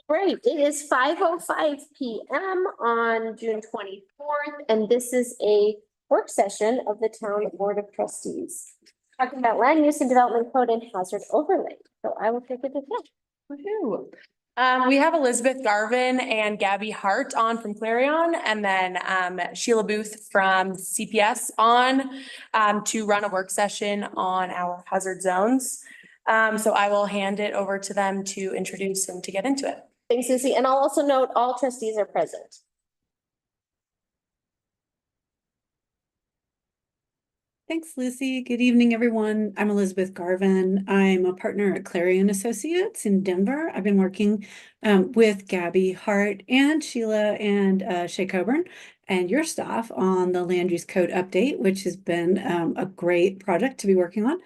Great. It is 5:05 p.m. on June 24th, and this is a work session of the Town Board of Trustees. Talking about land use and development code and hazard overlay. So I will take it to that. Woohoo. We have Elizabeth Garvin and Gabby Hart on from Clarion, and then Sheila Booth from CPS on to run a work session on our hazard zones. So I will hand it over to them to introduce and to get into it. Thanks, Lucy. And I'll also note all trustees are present. Thanks, Lucy. Good evening, everyone. I'm Elizabeth Garvin. I'm a partner at Clarion Associates in Denver. I've been working with Gabby Hart and Sheila and Shay Coburn and your staff on the land use code update, which has been a great project to be working on.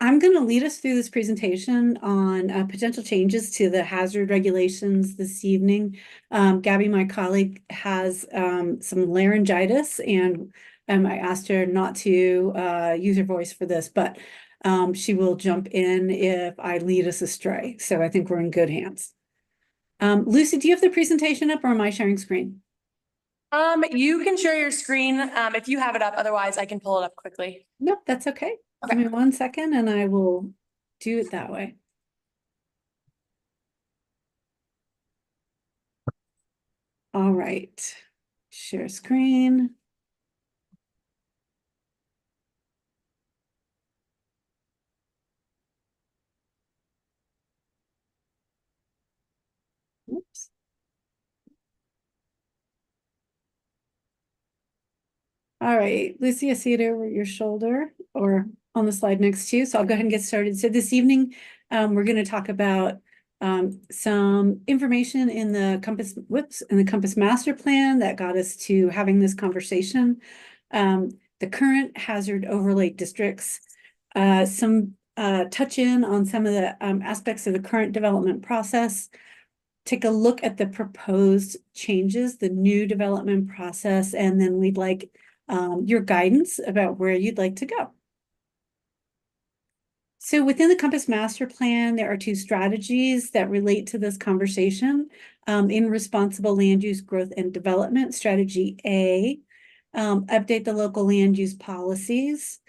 I'm going to lead us through this presentation on potential changes to the hazard regulations this evening. Gabby, my colleague, has some laryngitis, and I asked her not to use her voice for this, but she will jump in if I lead us astray. So I think we're in good hands. Lucy, do you have the presentation up, or am I sharing screen? You can share your screen if you have it up. Otherwise, I can pull it up quickly. Nope, that's okay. Okay. Give me 1 second and I will do it that way. All right, share screen. Oops. All right, Lucy, I see it over your shoulder or on the slide next to you. So I'll go ahead and get started. So this evening, we're going to talk about some information in the Compass Master Plan that got us to having this conversation. The current hazard overlay districts, some touch in on some of the aspects of the current development process. Take a look at the proposed changes, the new development process, and then we'd like your guidance about where you'd like to go. So within the Compass Master Plan, there are 2 strategies that relate to this conversation. In responsible land use growth and development, strategy A, update the local land use policies.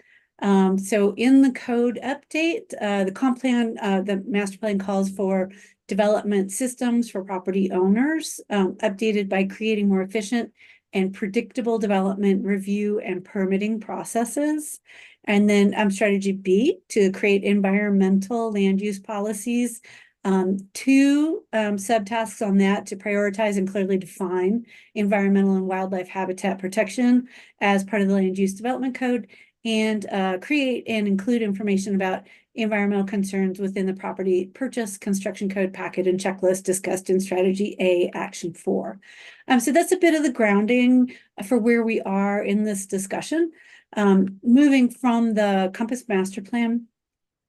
So in the code update, the comp plan, the master plan calls for development systems for property owners, updated by creating more efficient and predictable development review and permitting processes. And then strategy B, to create environmental land use policies. 2 subtasks on that to prioritize and clearly define environmental and wildlife habitat protection as part of the land use development code, and create and include information about environmental concerns within the property purchase construction code packet and checklist discussed in strategy A, action 4. So that's a bit of the grounding for where we are in this discussion. Moving from the Compass Master Plan,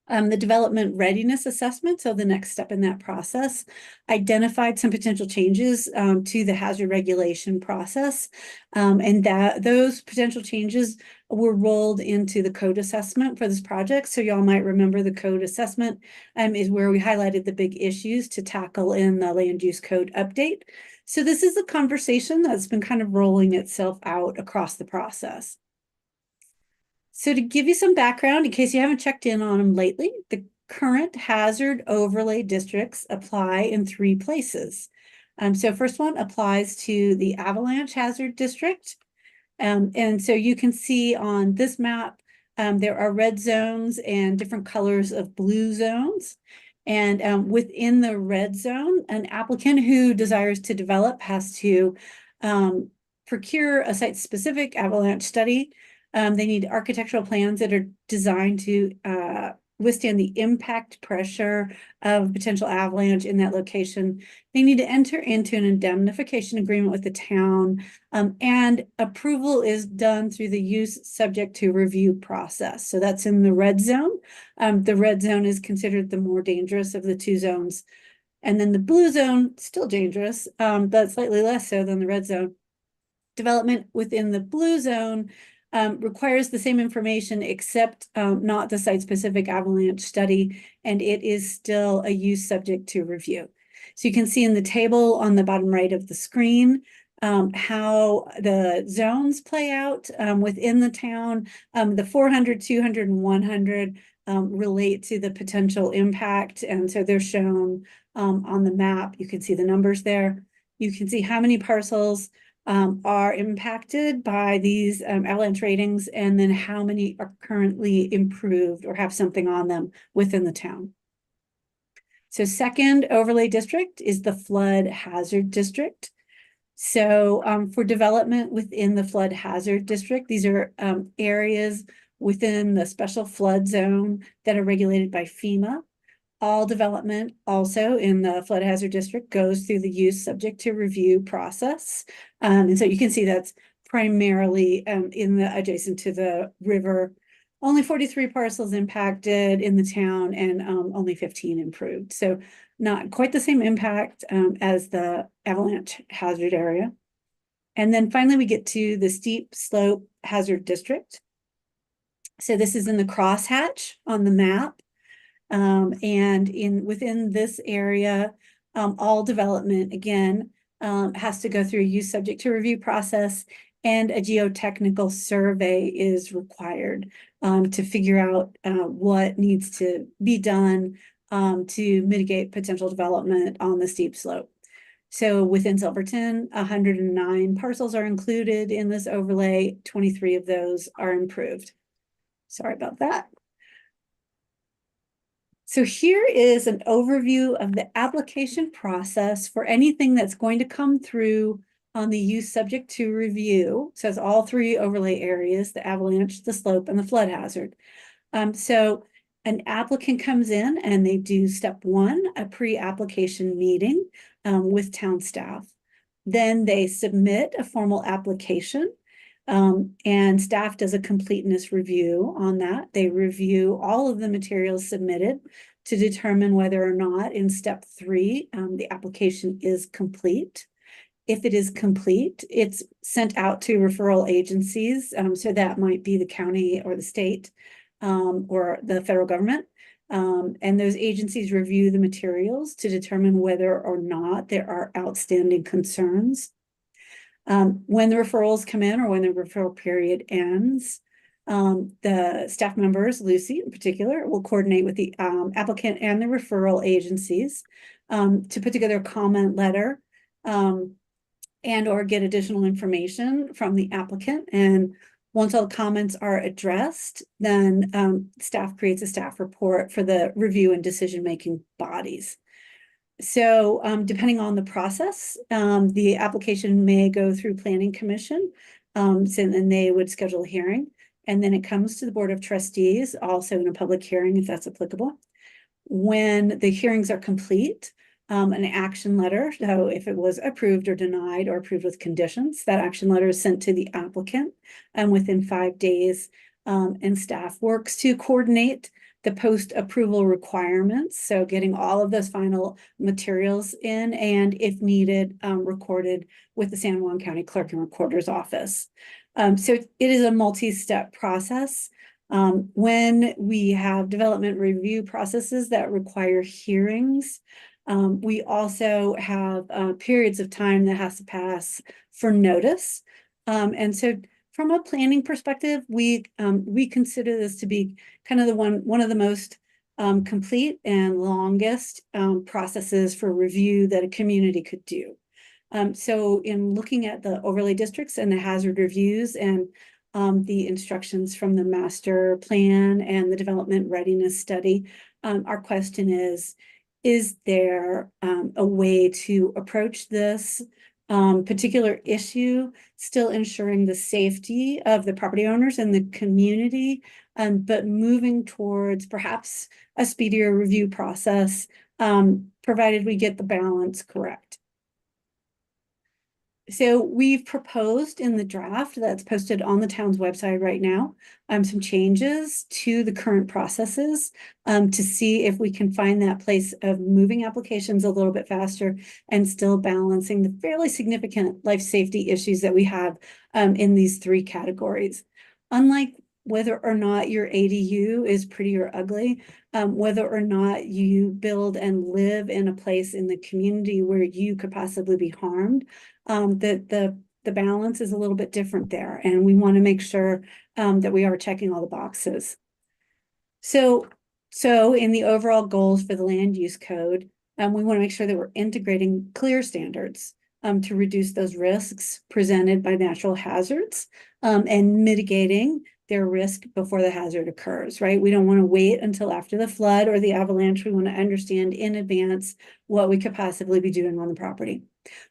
the development readiness assessment, so the next step in that process, identified some potential changes to the hazard regulation process, and that those potential changes were rolled into the code assessment for this project. So y'all might remember the code assessment is where we highlighted the big issues to tackle in the land use code update. So this is a conversation that's been kind of rolling itself out across the process. So to give you some background, in case you haven't checked in on them lately, the current hazard overlay districts apply in 3 places. So first one applies to the avalanche hazard district. And so you can see on this map, there are red zones and different colors of blue zones. And within the red zone, an applicant who desires to develop has to procure a site-specific avalanche study. They need architectural plans that are designed to withstand the impact pressure of potential avalanche in that location. They need to enter into an indemnification agreement with the town, and approval is done through the use subject to review process. So that's in the red zone. The red zone is considered the more dangerous of the 2 zones. And then the blue zone, still dangerous, but slightly less so than the red zone. Development within the blue zone requires the same information except not the site-specific avalanche study, and it is still a use subject to review. So you can see in the table on the bottom right of the screen, how the zones play out within the town. The 400, 200, and 100 relate to the potential impact. And so they're shown on the map. You can see the numbers there. You can see how many parcels are impacted by these avalanche ratings, and then how many are currently improved or have something on them within the town. So second overlay district is the flood hazard district. So for development within the flood hazard district, these are areas within the special flood zone that are regulated by FEMA. All development also in the flood hazard district goes through the use subject to review process. And so you can see that's primarily in the adjacent to the river. Only 43 parcels impacted in the town, and only 15 improved. So not quite the same impact as the avalanche hazard area. And then finally we get to the steep slope hazard district. So this is in the crosshatch on the map. And within this area, all development again has to go through a use subject to review process, and a geotechnical survey is required to figure out what needs to be done to mitigate potential development on the steep slope. So within Silverton, 109 parcels are included in this overlay. 23 of those are improved. Sorry about that. So here is an overview of the application process for anything that's going to come through on the use subject to review. So it's all three overlay areas: the avalanche, the slope, and the flood hazard. So an applicant comes in and they do step one, a pre-application meeting with town staff. Then they submit a formal application. And staff does a completeness review on that. They review all of the materials submitted to determine whether or not in step three, the application is complete. If it is complete, it's sent out to referral agencies. So that might be the county or the state or the federal government. And those agencies review the materials to determine whether or not there are outstanding concerns. When the referrals come in or when the referral period ends, the staff members, Lucy in particular, will coordinate with the applicant and the referral agencies to put together a comment letter and or get additional information from the applicant. And once all the comments are addressed, then staff creates a staff report for the review and decision-making bodies. So depending on the process, the application may go through Planning Commission, and then they would schedule a hearing, and then it comes to the Board of Trustees, also in a public hearing if that's applicable. When the hearings are complete, an action letter, so if it was approved or denied or approved with conditions, that action letter is sent to the applicant within 5 days, and staff works to coordinate the post-approval requirements. So getting all of those final materials in, and if needed, recorded with the San Juan County Clerk and Recorder's Office. So it is a multi-step process. When we have development review processes that require hearings, we also have periods of time that has to pass for notice. And so from a planning perspective, we consider this to be kind of one of the most complete and longest processes for review that a community could do. So in looking at the overlay districts and the hazard reviews and the instructions from the master plan and the development readiness study, our question is there a way to approach this particular issue, still ensuring the safety of the property owners and the community, but moving towards perhaps a speedier review process, provided we get the balance correct. So we've proposed in the draft that's posted on the town's website right now, some changes to the current processes to see if we can find that place of moving applications a little bit faster and still balancing the fairly significant life safety issues that we have in these three categories. Unlike whether or not your ADU is pretty or ugly, whether or not you build and live in a place in the community where you could possibly be harmed, the balance is a little bit different there, and we want to make sure that we are checking all the boxes. So in the overall goals for the land use code, we want to make sure that we're integrating clear standards to reduce those risks presented by natural hazards and mitigating their risk before the hazard occurs, right? We don't want to wait until after the flood or the avalanche. We want to understand in advance what we could possibly be doing on the property.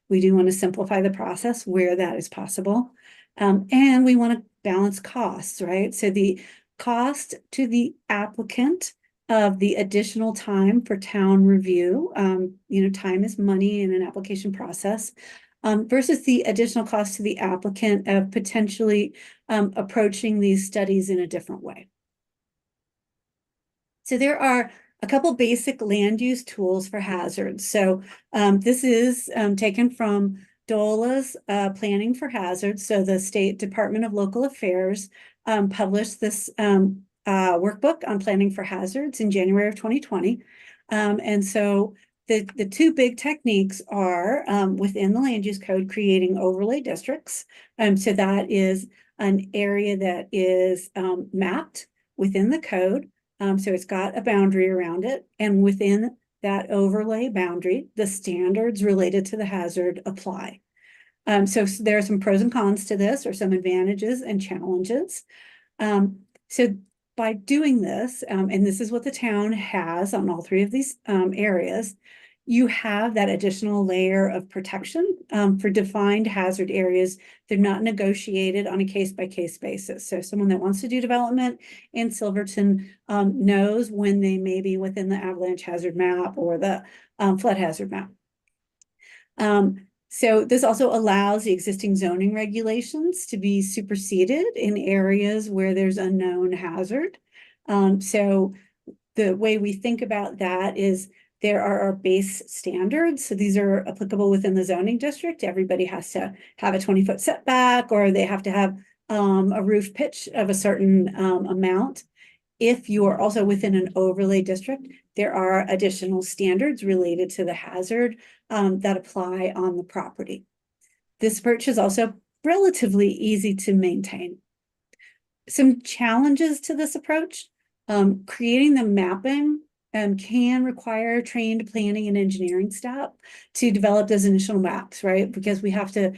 We do want to simplify the process where that is possible. And we want to balance costs, right? So the cost to the applicant of the additional time for town review, time is money in an application process, versus the additional cost to the applicant of potentially approaching these studies in a different way. So there are a couple basic land use tools for hazards. So this is taken from DOLA's Planning for Hazards. So the State Department of Local Affairs published this workbook on planning for hazards in January of 2020. And so the two big techniques are within the land use code, creating overlay districts. So that is an area that is mapped within the code. So it's got a boundary around it, and within that overlay boundary, the standards related to the hazard apply. So there are some pros and cons to this, or some advantages and challenges. So by doing this, and this is what the town has on all three of these areas, you have that additional layer of protection for defined hazard areas. They're not negotiated on a case-by-case basis. So someone that wants to do development in Silverton knows when they may be within the avalanche hazard map or the flood hazard map. So this also allows the existing zoning regulations to be superseded in areas where there's a known hazard. So the way we think about that is there are our base standards. So these are applicable within the zoning district. Everybody has to have a 20-foot setback, or they have to have a roof pitch of a certain amount. If you are also within an overlay district, there are additional standards related to the hazard that apply on the property. This approach is also relatively easy to maintain. Some challenges to this approach: creating the mapping can require trained planning and engineering staff to develop those initial maps, right? Because we have to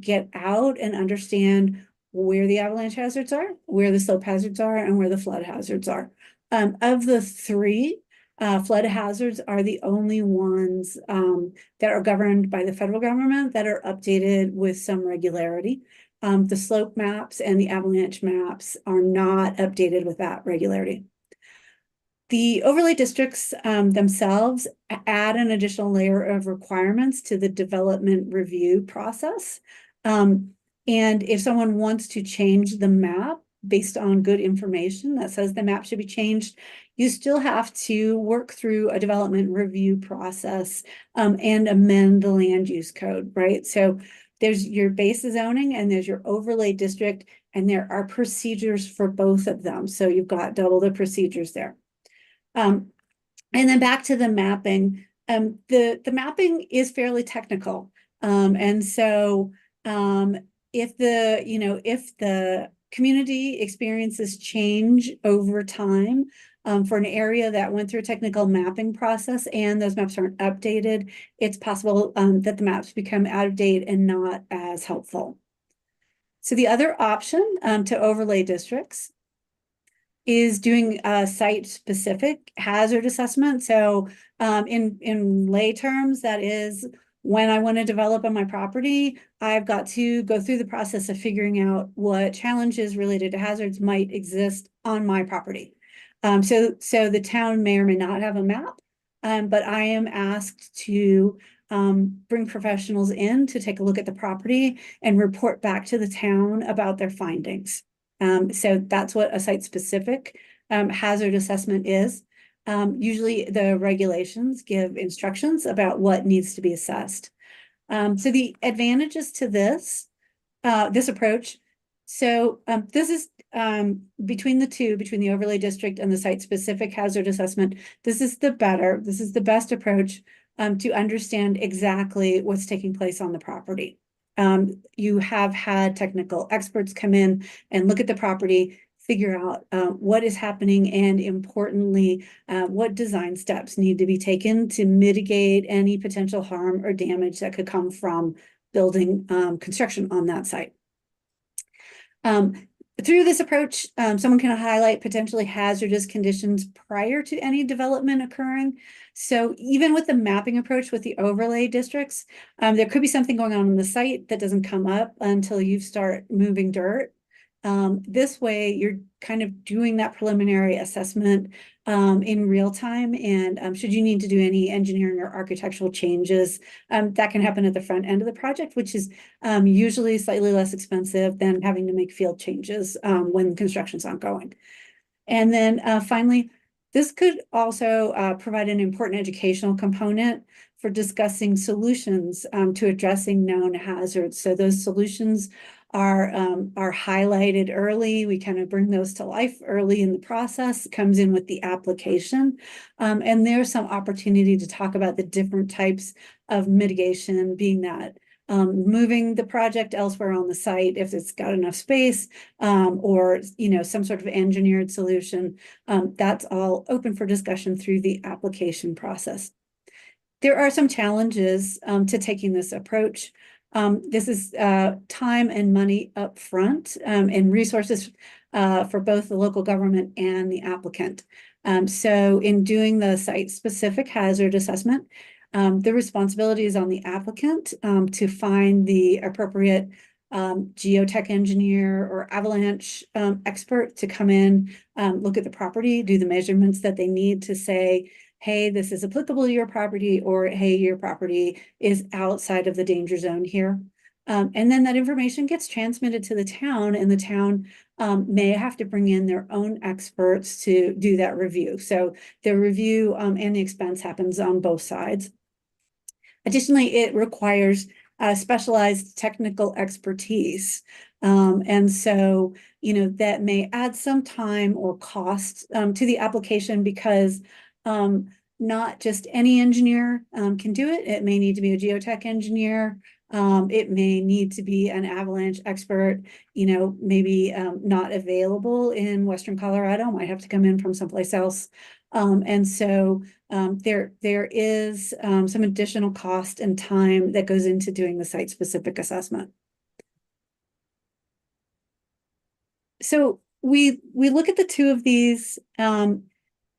get out and understand where the avalanche hazards are, where the slope hazards are, and where the flood hazards are. Of the three, flood hazards are the only ones that are governed by the federal government that are updated with some regularity. The slope maps and the avalanche maps are not updated with that regularity. The overlay districts themselves add an additional layer of requirements to the development review process. And if someone wants to change the map based on good information that says the map should be changed, you still have to work through a development review process and amend the land use code, right? So there's your base zoning and there's your overlay district, and there are procedures for both of them. So you've got double the procedures there. And then back to the mapping. The mapping is fairly technical. And so if the community experiences change over time for an area that went through a technical mapping process and those maps aren't updated, it's possible that the maps become out of date and not as helpful. So the other option to overlay districts is doing a site-specific hazard assessment. So in lay terms, that is, when I want to develop on my property, I've got to go through the process of figuring out what challenges related to hazards might exist on my property. So the town may or may not have a map, but I am asked to bring professionals in to take a look at the property and report back to the town about their findings. So that's what a site-specific hazard assessment is. Usually the regulations give instructions about what needs to be assessed. So the advantages to this approach So this is between the two, between the overlay district and the site-specific hazard assessment, this is the best approach to understand exactly what's taking place on the property. You have had technical experts come in and look at the property, figure out what is happening, and importantly, what design steps need to be taken to mitigate any potential harm or damage that could come from building construction on that site. Through this approach, someone can highlight potentially hazardous conditions prior to any development occurring. So even with the mapping approach with the overlay districts, there could be something going on the site that doesn't come up until you start moving dirt. This way, you're kind of doing that preliminary assessment in real time. And should you need to do any engineering or architectural changes, that can happen at the front end of the project, which is usually slightly less expensive than having to make field changes when construction's ongoing. And then finally, this could also provide an important educational component for discussing solutions to addressing known hazards. So those solutions are highlighted early. We kind of bring those to life early in the process, comes in with the application. And there's some opportunity to talk about the different types of mitigation, being that moving the project elsewhere on the site if it's got enough space, or some sort of engineered solution. That's all open for discussion through the application process. There are some challenges to taking this approach. This is time and money up front, and resources for both the local government and the applicant. So in doing the site-specific hazard assessment, the responsibility is on the applicant to find the appropriate geotech engineer or avalanche expert to come in, look at the property, do the measurements that they need to say, hey, this is applicable to your property, or hey, your property is outside of the danger zone here. And then that information gets transmitted to the town, and the town may have to bring in their own experts to do that review. So the review and the expense happens on both sides. Additionally, it requires specialized technical expertise. And so, that may add some time or cost to the application, because not just any engineer can do it. It may need to be a geotech engineer. It may need to be an avalanche expert, maybe not available in Western Colorado, might have to come in from someplace else. And so there is some additional cost and time that goes into doing the site-specific assessment. So we look at the two of these,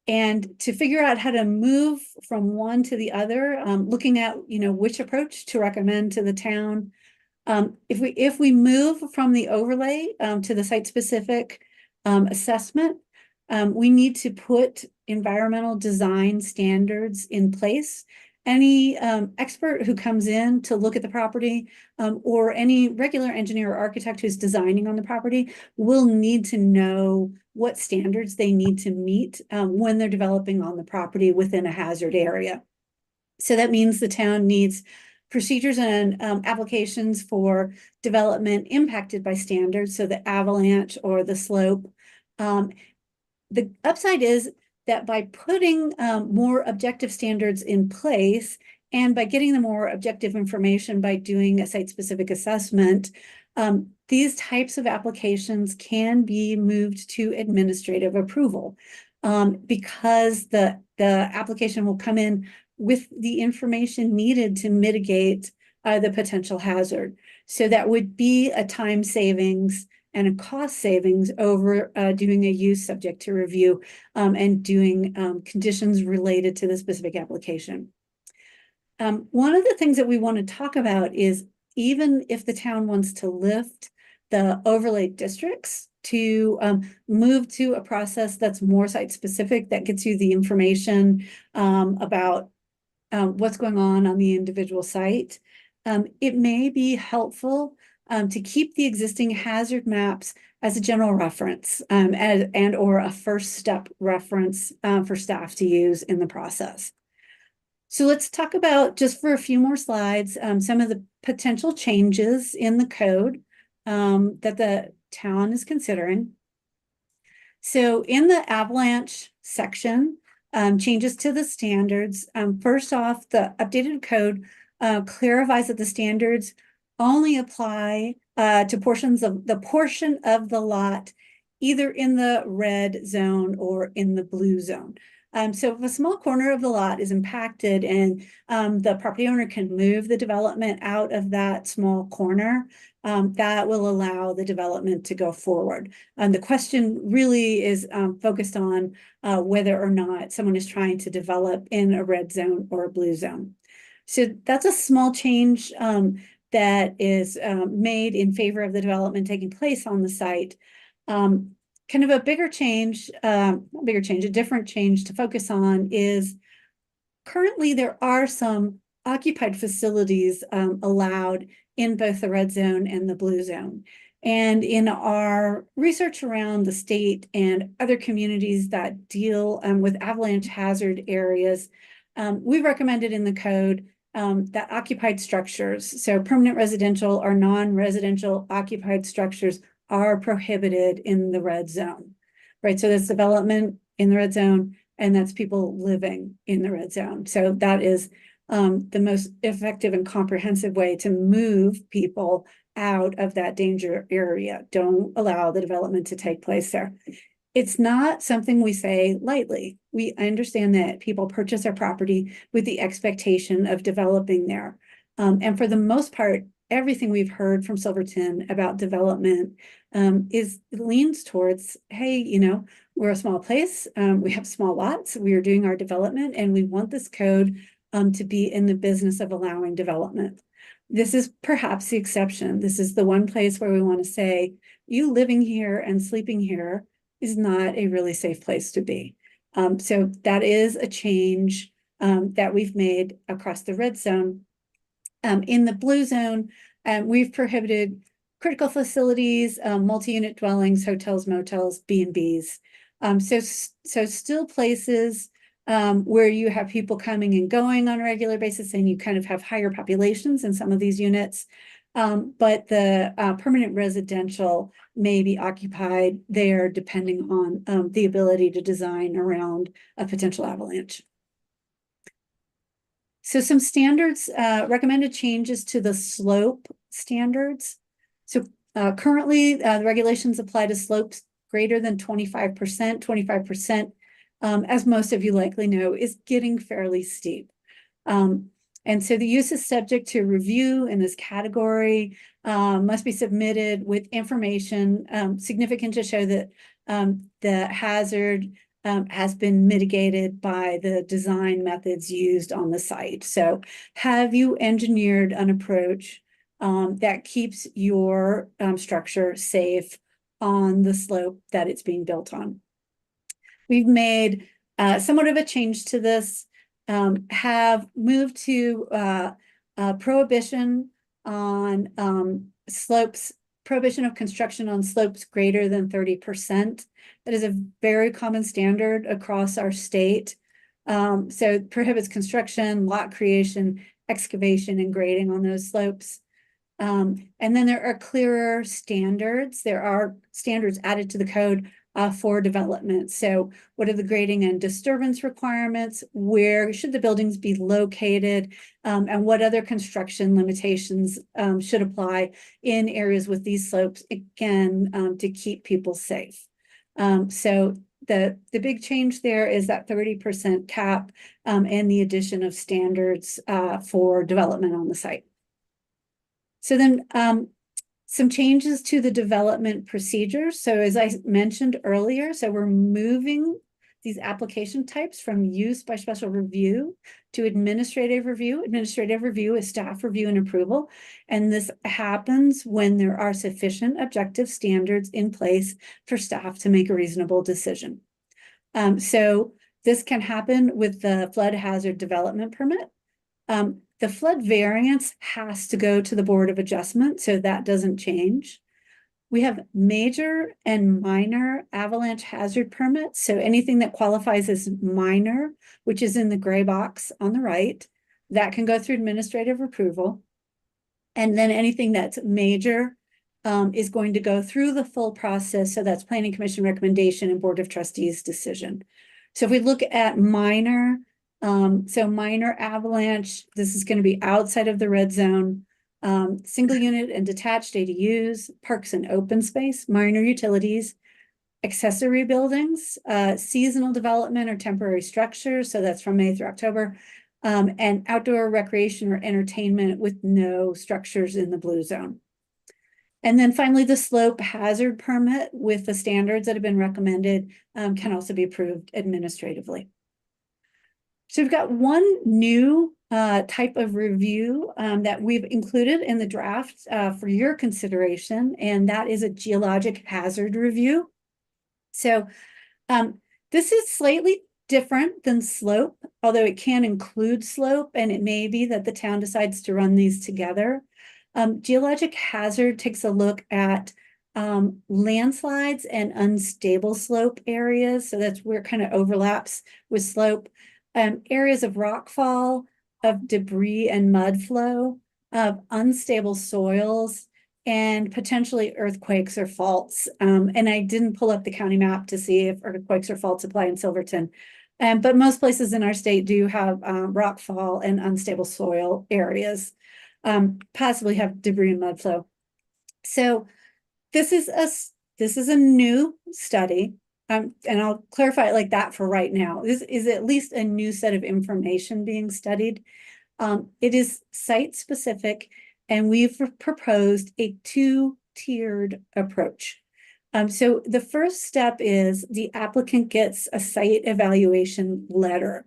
and to figure out how to move from one to the other, looking at which approach to recommend to the town. If we move from the overlay to the site-specific assessment, we need to put environmental design standards in place. Any expert who comes in to look at the property, or any regular engineer or architect who's designing on the property, will need to know what standards they need to meet when they're developing on the property within a hazard area. So that means the town needs procedures and applications for development impacted by standards, so the avalanche or the slope. The upside is that by putting more objective standards in place, and by getting the more objective information by doing a site-specific assessment, these types of applications can be moved to administrative approval, because the application will come in with the information needed to mitigate the potential hazard. So that would be a time savings and a cost savings over doing a use subject to review and doing conditions related to the specific application. One of the things that we want to talk about is, even if the town wants to lift the overlay districts to move to a process that's more site specific, that gets you the information about what's going on the individual site, it may be helpful to keep the existing hazard maps as a general reference and or a first step reference for staff to use in the process. So let's talk about, just for a few more slides, some of the potential changes in the code that town is considering. So in the avalanche section, changes to the standards. First off, the updated code clarifies that the standards only apply to portion of the lot, either in the red zone or in the blue zone. So if a small corner of the lot is impacted and the property owner can move the development out of that small corner, that will allow the development to go forward. The question really is focused on whether or not someone is trying to develop in a red zone or a blue zone. So that's a small change that is made in favor of the development taking place on the site. Kind of a bigger change, a different change to focus on is currently there are some occupied facilities allowed in both the red zone and the blue zone. And in our research around the state and other communities that deal with avalanche hazard areas, we've recommended in the code that occupied structures, so permanent residential or non-residential occupied structures, are prohibited in the red zone, right? So there's development in the red zone, and that's people living in the red zone. So that is the most effective and comprehensive way to move people out of that danger area. Don't allow the development to take place there. It's not something we say lightly. We understand that people purchase our property with the expectation of developing there. And for the most part, everything we've heard from Silverton about development leans towards, hey, you know, we're a small place, we have small lots, we are doing our development, and we want this code to be in the business of allowing development. This is perhaps the exception. This is the one place where we want to say, you living here and sleeping here is not a really safe place to be. So that is a change that we've made across the red zone. In the blue zone, we've prohibited critical facilities, multi-unit dwellings, hotels, motels, B&Bs. So still places where you have people coming and going on a regular basis, and you kind of have higher populations in some of these units. But the permanent residential may be occupied there depending on the ability to design around a potential avalanche. So some standards, recommended changes to the slope standards. So currently the regulations apply to slopes greater than 25%. 25%, as most of you likely know, is getting fairly steep. And so the use is subject to review in this category, must be submitted with information significant to show that the hazard has been mitigated by the design methods used on the site. So have you engineered an approach that keeps your structure safe on the slope that it's being built on? We've made somewhat of a change to this, have moved to prohibition on slopes, prohibition of construction on slopes greater than 30%. That is a very common standard across our state. So it prohibits construction, lot creation, excavation, and grading on those slopes. And then there are clearer standards. There are standards added to the code for development. So what are the grading and disturbance requirements? Where should the buildings be located? And what other construction limitations should apply in areas with these slopes, again, to keep people safe. So the big change there is that 30% cap and the addition of standards for development on the site. So then some changes to the development procedures. So as I mentioned earlier, so we're moving these application types from use by special review to administrative review. Administrative review is staff review and approval. And this happens when there are sufficient objective standards in place for staff to make a reasonable decision. So this can happen with the flood hazard development permit. The flood variance has to go to the Board of Adjustment, so that doesn't change. We have major and minor avalanche hazard permits. So anything that qualifies as minor, which is in the gray box on the right, that can go through administrative approval. And then anything that's major is going to go through the full process. So that's Planning Commission recommendation and Board of Trustees decision. So if we look at minor, so minor avalanche, this is going to be outside of the red zone. Single unit and detached ADUs, parks and open space, minor utilities, accessory buildings, seasonal development or temporary structures. So that's from May through October. And outdoor recreation or entertainment with no structures in the blue zone. And then finally, the slope hazard permit with the standards that have been recommended can also be approved administratively. So we've got one new type of review that we've included in the draft for your consideration, and that is a geologic hazard review. So this is slightly different than slope, although it can include slope, and it may be that the town decides to run these together. Geologic hazard takes a look at landslides and unstable slope areas. So that's where it kind of overlaps with slope. Areas of rockfall, of debris and mud flow, of unstable soils, and potentially earthquakes or faults. And I didn't pull up the county map to see if earthquakes or faults apply in Silverton. But most places in our state do have rockfall and unstable soil areas. Possibly have debris and mud flow. So this is a new study, and I'll clarify it like that for right now. This is at least a new set of information being studied. It is site specific, and we've proposed a two-tiered approach. So the first step is the applicant gets a site evaluation letter.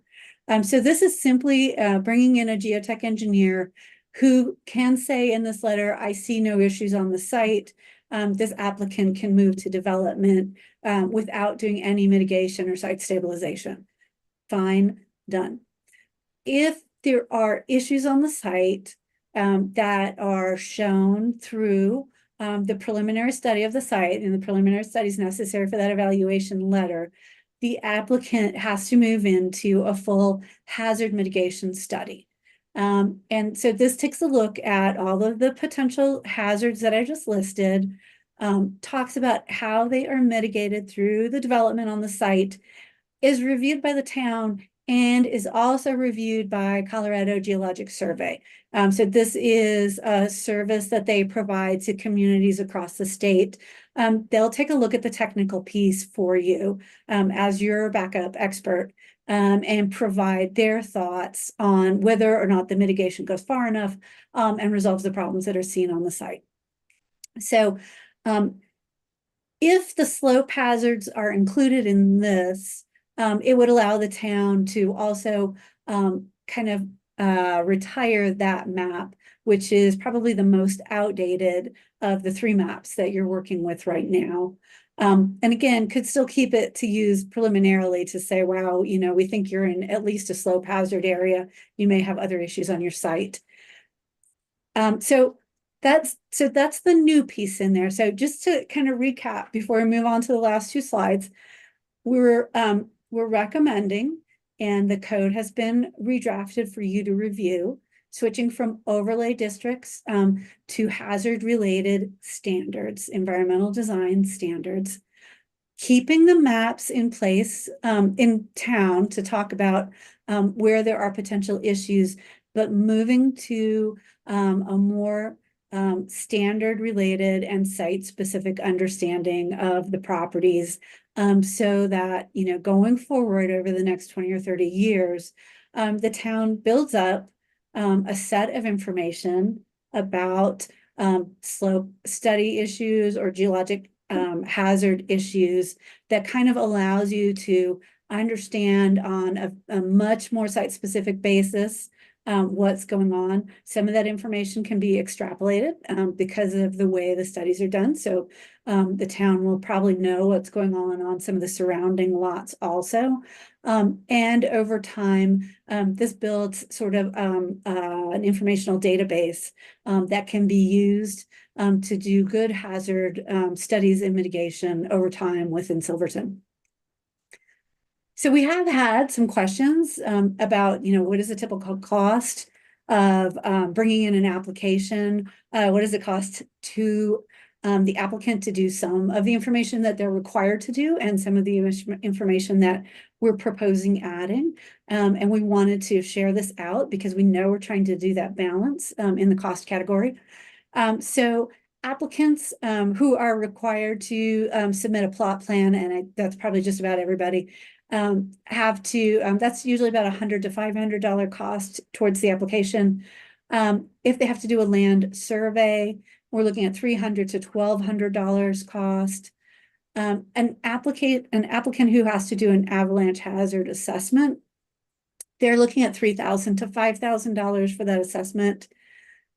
So this is simply bringing in a geotech engineer who can say in this letter, I see no issues on the site. This applicant can move to development without doing any mitigation or site stabilization. Fine, done. If there are issues on the site that are shown through the preliminary study of the site, and the preliminary studies necessary for that evaluation letter, the applicant has to move into a full hazard mitigation study. And so this takes a look at all of the potential hazards that I just listed, talks about how they are mitigated through the development on the site, is reviewed by the town, and is also reviewed by Colorado Geologic Survey. So this is a service that they provide to communities across the state. They'll take a look at the technical piece for you as your backup expert. And provide their thoughts on whether or not the mitigation goes far enough and resolves the problems that are seen on the site. So if the slope hazards are included in this, it would allow the town to also kind of retire that map, which is probably the most outdated of the three maps that you're working with right now. And again, could still keep it to use preliminarily to say, wow, you know, we think you're in at least a slope hazard area. You may have other issues on your site. So that's the new piece in there. So just to kind of recap before we move on to the last two slides, we're recommending, and the code has been redrafted for you to review, switching from overlay districts to hazard-related standards, environmental design standards, keeping the maps in place in town to talk about where there are potential issues, but moving to a more standard-related and site-specific understanding of the properties, so that, you know, going forward over the next 20 or 30 years, the town builds up a set of information about slope study issues or geologic hazard issues that kind of allows you to understand on a much more site-specific basis what's going on. Some of that information can be extrapolated because of the way the studies are done. So the town will probably know what's going on some of the surrounding lots also. And over time, this builds sort of an informational database that can be used to do good hazard studies and mitigation over time within Silverton. So we have had some questions about, you know, what is the typical cost of bringing in an application? What does it cost to the applicant to do some of the information that they're required to do and some of the information that we're proposing adding. And we wanted to share this out because we know we're trying to do that balance in the cost category. So applicants who are required to submit a plot plan, and that's probably just about everybody, have to, that's usually about $100 to $500 cost towards the application. If they have to do a land survey, we're looking at $300 to $1,200 cost. An applicant who has to do an avalanche hazard assessment, they're looking at $3,000 to $5,000 for that assessment.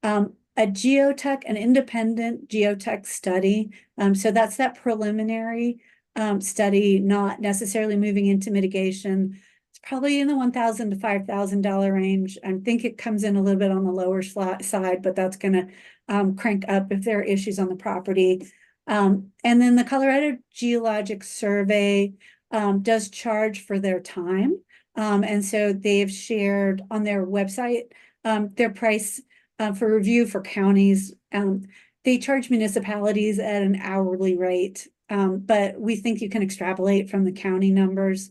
A geotech, an independent geotech study. So that's that preliminary study, not necessarily moving into mitigation. It's probably in the $1,000 to $5,000 range. I think it comes in a little bit on the lower side, but that's going to crank up if there are issues on the property. And then the Colorado Geologic Survey does charge for their time. And so they've shared on their website their price for review for counties. They charge municipalities at an hourly rate, but we think you can extrapolate from the county numbers.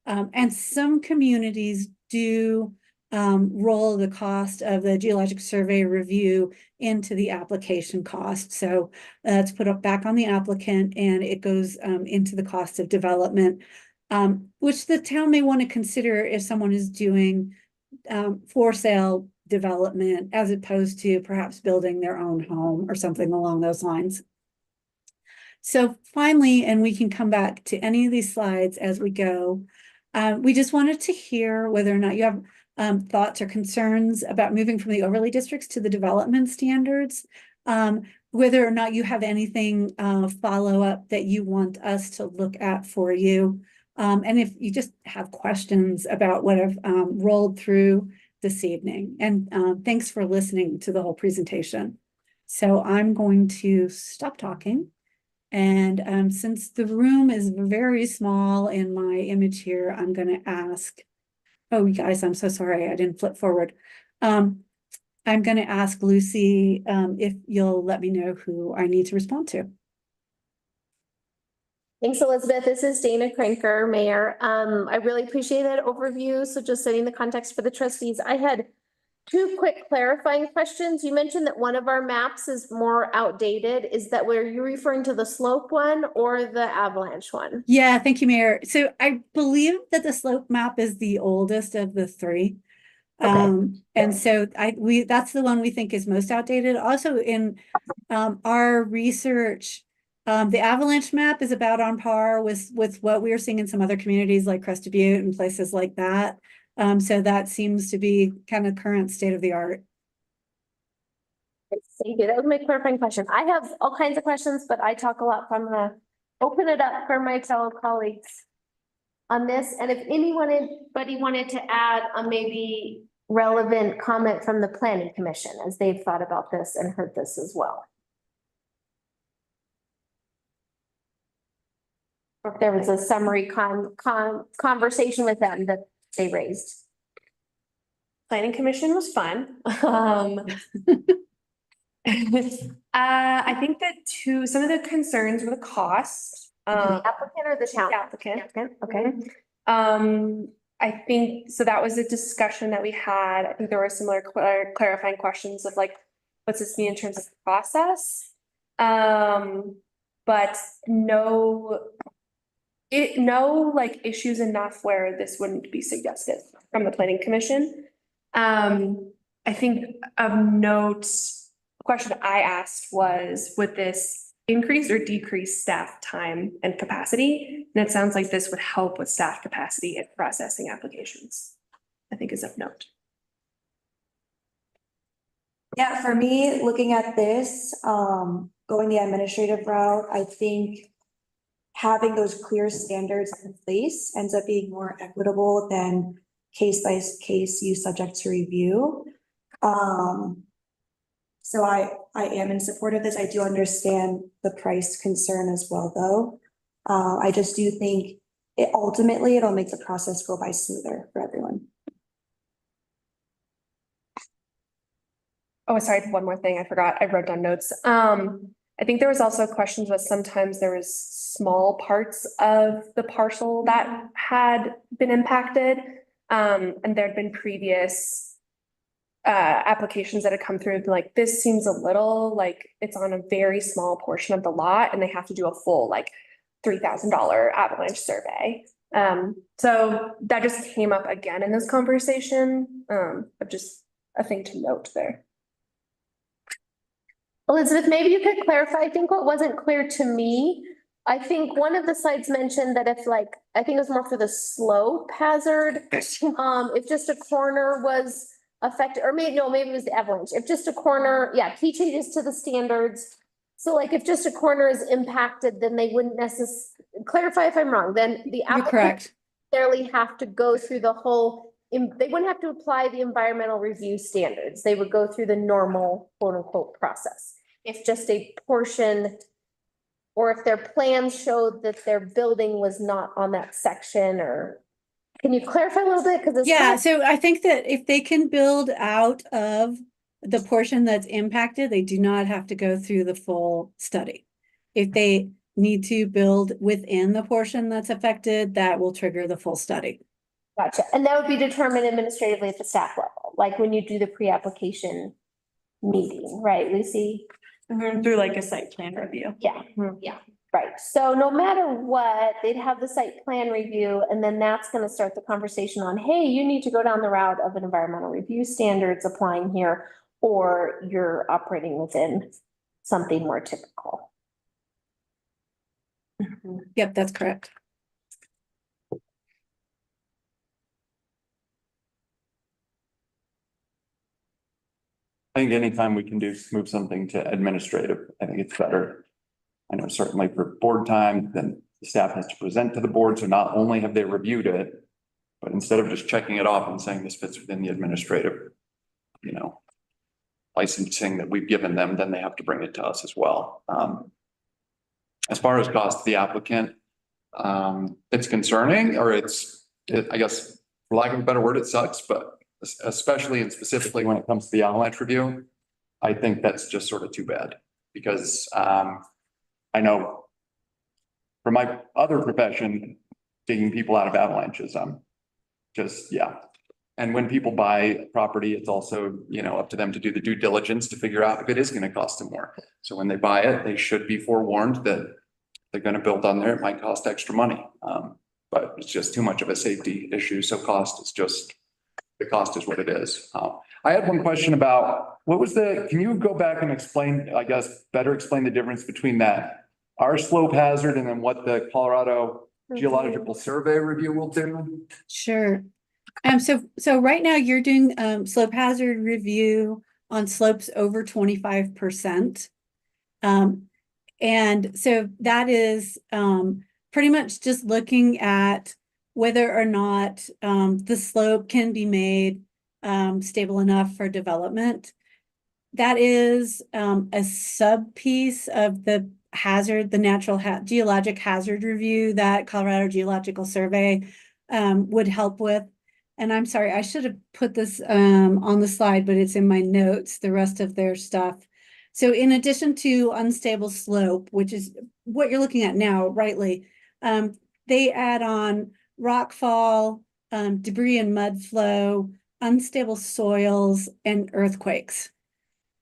And some communities do roll the cost of the geologic survey review into the application cost. So it's put up back on the applicant and it goes into the cost of development, which the town may want to consider if someone is doing for sale development as opposed to perhaps building their own home or something along those lines. So finally, and we can come back to any of these slides as we go, we just wanted to hear whether or not you have thoughts or concerns about moving from the overlay districts to the development standards, whether or not you have anything follow-up that you want us to look at for you. And if you just have questions about what I've rolled through this evening. And thanks for listening to the whole presentation. So I'm going to stop talking. And since the room is very small in my image here, I'm going to ask, oh, you guys, I'm so sorry, I didn't flip forward. I'm going to ask Lucy if you'll let me know who I need to respond to. Thanks, Elizabeth. This is Dana Kranker, Mayor. I really appreciate that overview. So just setting the context for the trustees, I had two quick clarifying questions. You mentioned that one of our maps is more outdated. Is that where you're referring to the slope one or the avalanche one? Yeah, thank you, Mayor. So I believe that the slope map is the oldest of the three. Okay. And so that's the one we think is most outdated. Also in our research, the avalanche map is about on par with what we are seeing in some other communities like Crested Butte and places like that. So that seems to be kind of current state of the art. Thank you. That was my clarifying question. I have all kinds of questions, but I talk a lot, so I'm gonna open it up for my fellow colleagues on this. And if anybody wanted to add a maybe relevant comment from the planning commission as they've thought about this and heard this as well. Or if there was a summary conversation with them that they raised. Planning commission was fun. I think that some of the concerns were the cost. The applicant or the town? Applicant. Okay. I think, so that was a discussion that we had. I think there were similar clarifying questions of like, what's this mean in terms of process? But no like issues enough where this wouldn't be suggested from the planning commission. I think of note, the question I asked was, would this increase or decrease staff time and capacity? And it sounds like this would help with staff capacity in processing applications, I think is of note. Yeah, for me, looking at this, going the administrative route, I think having those clear standards in place ends up being more equitable than case by case use subject to review. So I am in support of this. I do understand the price concern as well, though. I just do think ultimately it'll make the process go by smoother for everyone. Oh, sorry, one more thing I forgot. I wrote down notes. I think there was also questions with sometimes there was small parts of the parcel that had been impacted. And there'd been previous applications that had come through, like, this seems a little like it's on a very small portion of the lot and they have to do a full like $3,000 avalanche survey. So that just came up again in this conversation, of just a thing to note there. Elizabeth, maybe you could clarify, I think what wasn't clear to me, I think one of the slides mentioned that if like, I think it was more for the slope hazard. If just a corner was affected, or maybe it was the avalanche, if just a corner, yeah, key changes to the standards. So like if just a corner is impacted, then they wouldn't necessarily, clarify if I'm wrong, then the You're applicant correct. necessarily have to go through the whole, they wouldn't have to apply the environmental review standards. They would go through the normal quote unquote process. If just a portion, or if their plans showed that their building was not on that section, or can you clarify a little bit? Because it's Yeah, kind of, so I think that if they can build out of the portion that's impacted, they do not have to go through the full study. If they need to build within the portion that's affected, that will trigger the full study. gotcha. And that would be determined administratively at the staff level, like when you do the pre-application meeting, right, Lucy? Through like a site plan review. Yeah, yeah, right. So no matter what, they'd have the site plan review, and then that's gonna start the conversation on, hey, you need to go down the route of an environmental review standards applying here, or you're operating within something more typical. Yep, that's correct. I think anytime we can move something to administrative, I think it's better. I know certainly for board time, then the staff has to present to the board, so not only have they reviewed it, but instead of just checking it off and saying this fits within the administrative, licensing that we've given them, then they have to bring it to us as well. As far as cost to the applicant, it's concerning, or I guess, for lack of a better word, it sucks, but especially and specifically when it comes to the avalanche review, I think that's just sort of too bad, because I know from my other profession, digging people out of avalanches, yeah. And when people buy property, it's also, up to them to do the due diligence to figure out if it is going to cost them more. So when they buy it, they should be forewarned that they're going to build on there. It might cost extra money, but it's just too much of a safety issue. So the cost is what it is. I had one question about can you go back and explain, I guess, better explain the difference between our slope hazard and then what the Colorado Geological Survey review will do? Sure. So right now you're doing slope hazard review on slopes over 25%. And so that is pretty much just looking at whether or not the slope can be made stable enough for development. That is a sub piece of the natural geologic hazard review that Colorado Geological Survey would help with. And I'm sorry, I should have put this on the slide, but it's in my notes, the rest of their stuff. So in addition to unstable slope, which is what you're looking at now, rightly, they add on rockfall, debris and mud flow, unstable soils, and earthquakes.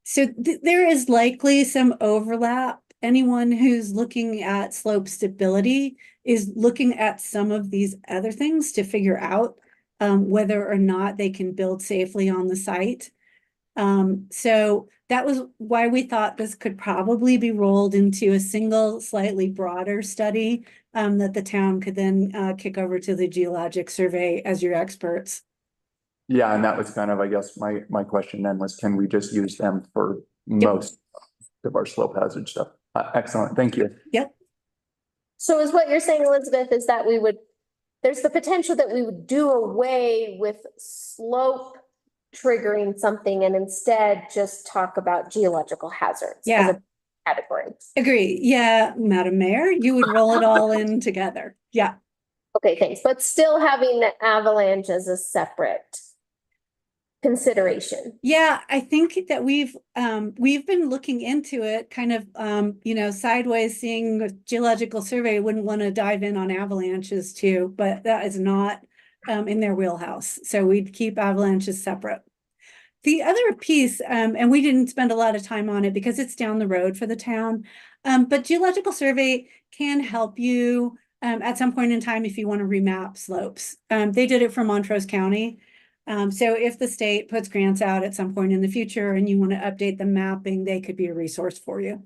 So there is likely some overlap. Anyone who's looking at slope stability is looking at some of these other things to figure out whether or not they can build safely on the site. So that was why we thought this could probably be rolled into a single, slightly broader study that the town could then kick over to the Geologic Survey as your experts. Yeah, and that was kind of, I guess, my question then was, can we just use them for most of our slope hazard stuff? Excellent, thank you. Yep. So is what you're saying, Elizabeth, is that there's the potential that we would do away with slope triggering something and instead just talk about geological hazards as a category. Agree. Yeah, Madam Mayor, you would roll it all in together. Yeah. Okay, thanks. But still having the avalanche as a separate. consideration? Yeah, I think that we've been looking into it kind of, sideways, seeing a geological survey. Wouldn't want to dive in on avalanches too, but that is not in their wheelhouse. So we'd keep avalanches separate. The other piece, and we didn't spend a lot of time on it because it's down the road for the town, but geological survey can help you at some point in time if you want to remap slopes. They did it for Montrose County. So if the state puts grants out at some point in the future and you want to update the mapping, they could be a resource for you.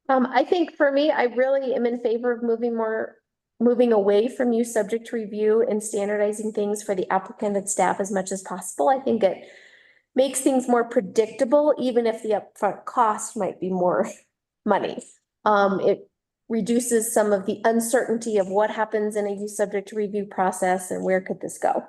I think for me, I really am in favor of moving away from use subject to review and standardizing things for the applicant and staff as much as possible. I think it makes things more predictable, even if the upfront cost might be more money. It reduces some of the uncertainty of what happens in a use subject to review process and where could this go.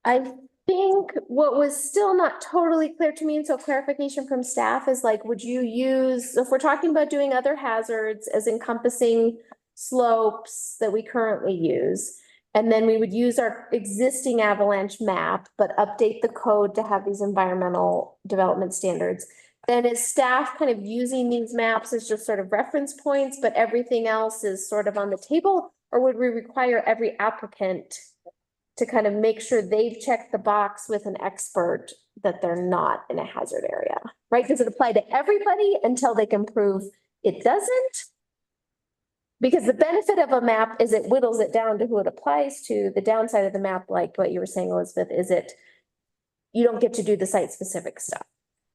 I think what was still not totally clear to me, and so clarification from staff is like, would you use, if we're talking about doing other hazards as encompassing slopes that we currently use, and then we would use our existing avalanche map, but update the code to have these environmental development standards, then is staff kind of using these maps as just sort of reference points, but everything else is sort of on the table? Or would we require every applicant to kind of make sure they've checked the box with an expert that they're not in a hazard area, right? Does it apply to everybody until they can prove it doesn't? Because the benefit of a map is it whittles it down to who it applies to. The downside of the map, like what you were saying, Elizabeth, is you don't get to do the site specific stuff.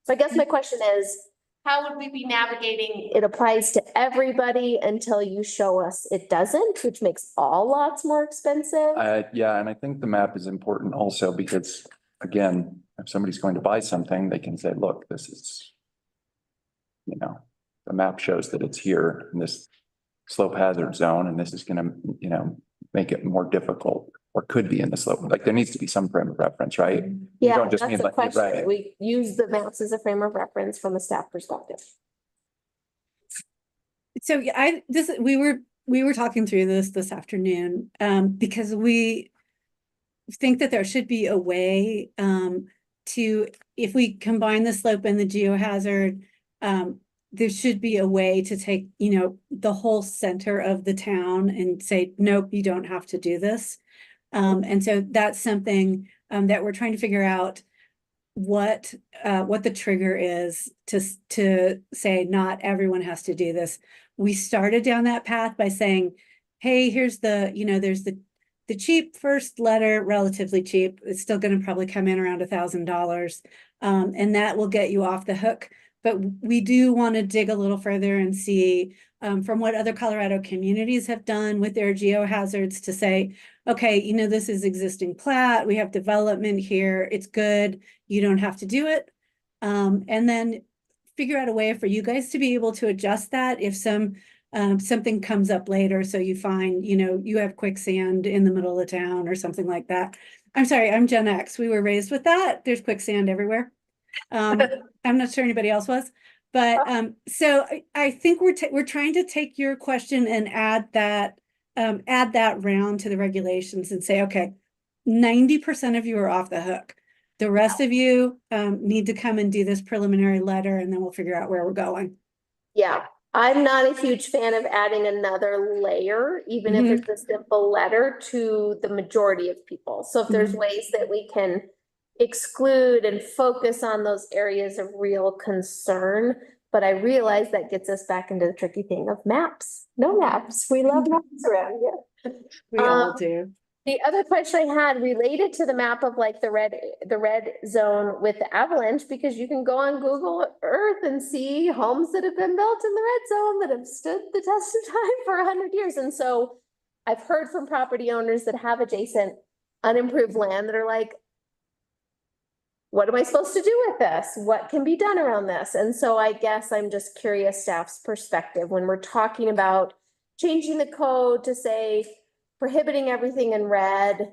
So I guess my question is, how would we be navigating? It applies to everybody until you show us it doesn't, which makes all lots more expensive. Yeah, and I think the map is important also because, again, if somebody's going to buy something, they can say, look, this is, the map shows that it's here in this slope hazard zone, and this is gonna, make it more difficult, or could be in the slope. Like there needs to be some frame of reference, right? You Yeah, don't just that's mean the like, question. right. We use the maps as a frame of reference from a staff perspective. So yeah, we were talking through this afternoon, because we think that there should be a way to, if we combine the slope and the geohazard, there should be a way to take, the whole center of the town and say, nope, you don't have to do this. And so that's something that we're trying to figure out what the trigger is to say not everyone has to do this. We started down that path by saying, hey, here's there's the cheap first letter, relatively cheap. It's still going to probably come in around $1,000, and that will get you off the hook. But we do want to dig a little further and see from what other Colorado communities have done with their geohazards to say, okay, this is existing plat. We have development here. It's good. You don't have to do it. And then figure out a way for you guys to be able to adjust that if something comes up later. So you find, you have quicksand in the middle of town or something like that. I'm sorry, I'm Gen X. We were raised with that. There's quicksand everywhere. I'm not sure anybody else was, but so I think we're trying to take your question and add that round to the regulations and say, okay, 90% of you are off the hook. The rest of you need to come and do this preliminary letter, and then we'll figure out where we're going. Yeah, I'm not a huge fan of adding another layer, even if it's a simple letter to the majority of people. So if there's ways that we can exclude and focus on those areas of real concern, but I realize that gets us back into the tricky thing of maps. No maps. We love maps around here. We all do. The other question I had related to the map of like the red zone with the avalanche, because you can go on Google Earth and see homes that have been built in the red zone that have stood the test of time for 100 years. And so I've heard from property owners that have adjacent unimproved land that are like, what am I supposed to do with this? What can be done around this? And so I guess I'm just curious staff's perspective when we're talking about changing the code to say prohibiting everything in red.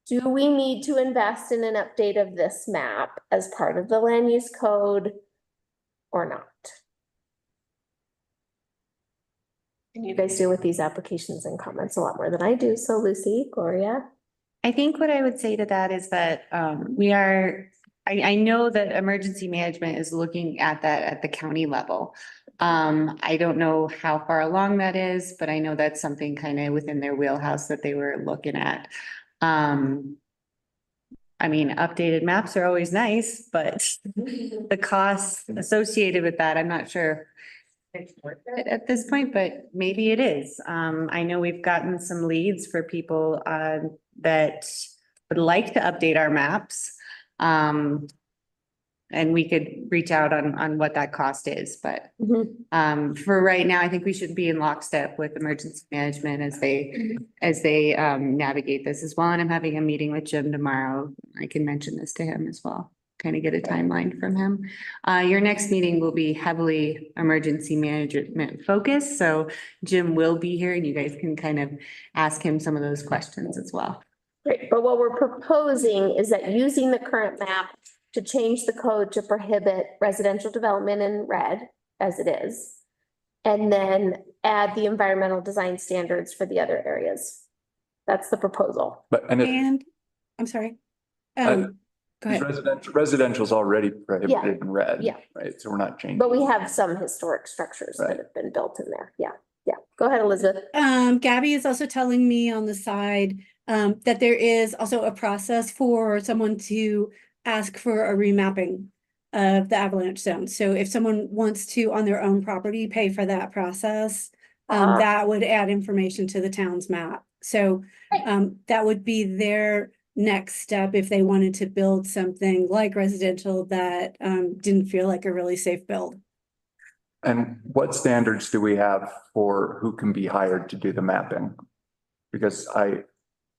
Do we need to invest in an update of this map as part of the land use code? or not? And you guys deal with these applications and comments a lot more than I do. So Lucy, Gloria. I think what I would say to that is that I know that emergency management is looking at that at the county level. I don't know how far along that is, but I know that's something kind of within their wheelhouse that they were looking at. I mean, updated maps are always nice, but the costs associated with that, I'm not sure it's worth it at this point, but maybe it is. I know we've gotten some leads for people that would like to update our maps. And we could reach out on what that cost is, but for right now, I think we should be in lockstep with emergency management as they navigate this as well. And I'm having a meeting with Jim tomorrow. I can mention this to him as well, kind of get a timeline from him. Your next meeting will be heavily emergency management focused. So Jim will be here and you guys can kind of ask him some of those questions as well. Great, but what we're proposing is that using the current map to change the code to prohibit residential development in red as it is. And then add the environmental design standards for the other areas. That's the proposal. But, and if And, I'm sorry. Uh, Go ahead. residential's already prohibited in red. Yeah. Right, so we're not changing. But we have some historic structures that Right. have been built in there. Yeah, yeah. Go ahead, Elizabeth. Gabby is also telling me on the side, that there is also a process for someone to ask for a remapping of the avalanche zone. So if someone wants to, on their own property, pay for that process, that would add information to the town's map. So, that would be their next step if they wanted to build something like residential that, didn't feel like a really safe build. And what standards do we have for who can be hired to do the mapping? Because I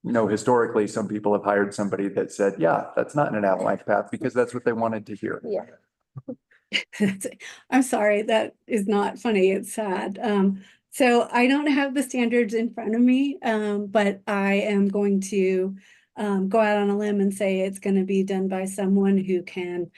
know historically, some people have hired somebody that said, yeah, that's not in an avalanche path because that's what they wanted to hear. Yeah. I'm sorry, that is not funny, it's sad. So I don't have the standards in front of me, but I am going to go out on a limb and say it's going to be done by someone who can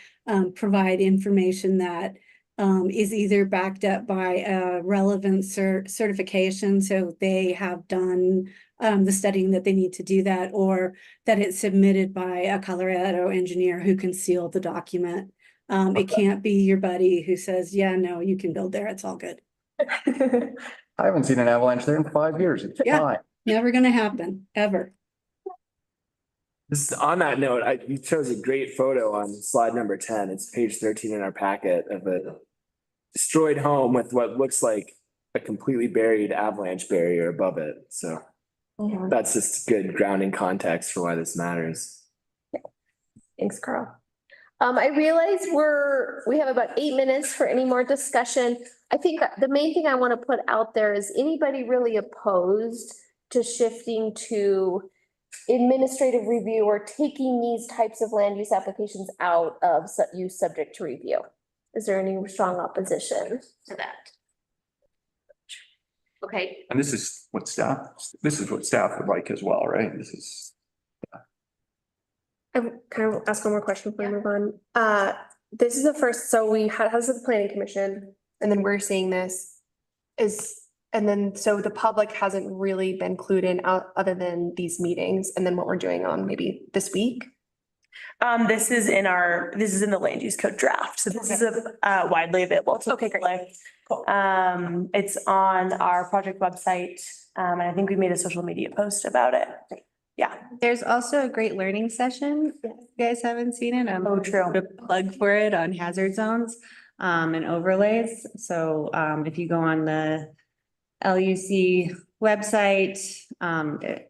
provide information that is either backed up by a relevant certification, so they have done the studying that they need to do that, or that it's submitted by a Colorado engineer who can seal the document. It can't be your buddy who says, yeah, no, you can build there, it's all good. I haven't seen an avalanche there in 5 years. It's Yeah. fine. Never gonna happen, ever. This on that note, you chose a great photo on slide number 10. It's page 13 in our packet of a destroyed home with what looks like a completely buried avalanche barrier above it. So that's just good grounding context for why this matters. Thanks, Carl. I realize we have about 8 minutes for any more discussion. I think the main thing I want to put out there is anybody really opposed to shifting to administrative review or taking these types of land use applications out of use subject to review? Is there any strong opposition to that? Okay. And this is what staff would like as well, right? This is. Can I ask one more question before we move on? This is the first, so we had the planning commission, and then we're seeing this and then, so the public hasn't really been clued in other than these meetings, and then what we're doing on maybe this week? This is in the land use code draft. So this is widely available to the public. It's on our project website. And I think we made a social media post about it. Yeah. There's also a great learning session. If you guys haven't seen it. Oh, true. A plug for it on hazard zones and overlays. So if you go on the LUC website,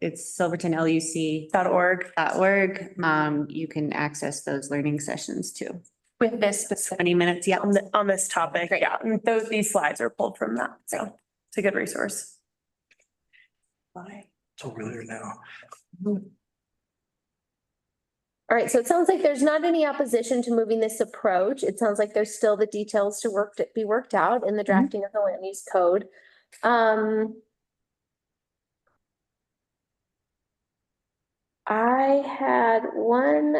it's silvertonluc.org. You can access those learning sessions too. With this specific 20 minutes, yeah. on this topic. Great. Yeah. And these slides are pulled from that. So it's a good resource. So we're now. All right, so it sounds like there's not any opposition to moving this approach. It sounds like there's still the details to be worked out in the drafting of the land use code. I had one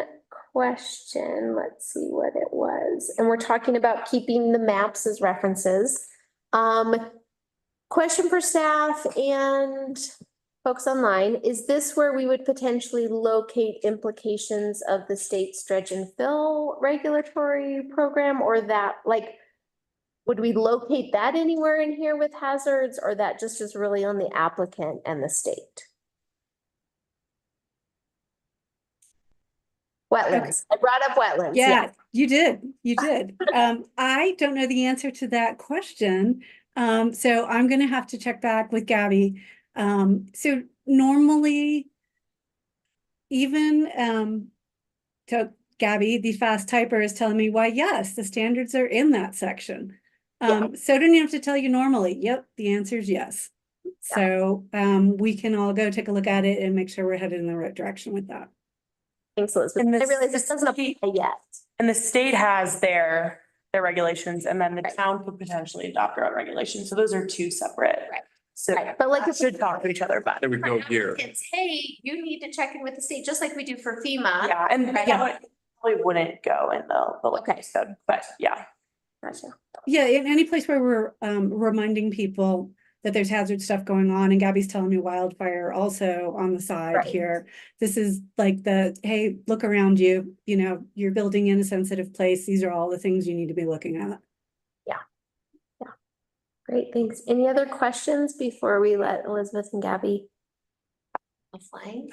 question. Let's see what it was. And we're talking about keeping the maps as references. Question for staff and folks online, is this where we would potentially locate implications of the state's dredge and fill regulatory program, or that, like, would we locate that anywhere in here with hazards, or that just is really on the applicant and the state? Wetlands. I brought up wetlands. Yeah, you did. I don't know the answer to that question. So I'm gonna have to check back with Gabby. So normally, even, to Gabby, the fast typer is telling me, why, yes, the standards are in that section. So I don't even have to tell you normally. Yep, the answer is yes. So, we can all go take a look at it and make sure we're headed in the right direction with that. Thanks, Elizabeth. And I this- realize this doesn't apply yet. And the state has their regulations, and then the town could potentially adopt their own regulations. So those are two separate. Right. So Right, but like if should talk to each other about There it. we go here. it's, hey, you need to check in with the state, just like we do for FEMA. Yeah, and Right. that probably wouldn't go in the Okay. code, but yeah. Gotcha. Yeah, in any place where we're reminding people that there's hazard stuff going on, and Gabby's telling me wildfire also on the side Right. here. This is like hey, look around you, you're building in a sensitive place. These are all the things you need to be looking at. Great, thanks. Any other questions before we let Elizabeth and Gabby fly?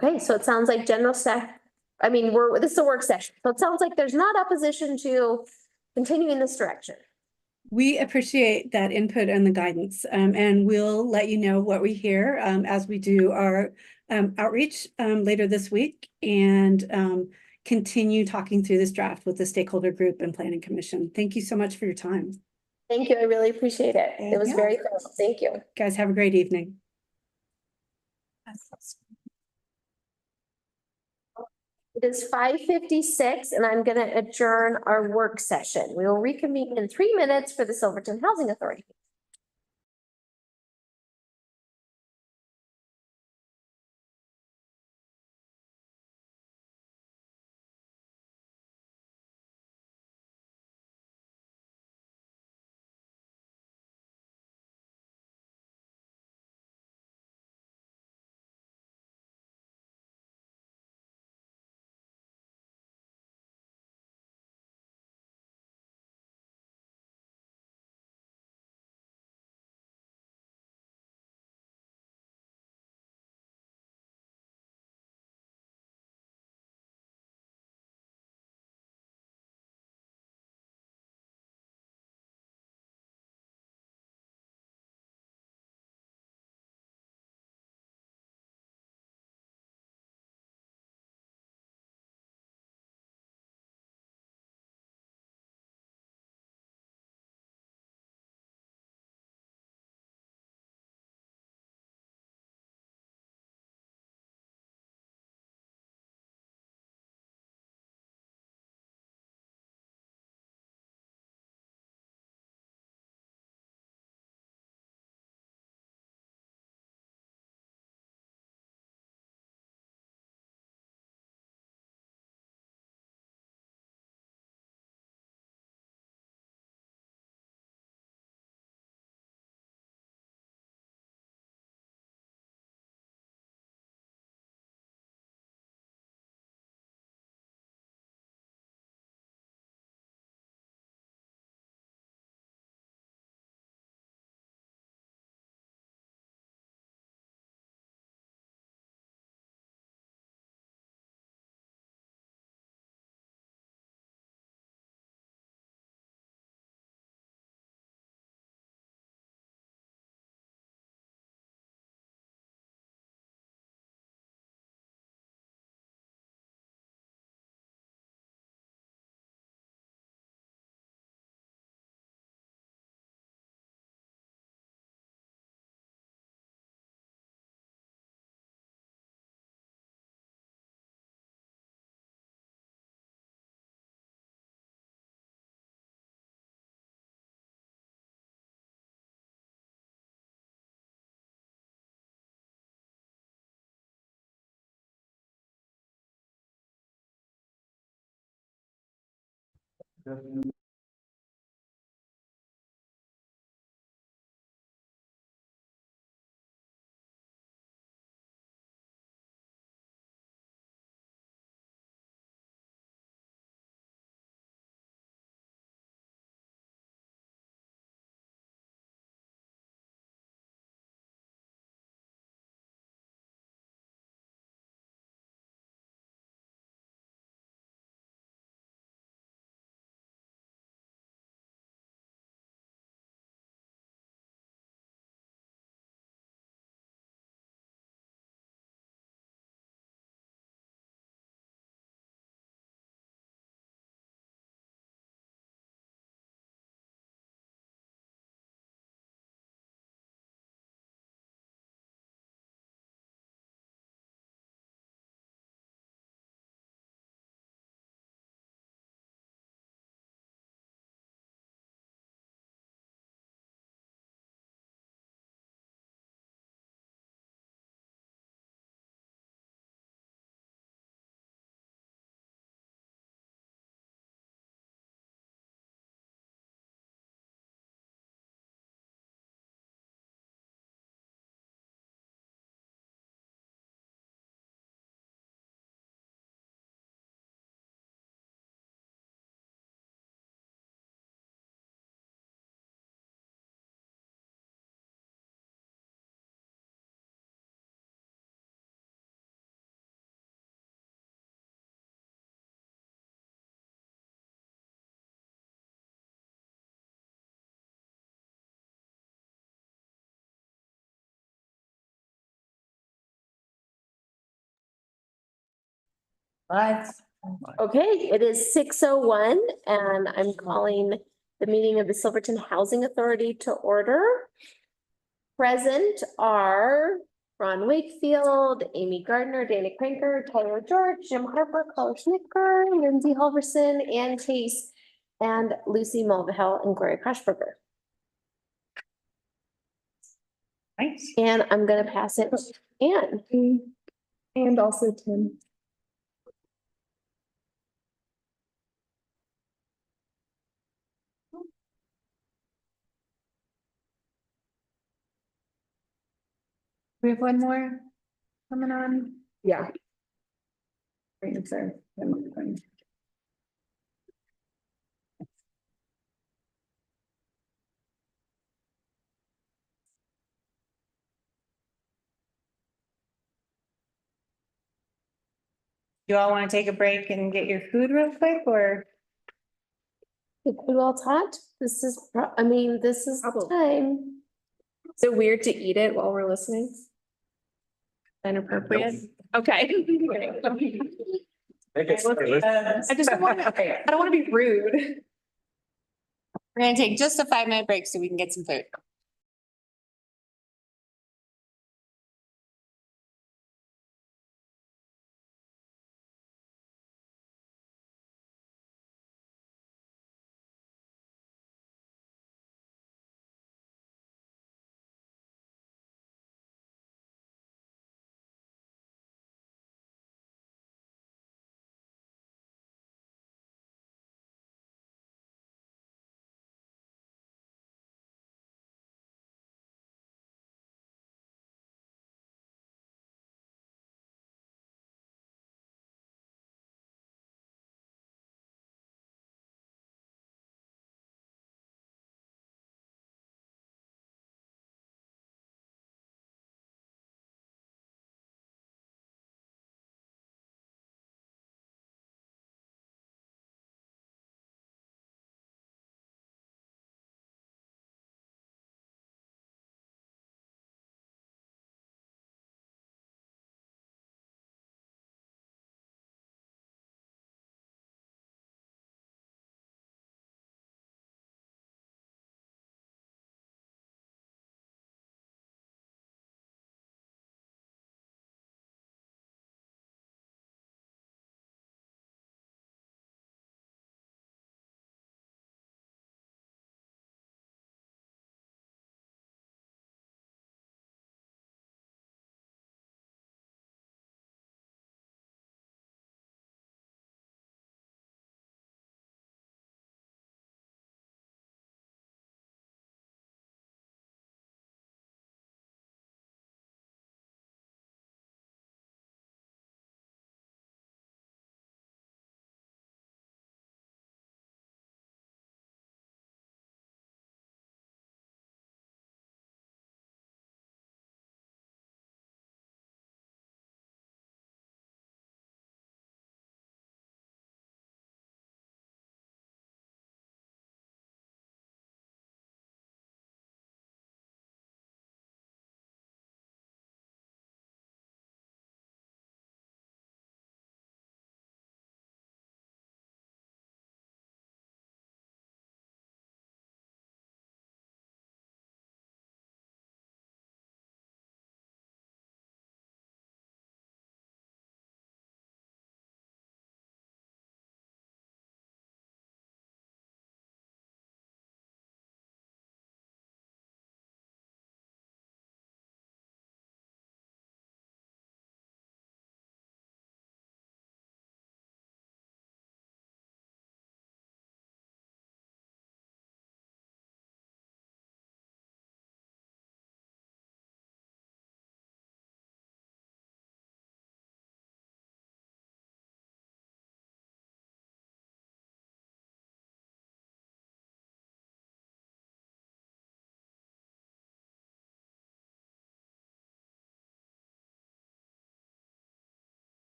Okay, so it sounds like general staff, I mean, this is a work session, so it sounds like there's not opposition to continuing this direction. We appreciate that input and the guidance, and we'll let you know what we hear as we do our outreach later this week, and continue talking through this draft with the stakeholder group and planning commission. Thank you so much for your time. Thank you, I really appreciate it. It was Yeah. very thorough. Thank you. Guys, have a great evening. It is 5:56, and I'm gonna adjourn our work session. We will reconvene in 3 minutes for the Silverton Housing Authority. Okay, it is 6:01 and I'm calling the meeting of the Silverton Housing Authority to order. Present are Ron Wakefield, Amy Gardner, Dana Cranker, Tyler George, Jim Harper, Carl Schnicker, Lindsay Halverson, Ann Chase, and Lucy Mulvihill and Gloria Crashberger. Nice. And I'm gonna pass it to Ann. And also Tim. We have one more coming on. Yeah. You all want to take a break and get your food real quick, or? The food all hot. This is, I mean, this is the time. Is it weird to eat it while we're listening? Inappropriate? Okay. I just don't want to, I don't want to be rude. We're gonna take just a 5-minute break so we can get some food.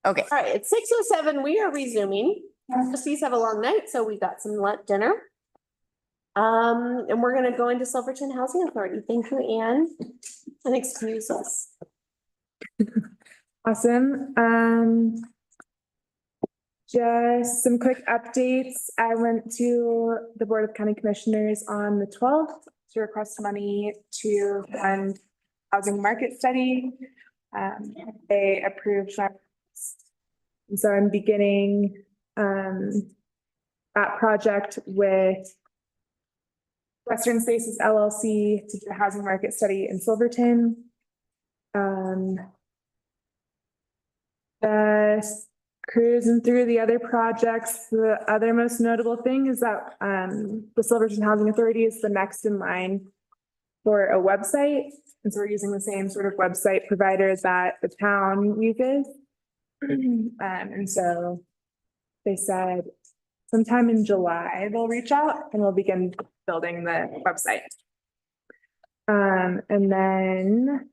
Okay. All right, it's 6:07. We are resuming. Trustees have a long night, so we got some dinner. And we're gonna go into Silverton Housing Authority. Thank you, Anne, and excuse us. Awesome. Just some quick updates. I went to the Board of County Commissioners on the 12th to request money to fund housing market study. They approved my request. And so I'm beginning that project with Western Spaces LLC to do a housing market study in Silverton. Cruising through the other projects, the other most notable thing is that the Silverton Housing Authority is the next in line for a website. And so we're using the same sort of website provider that the town uses. And so they said sometime in July, they'll reach out and we'll begin building the website. And then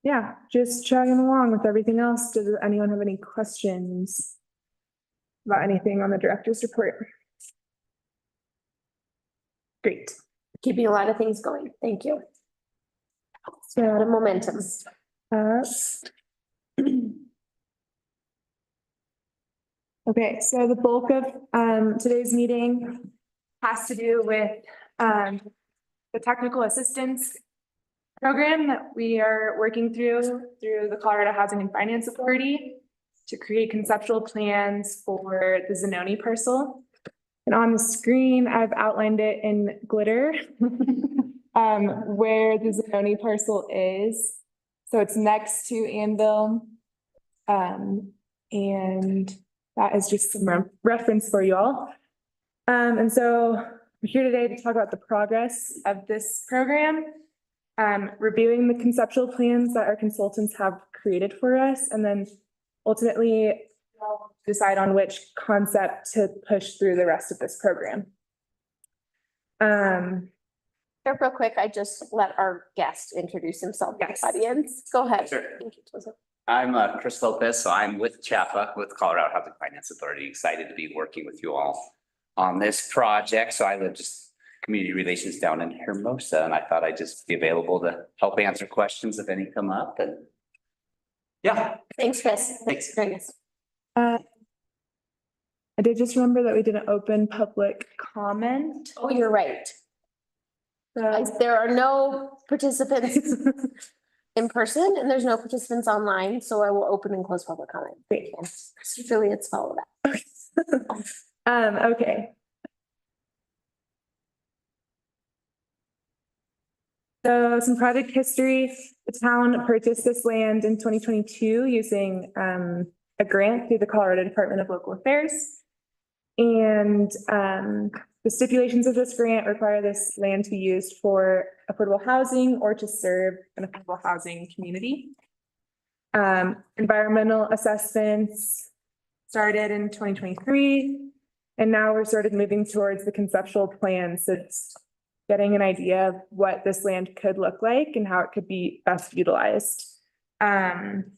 yeah, just chugging along with everything else. Does anyone have any questions about anything on the director's report? Great. Keeping a lot of things going. Thank you. A lot of momentum. Okay, so the bulk of today's meeting has to do with the technical assistance program that we are working through the Colorado Housing and Finance Authority to create conceptual plans for the Zanoni parcel. And on the screen, I've outlined it in glitter where the Zanoni parcel is. So it's next to Anvil. And that is just some reference for you all. And so we're here today to talk about the progress of this program. Reviewing the conceptual plans that our consultants have created for us, and then ultimately decide on which concept to push through the rest of this program. Real quick, I just let our guest introduce himself to the audience. Go ahead. Sure. Thank you, Joseph. I'm Chris Lopez, so I'm with CHAPA, with Colorado Housing Finance Authority. Excited to be working with you all on this project. So I live just community relations down in Hermosa, and I thought I'd just be available to help answer questions if any come up. And yeah. Thanks, Chris. Thanks for joining us. I did just remember that we didn't open public comment. Oh, you're right. There are no participants in person and there's no participants online, so I will open and close public comment. Great. Affiliates follow that. Okay. So some project history. The town purchased this land in 2022 using a grant through the Colorado Department of Local Affairs. And the stipulations of this grant require this land to be used for affordable housing or to serve an affordable housing community. Environmental assessments started in 2023, and now we're sort of moving towards the conceptual plans. So it's getting an idea of what this land could look like and how it could be best utilized. And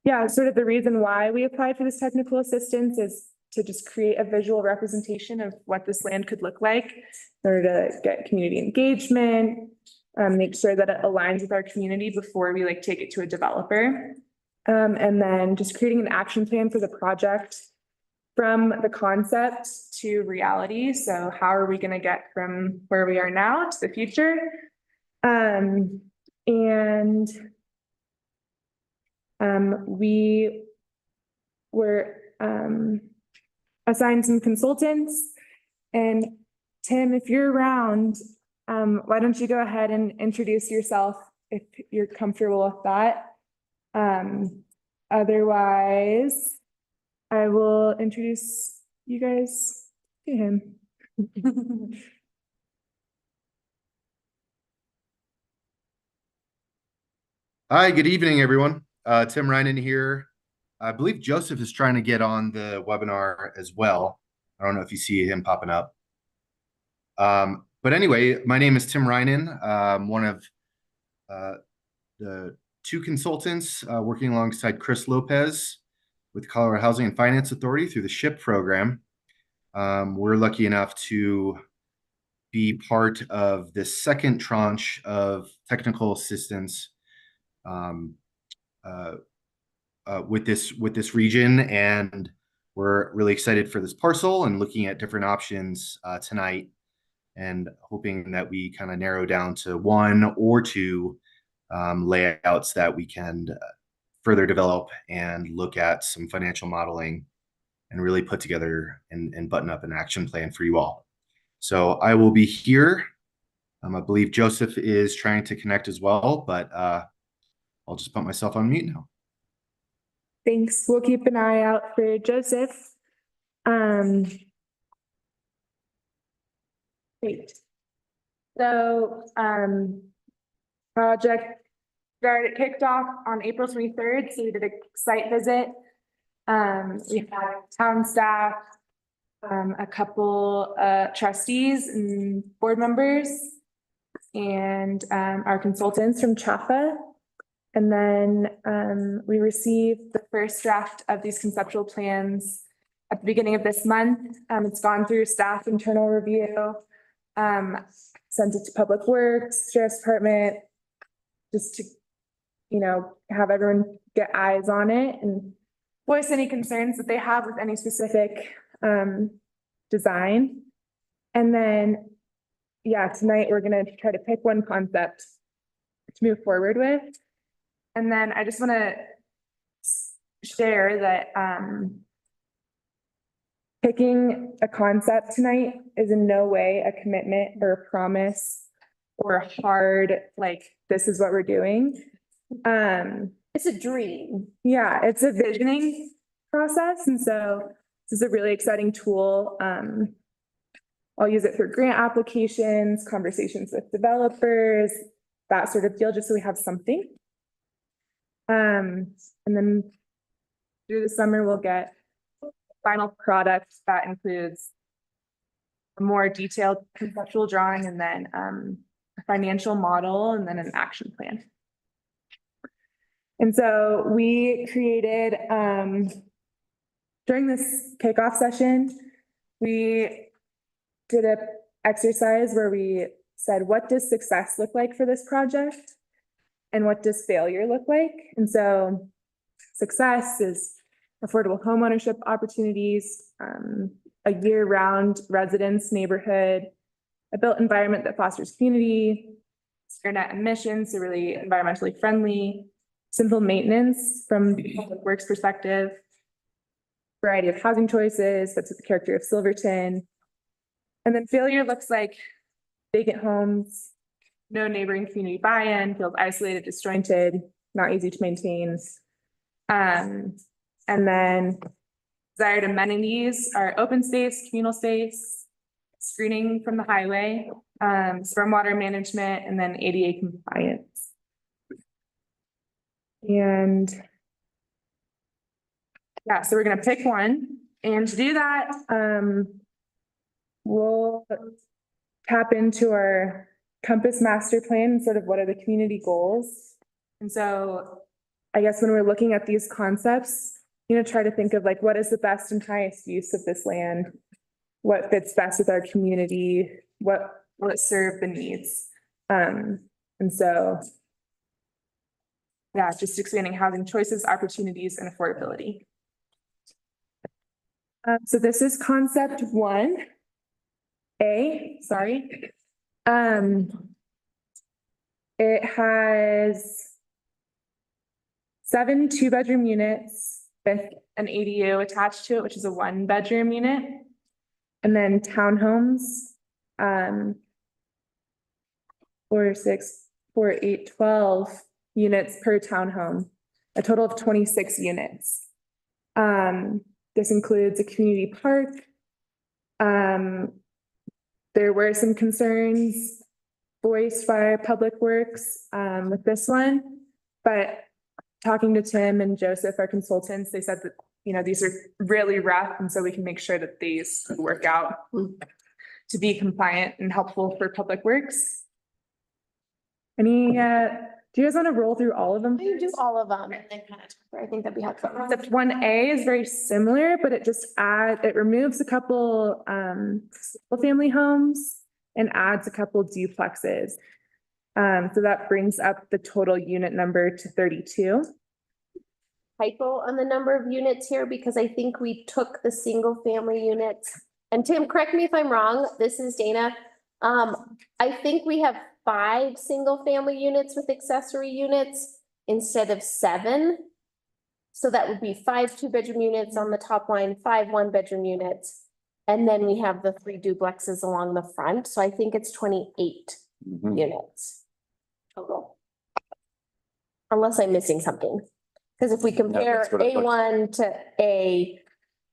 yeah, sort of the reason why we applied for this technical assistance is to just create a visual representation of what this land could look like in order to get community engagement, make sure that it aligns with our community before we take it to a developer. And then just creating an action plan for the project from the concept to reality. So how are we going to get from where we are now to the future? We were assigned some consultants, and Tim, if you're around, why don't you go ahead and introduce yourself if you're comfortable with that. Otherwise, I will introduce you guys to him. Hi, good evening, everyone. Tim Reinen here. I believe Joseph is trying to get on the webinar as well. I don't know if you see him popping up. But anyway, my name is Tim Reinen. One of the two consultants working alongside Chris Lopez with Colorado Housing and Finance Authority through the SHIP program. We're lucky enough to be part of the second tranche of technical assistance with this region, and we're really excited for this parcel and looking at different options tonight, and hoping that we kind of narrow down to one or two layouts that we can further develop and look at some financial modeling and really put together and button up an action plan for you all. So I will be here. I believe Joseph is trying to connect as well, but I'll just put myself on mute now. Thanks. We'll keep an eye out for Joseph. Great. So, project started, kicked off on April 23rd. So we did a site visit. We had town staff, a couple trustees and board members, and our consultants from CHAFA. And then we received the first draft of these conceptual plans at the beginning of this month. It's gone through staff internal review, sent it to Public Works, Sheriff's Department, just to, you know, have everyone get eyes on it and voice any concerns that they have with any specific design. And then, yeah, tonight we're gonna try to pick one concept to move forward with. And then I just want to share that picking a concept tonight is in no way a commitment or a promise or a hard, like, this is what we're doing. It's a dream. Yeah, it's a visioning process. And so this is a really exciting tool. I'll use it for grant applications, conversations with developers, that sort of deal, just so we have something. And then through the summer, we'll get final product that includes a more detailed conceptual drawing, and then a financial model, and then an action plan. And so we created, during this kickoff session, we did an exercise where we said, what does success look like for this project? And what does failure look like? And so success is affordable homeownership opportunities, a year-round residence neighborhood, a built environment that fosters community, zero net emissions, so really environmentally friendly, simple maintenance from the Public Works perspective, variety of housing choices, that's the character of Silverton. And then failure looks like vacant homes, no neighboring community buy-in, feels isolated, disjointed, not easy to maintain. And then desired amenities are open space, communal space, screening from the highway, stormwater management, and then ADA compliance. And yeah, so we're gonna pick one. And to do that, we'll tap into our Compass Master Plan, sort of what are the community goals. And so I guess when we're looking at these concepts, you know, try to think of like, what is the best and highest use of this land? What fits best with our community? What will it serve the needs? And so, yeah, just expanding housing choices, opportunities, and affordability. So this is concept 1A, sorry. It has 7 2-bedroom units with an ADU attached to it, which is a 1-bedroom unit. And then townhomes, 4, 6, 4, 8, 12 units per townhome, a total of 26 units. This includes a community park. There were some concerns voiced by Public Works with this one, but talking to Tim and Joseph, our consultants, they said that, you know, these are really rough, and so we can make sure that these work out to to be compliant and helpful for public works. Any, do you guys want to roll through all of them? We can do all of them and then kind of, I think that'd be helpful. Except 1A is very similar, but it removes a couple, family homes and adds a couple duplexes. So that brings up the total unit number to 32. Typo on the number of units here because I think we took the single family units. And Tim, correct me if I'm wrong, this is Dana. I think we have 5 single family units with accessory units instead of 7. So that would be 5 2-bedroom units on the top line, 5 1-bedroom units. And then we have the 3 duplexes along the front. So I think it's 28 units total. Unless I'm missing something. Because if we compare that's what it looks- A1 to A,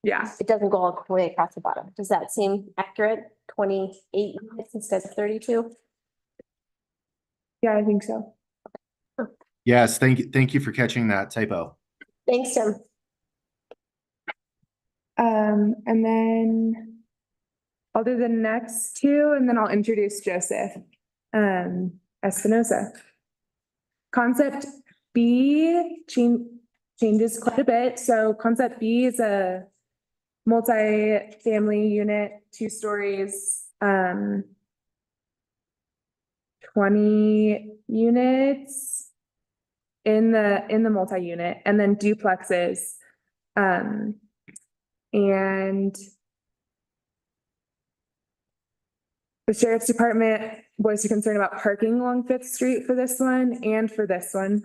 Yeah. it doesn't go all the way across the bottom. Does that seem accurate? 28 units instead of 32? Yeah, I think so. Yes, thank you for catching that typo. Thanks, Tim. And then I'll do the next 2 and then I'll introduce Joseph Espinoza. Concept B changes quite a bit. So concept B is a multi-family unit, 2 stories, 20 units in the multi-unit, and then duplexes. And the sheriff's department was concerned about parking along 5th Street for this one and for this one.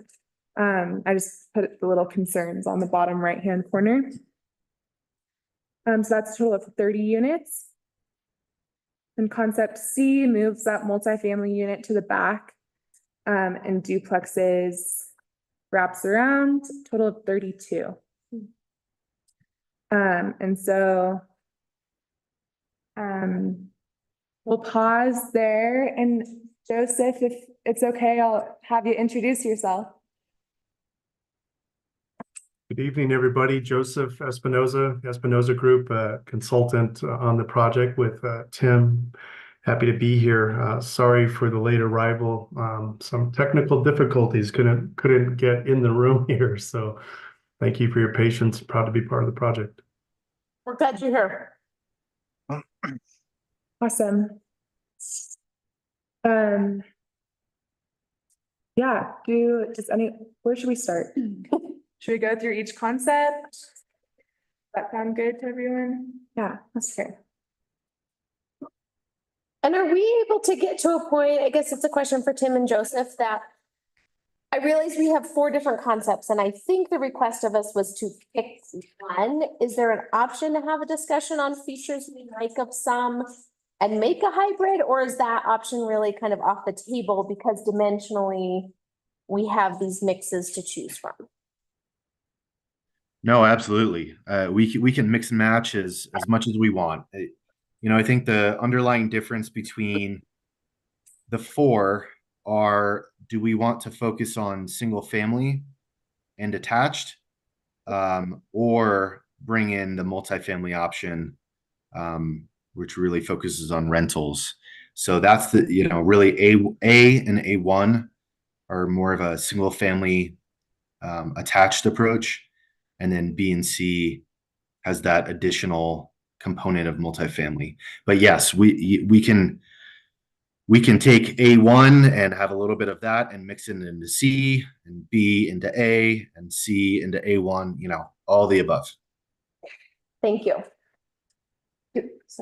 I just put the little concerns on the bottom right-hand corner. So that's a total of 30 units. And concept C moves that multifamily unit to the back, and duplexes wraps around, total of 32. And so we'll pause there, and Joseph, if it's okay, I'll have you introduce yourself. Good evening, everybody. Joseph Espinoza Group, consultant on the project with Tim. Happy to be here. Sorry for the late arrival. Some technical difficulties, couldn't get in the room here. So thank you for your patience. Proud to be part of the project. We're glad you're here. Awesome. Yeah, where should we start? Should we go through each concept? Does that sound good to everyone? Yeah, that's fair. And are we able to get to a point, I guess it's a question for Tim and Joseph, that I realize we have 4 different concepts, and I think the request of us was to pick one. Is there an option to have a discussion on features we like of some and make a hybrid, or is that option really kind of off the table because dimensionally we have these mixes to choose from? No, absolutely. We can mix and match as much as we want. I think the underlying difference between the 4 are, do we want to focus on single family and attached, or bring in the multifamily option, which really focuses on rentals. So that's really A and A1 are more of a single family attached approach. And then B and C has that additional component of multifamily. But yes, we can take A1 and have a little bit of that and mix it into C, and B into A, and C into A1, all the above. Thank you.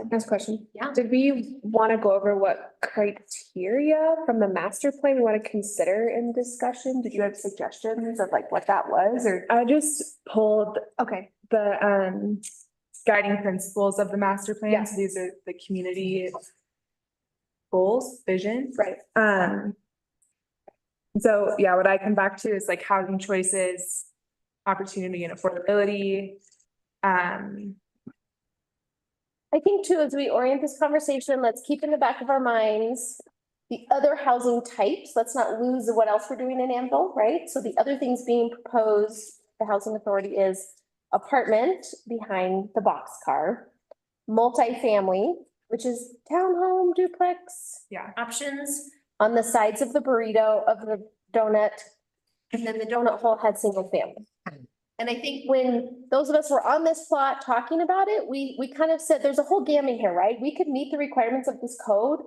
Next question. Yeah. Did we want to go over what criteria from the master plan we want to consider in discussion? Did you have suggestions of like what that was, or? I just pulled Okay. the guiding principles of the master plan. Yeah. So these are the community goals, vision. Right. So yeah, what I come back to is like housing choices, opportunity and affordability. I think too, as we orient this conversation, let's keep in the back of our minds the other housing types. Let's not lose what else we're doing in Anvil, right? So the other things being proposed, the housing authority, is apartment behind the boxcar, multifamily, which is townhome duplex Yeah. options on the sides of the burrito of the donut. And then the donut hole had single family. And I think when those of us were on this plot talking about it, we kind of said, there's a whole gamut here, right? We could meet the requirements of this code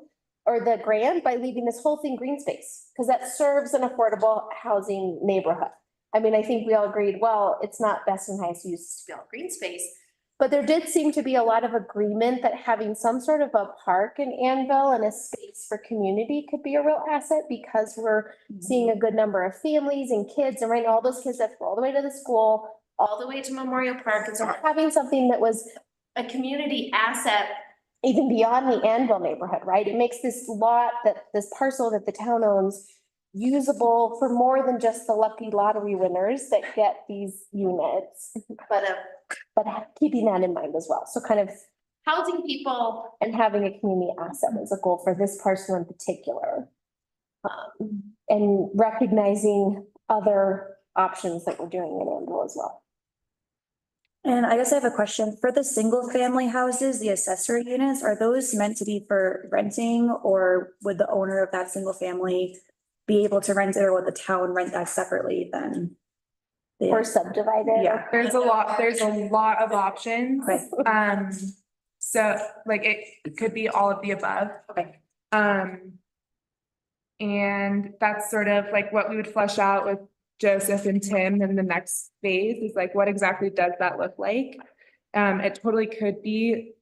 or the grant by leaving this whole thing green space, because that serves an affordable housing neighborhood. I mean, I think we all agreed, well, it's not best and highest use to be all green space. But there did seem to be a lot of agreement that having some sort of a park in Annville and a space for community could be a real asset, because we're seeing a good number of families and kids, and right now all those kids that go all the way to the school, all the way to Memorial Park. And so having something that was a community asset even beyond the Annville neighborhood, right? It makes this lot, this parcel that the town owns, usable for more than just the lucky lottery winners that get these units, but keeping that in mind as well. So kind of housing people and having a community asset is a goal for this parcel in particular. And recognizing other options that we're doing in Annville as well. And I guess I have a question for the single family houses, the accessory units, are those meant to be for renting, or would the owner of that single family be able to rent it, or would the town rent that separately then? Or subdivided? Yeah. There's a lot of options. Okay. So like it could be all of the above. Okay. And that's sort of like what we would flesh out with Joseph and Tim in the next phase, is like, what exactly does that look like? It totally could be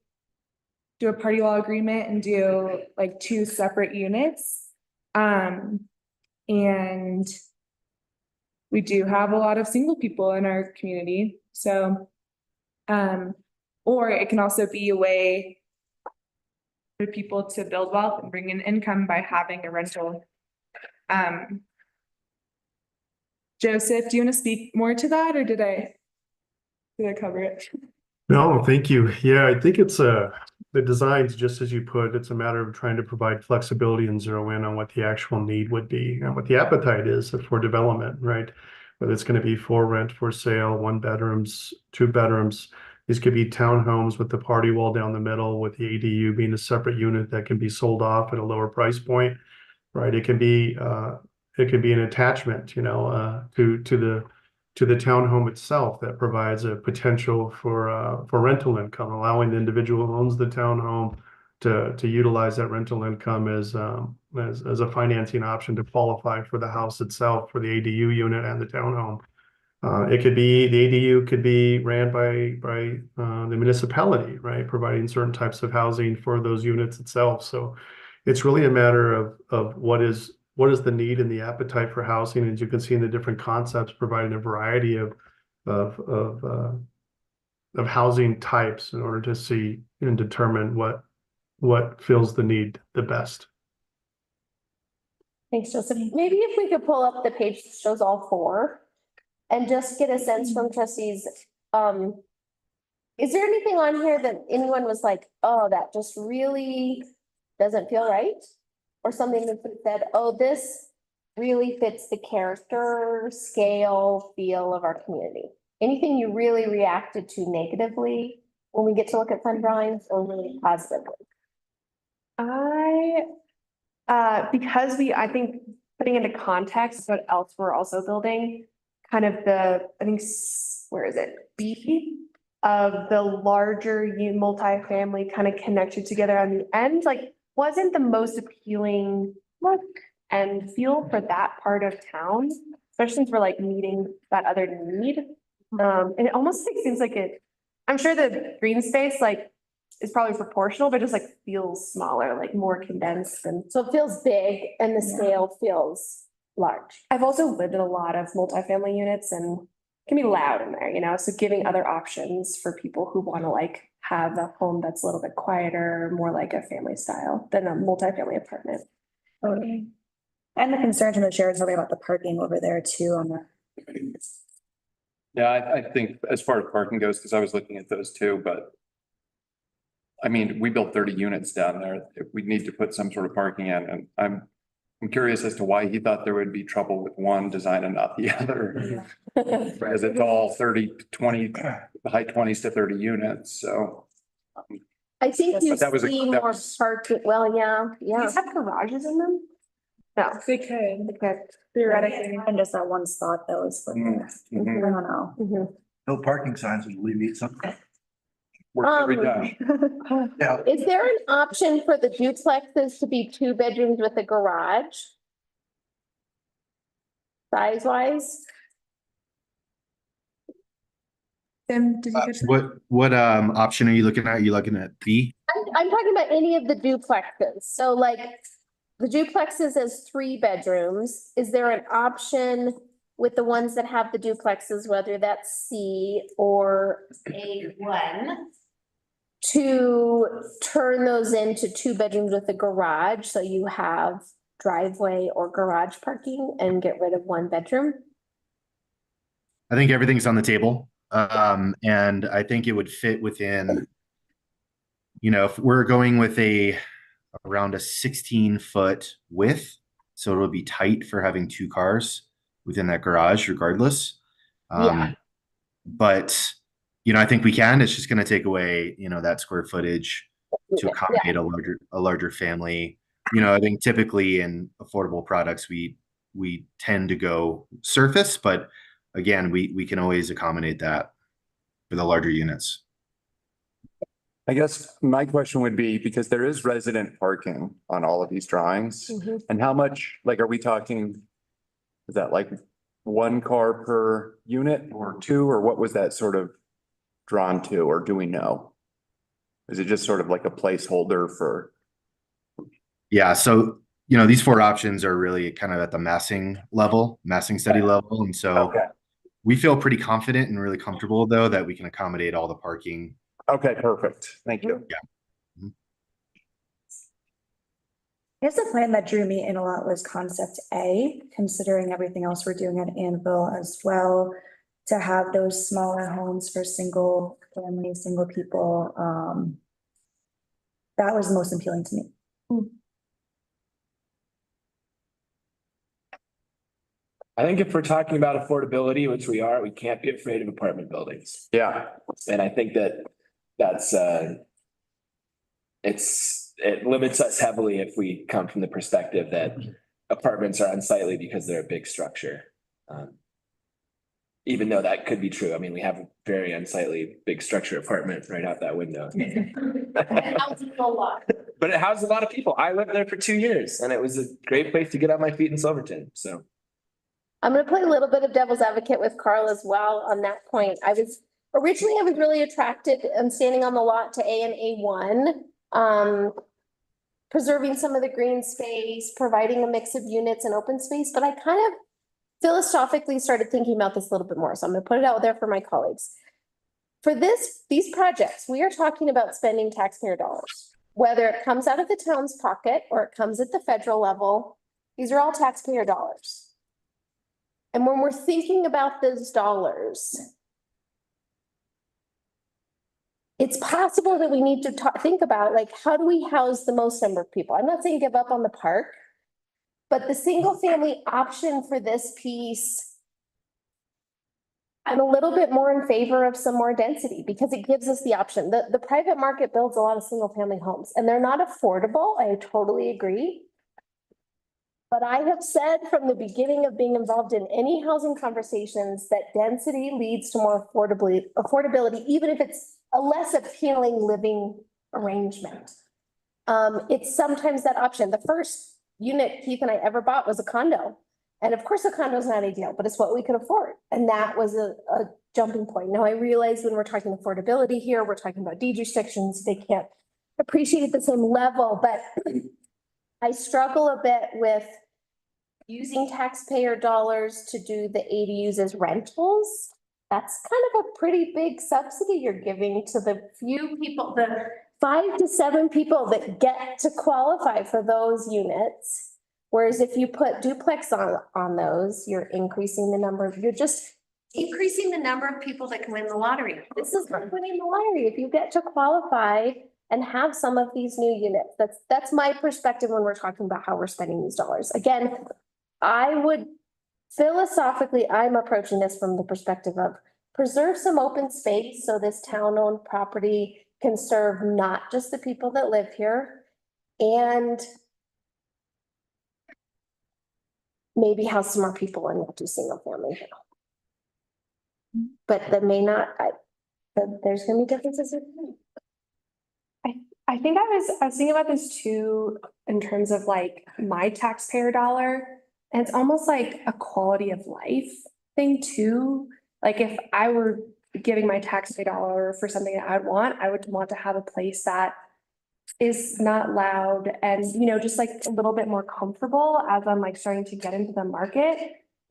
do a party wall agreement and do like 2 separate units. And we do have a lot of single people in our community. So, or it can also be a way for people to build wealth and bring in income by having a rental. Joseph, do you want to speak more to that, or did I cover it? No, thank you. Yeah, I think it's the designs, just as you put, it's a matter of trying to provide flexibility and zero in on what the actual need would be and what the appetite is for development, right? Whether it's going to be for rent, for sale, 1 bedrooms, 2 bedrooms. These could be townhomes with the party wall down the middle, with the ADU being a separate unit that can be sold off at a lower price point, right? It can be an attachment, you know, to the townhome itself that provides a potential for rental income, allowing the individual who owns the townhome to utilize that rental income as a financing option to qualify for the house itself, for the ADU unit and the townhome. The ADU could be ran by the municipality, right? Providing certain types of housing for those units itself. So it's really a matter of what is the need and the appetite for housing. As you can see in the different concepts, providing a variety of housing types in order to see and determine what fills the need the best. Thanks, Joseph. Maybe if we could pull up the page that shows all 4 and just get a sense from trustees. Is there anything on here that anyone was like, oh, that just really doesn't feel right? Or something that said, oh, this really fits the character, scale, feel of our community? Anything you really reacted to negatively when we get to look at fund drawings, or really positively? Because I think putting into context what else we're also building, kind of where is it? B of the larger multifamily kind of connected together on the end, like wasn't the most appealing look and feel for that part of town, especially since we're like meeting that other need. And it almost seems like I'm sure the green space like is probably proportional, but just like feels smaller, like more condensed. And so it feels big and the scale feels large. I've also lived in a lot of multifamily units, and it can be loud in there, you know, so giving other options for people who want to like have a home that's a little bit quieter, more like a family style than a multifamily apartment. Totally. And the concern from the chair is really about the parking over there too on the. Yeah, I think as far as parking goes, because I was looking at those too, but I mean, we built 30 units down there. We need to put some sort of parking in, and I'm curious as to why he thought there would be trouble with one design and not the other. Because it's all 30, 20, high 20s to 30 units, so. I think you That was a- see that more was- parking, well, yeah. These have garages in them? No, They could they could. theoretically. And just that one spot that was, I don't know. Mhm. No parking signs would alleviate some. Works every time. Yeah, Is there an option for the duplexes to be 2 bedrooms with a garage? Size wise? Tim, did you catch that? What option are you looking at? Are you looking at B? I'm talking about any of the duplexes. So like the duplexes as 3 bedrooms, is there an option with the ones that have the duplexes, whether that's C or A1? To turn those into 2 bedrooms with a garage, so you have driveway or garage parking and get rid of 1 bedroom? I think everything's on the table. And I think it would fit within, if we're going with around a 16-foot width, so it'll be tight for having 2 cars within that garage regardless. Yeah. But, I think we can. It's just going to take away, that square footage to accommodate a larger family. I think typically in affordable products, we tend to go surface, but again, we can always accommodate that for the larger units. I guess my question would be, because there is resident parking on all of these drawings, and how much, like, are we talking? Is that like 1 car per unit or 2, or what was that sort of drawn to, or do we know? Is it just sort of like a placeholder for? Yeah, so these 4 options are really kind of at the massing study level, and so Okay. we feel pretty confident and really comfortable though that we can accommodate all the parking. Okay, perfect. Thank you. Yeah. I guess the plan that drew me in a lot was concept A, considering everything else we're doing at Anvil as well. To have those smaller homes for single families, single people, that was the most appealing to me. I think if we're talking about affordability, which we are, we can't be afraid of apartment buildings. Yeah, And I think that's it limits us heavily if we come from the perspective that apartments are unsightly because they're a big structure. Even though that could be true. I mean, we have a very unsightly big structure apartment right out that window. But it housed a lot of people. I lived there for 2 years and it was a great place to get on my feet in Silverton, so. I'm gonna play a little bit of devil's advocate with Carl as well on that point. Originally I was really attracted and standing on the lot to A and A1. Preserving some of the green space, providing a mix of units and open space, but I kind of philosophically started thinking about this a little bit more. So I'm gonna put it out there for my colleagues. For these projects, we are talking about spending taxpayer dollars, whether it comes out of the town's pocket or it comes at the federal level. These are all taxpayer dollars. And when we're thinking about those dollars, it's possible that we need to think about, like, how do we house the most number of people? I'm not saying give up on the park, but the single family option for this piece, I'm a little bit more in favor of some more density because it gives us the option. The private market builds a lot of single family homes and they're not affordable. I totally agree. But I have said from the beginning of being involved in any housing conversations that density leads to more affordability, even if it's a less appealing living arrangement. It's sometimes that option. The first unit Keith and I ever bought was a condo. And of course, a condo is not ideal, but it's what we could afford. And that was a jumping point. Now I realize when we're talking affordability here, we're talking about deed restrictions. They can't appreciate at the same level, but I struggle a bit with using taxpayer dollars to do the ADUs as rentals. That's kind of a pretty big subsidy you're giving to the few people, the 5 to 7 people that get to qualify for those units. Whereas if you put duplex on those, you're just increasing the number of people that can win the lottery. This is like winning the lottery. If you get to qualify and have some of these new units, that's my perspective when we're talking about how we're spending these dollars. Again, philosophically, I'm approaching this from the perspective of preserve some open space so this town-owned property can serve not just the people that live here and maybe house some more people and not do single family. But that may not, there's gonna be differences. I think I was thinking about this too, in terms of like my taxpayer dollar. And it's almost like a quality of life thing too. Like if I were giving my taxpayer dollar for something that I would want to have a place that is not loud and, you know, just like a little bit more comfortable as I'm like starting to get into the market.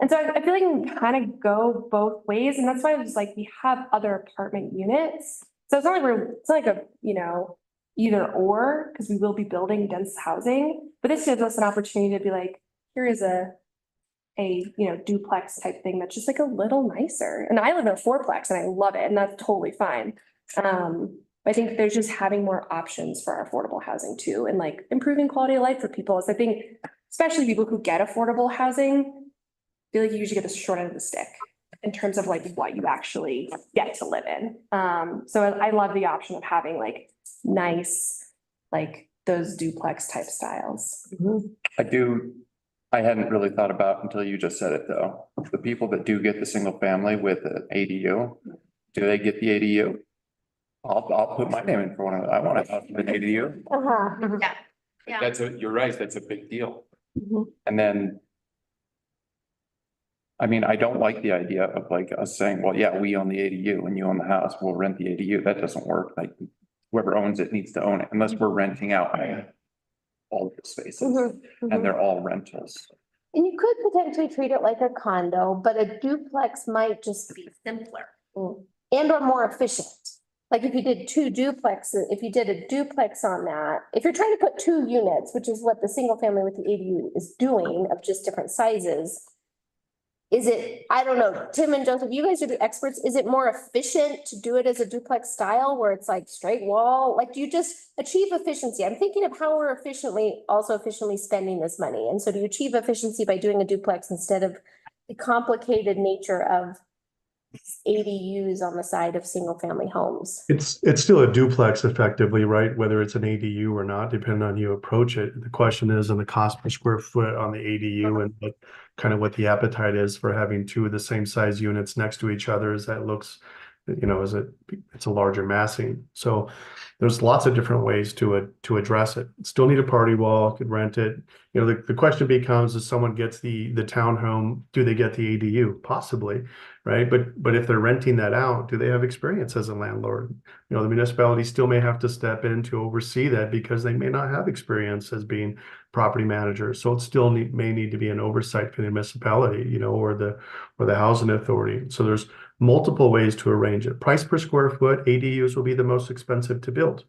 And so I feel like you can kind of go both ways. And that's why it's like we have other apartment units. So it's not like it's not like a, you know, either or, because we will be building dense housing. But this gives us an opportunity to be like, here is a you know, duplex type thing that's just like a little nicer. And I live in a fourplex and I love it, and that's totally fine. I think there's just having more options for our affordable housing too, and like improving quality of life for people. Is I think, especially people who get affordable housing, I feel like you usually get the short end of the stick in terms of like what you actually get to live in. So I love the option of having like nice, like those duplex type styles. I hadn't really thought about until you just said it though. The people that do get the single family with an ADU, do they get the ADU? I'll put my name in for one of them. I want a house with an ADU. Uh-huh. You're right, that's a big deal. Mhm. And then, I mean, I don't like the idea of like us saying, well, yeah, we own the ADU and you own the house, we'll rent the ADU. That doesn't work. Like whoever owns it needs to own it unless we're renting out all of the spaces Mhm, mhm. and they're all rentals. And you could potentially treat it like a condo, but a duplex might just be simpler and or more efficient. Like if you did two duplexes, if you did a duplex on that, if you're trying to put two units, which is what the single family with the ADU is doing of just different sizes. Is it, I don't know, Tim and Joseph, you guys are the experts. Is it more efficient to do it as a duplex style where it's like straight wall? Like, do you just achieve efficiency? I'm thinking of how we're efficiently spending this money. And so do you achieve efficiency by doing a duplex instead of the complicated nature of ADUs on the side of single family homes? It's still a duplex effectively, right? Whether it's an ADU or not, depending on you approach it. The question is on the cost per square foot on the ADU and what the appetite is for having two of the same size units next to each other as that looks, you know, it's a larger massing. So there's lots of different ways to address it. Still need a party wall, could rent it. You know, the question becomes, if someone gets the townhome, do they get the ADU? Possibly, right? But if they're renting that out, do they have experience as a landlord? You know, the municipality still may have to step in to oversee that because they may not have experience as being property managers. So it still may need to be an oversight for the municipality, you know, or the housing authority. So there's multiple ways to arrange it. Price per square foot, ADUs will be the most expensive to build,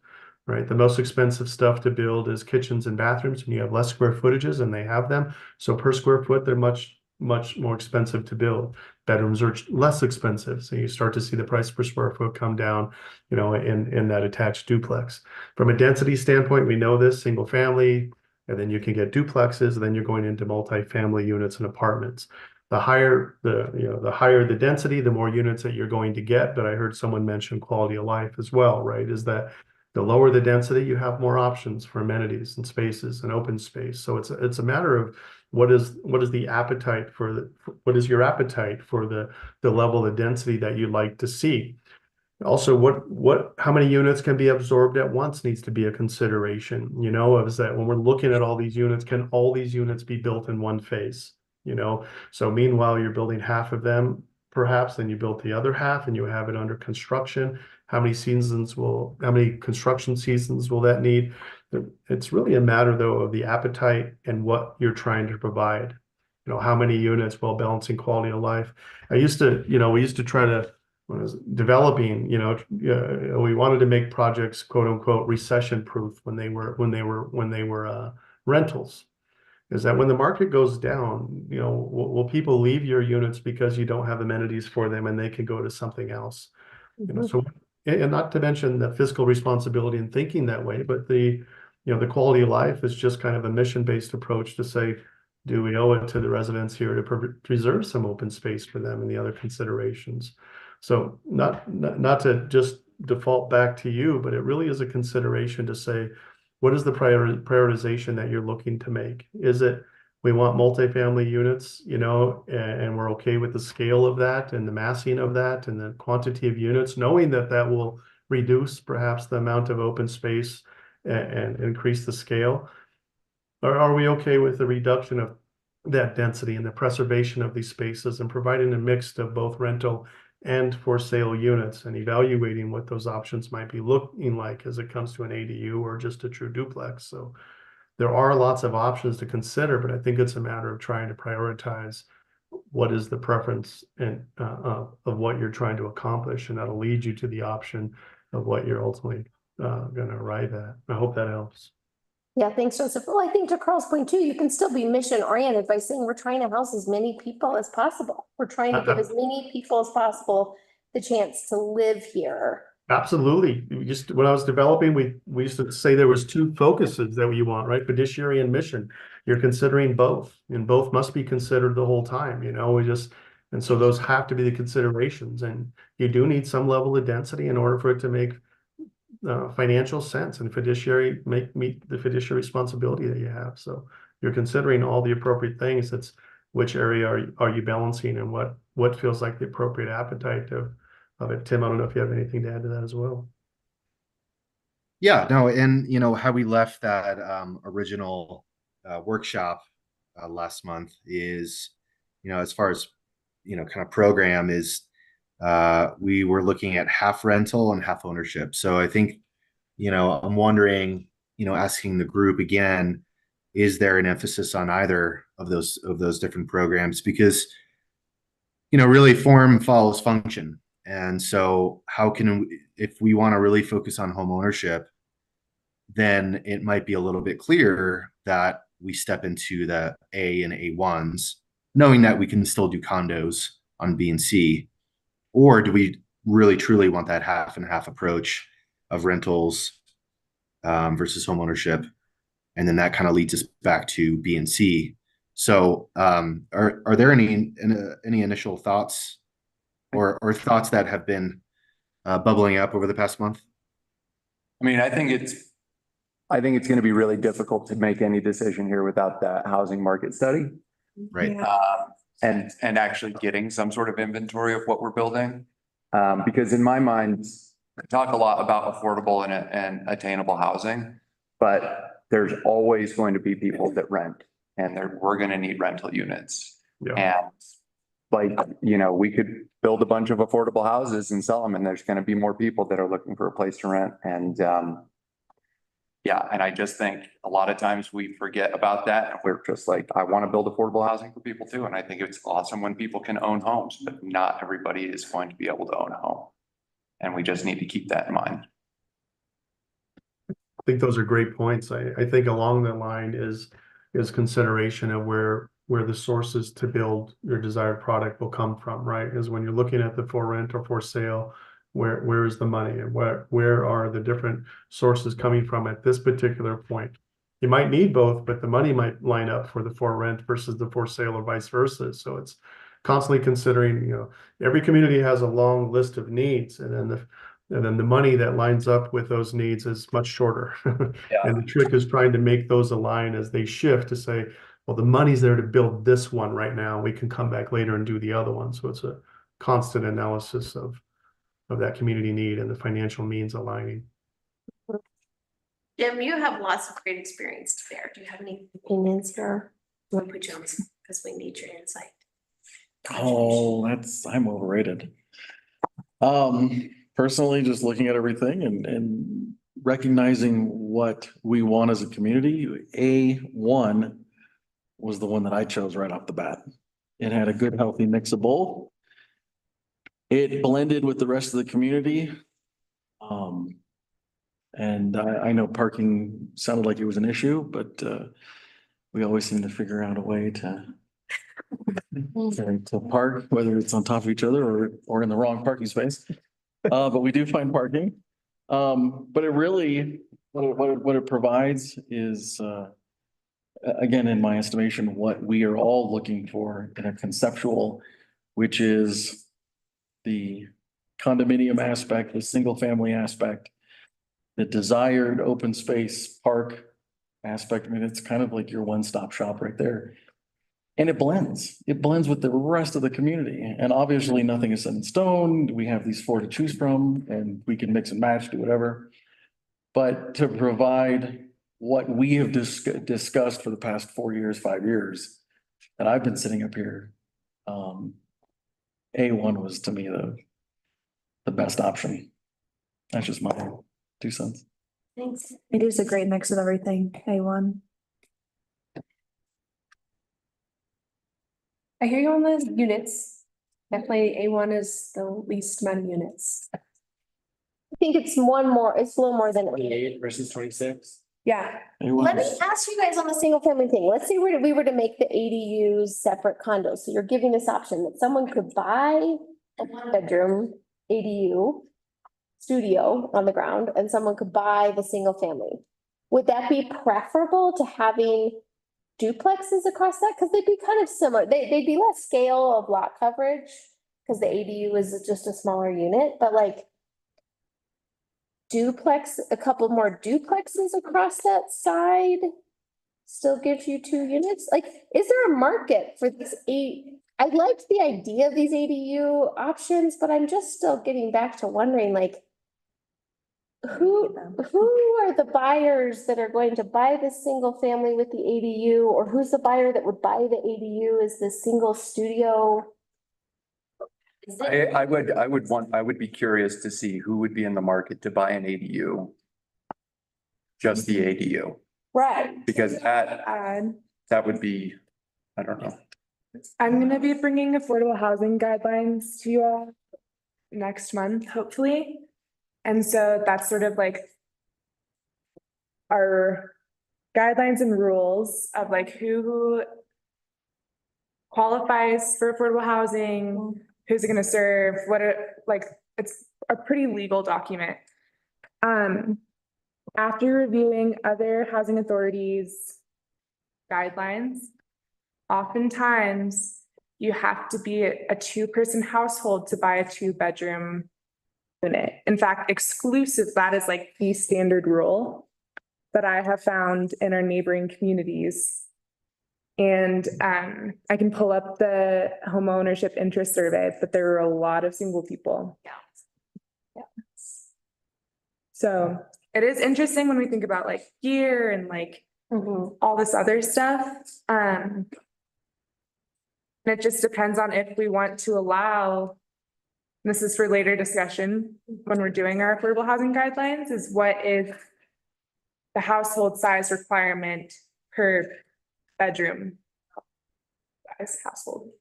right? The most expensive stuff to build is kitchens and bathrooms, and you have less square footages and they have them. So per square foot, they're much more expensive to build. Bedrooms are less expensive. So you start to see the price per square foot come down, you know, in that attached duplex. From a density standpoint, we know this, single family, and then you can get duplexes, and then you're going into multifamily units and apartments. The higher the density, the more units that you're going to get. But I heard someone mention quality of life as well, right? Is that the lower the density, you have more options for amenities and spaces and open space. So it's a matter of what is the appetite for what is your appetite for the level of density that you'd like to see. Also, how many units can be absorbed at once needs to be a consideration. You know, is that when we're looking at all these units, can all these units be built in one phase? You know, so meanwhile, you're building half of them, perhaps, then you built the other half and you have it under construction. How many construction seasons will that need? It's really a matter, though, of the appetite and what you're trying to provide. You know, how many units while balancing quality of life. We used to try to, when I was developing, you know, we wanted to make projects, quote unquote, recession proof when they were rentals. Is that when the market goes down, you know, will people leave your units because you don't have amenities for them and they can go to something else? You know, so, and not to mention the fiscal responsibility in thinking that way, but the quality of life is just kind of a mission-based approach to say, do we owe it to the residents here to preserve some open space for them and the other considerations? So not to just default back to you, but it really is a consideration to say, what is the prioritization that you're looking to make? Is it, we want multifamily units, you know, and we're okay with the scale of that and the massing of that and the quantity of units, knowing that that will reduce perhaps the amount of open space and increase the scale? Or are we okay with the reduction of that density and the preservation of these spaces and providing a mix of both rental and for sale units and evaluating what those options might be looking like as it comes to an ADU or just a true duplex? So there are lots of options to consider, but I think it's a matter of trying to prioritize what is the preference and of what you're trying to accomplish, and that'll lead you to the option of what you're ultimately going to arrive at. I hope that helps. Yeah, thanks, Joseph. Well, I think to Carl's point too, you can still be mission oriented by saying we're trying to house as many people as possible. We're trying to give as many people as possible the chance to live here. Absolutely. We just, when I was developing, we used to say there was two focuses that you want, right? Fiduciary and mission. You're considering both, and both must be considered the whole time, you know, and so those have to be the considerations, and you do need some level of density in order for it to make financial sense and fiduciary meet the fiduciary responsibility that you have. So you're considering all the appropriate things. It's which area are you balancing, and what feels like the appropriate appetite of it. Tim, I don't know if you have anything to add to that as well. Yeah, no, and you know how we left that original workshop last month is, you know, as far as, you know, kind of program is, we were looking at half rental and half ownership. So I think, you know, I'm wondering, you know, asking the group again, is there an emphasis on either of those different programs? Because, you know, really form follows function. And so how can we, if we want to really focus on home ownership, then it might be a little bit clearer that we step into the A and A1s, knowing that we can still do condos on B and C. Or do we really truly want that half and half approach of rentals versus home ownership? And then that kind of leads us back to B and C. So are there any initial thoughts or thoughts that have been bubbling up over the past month? I mean, I think it's going to be really difficult to make any decision here without that housing market study. Right. And actually getting some sort of inventory of what we're building. Because in my mind, I talk a lot about affordable and attainable housing, but there's always going to be people that rent, and we're going to need rental units. Yeah. And like, you know, we could build a bunch of affordable houses and sell them, and there's going to be more people that are looking for a place to rent. And yeah, and I just think a lot of times we forget about that, and we're just like, I want to build affordable housing for people too. And I think it's awesome when people can own homes, but not everybody is going to be able to own a home. And we just need to keep that in mind. I think those are great points. I think along the line is consideration of where the sources to build your desired product will come from, right? Is when you're looking at the for rent or for sale, where is the money, and where are the different sources coming from at this particular point? You might need both, but the money might line up for the for rent versus the for sale or vice versa. So it's constantly considering, you know, every community has a long list of needs, and then the money that lines up with those needs is much shorter. Yeah. And the trick is trying to make those align as they shift to say, well, the money's there to build this one right now. We can come back later and do the other one. So it's a constant analysis of that community need and the financial means aligning. Jim, you have lots of great experience there. Do you have any opinions here? We'll put you on because we need your insight. Oh, I'm overrated. Personally, just looking at everything and recognizing what we want as a community, A1 was the one that I chose right off the bat. It had a good, healthy mix of both. It blended with the rest of the community. And I know parking sounded like it was an issue, but we always seem to figure out a way to park, whether it's on top of each other or in the wrong parking space. But we do find parking. But it really, what it provides is, again, in my estimation, what we are all looking for in a conceptual, which is the condominium aspect, the single family aspect, the desired open space park aspect. I mean, it's kind of like your one-stop shop right there. And it blends with the rest of the community. And obviously nothing is set in stone. We have these 4 to choose from and we can mix and match, do whatever. But to provide what we have discussed for the past 4 years, 5 years, that I've been sitting up here, A1 was to me the best option. That's just my 2 cents. Thanks. It is a great mix of everything, A1. I hear you on the units. Definitely A1 is the least amount of units. I think it's it's a little more than. 28 versus 26. Yeah. Let me ask you guys on the single family thing. Let's say we were to make the ADUs separate condos. So you're giving this option that someone could buy a 1-bedroom ADU studio on the ground and someone could buy the single family. Would that be preferable to having duplexes across that? Because they'd be kind of similar. They'd be less scale of lot coverage because the ADU is just a smaller unit, but like a couple more duplexes across that side still gives you 2 units. Like, is there a market for this I liked the idea of these ADU options, but I'm just still getting back to wondering, like, who are the buyers that are going to buy this single family with the ADU, or who's the buyer that would buy the ADU as the single studio? I would be curious to see who would be in the market to buy an ADU. Just the ADU, Right. because that would be, I don't know. I'm gonna be bringing affordable housing guidelines to you all next month, hopefully. And so that's sort of like our guidelines and rules of like who qualifies for affordable housing, who's it gonna serve, it's a pretty legal document. After reviewing other housing authorities' guidelines, oftentimes you have to be a 2-person household to buy a 2-bedroom unit. In fact, exclusive, that is like the standard rule that I have found in our neighboring communities. And I can pull up the home ownership interest survey, but there are a lot of single people. Yeah. So it is interesting when we think about like gear and like all this other stuff. And it just depends on if we want to allow, this is for later discussion when we're doing our affordable housing guidelines, is what is the household size requirement per bedroom size household.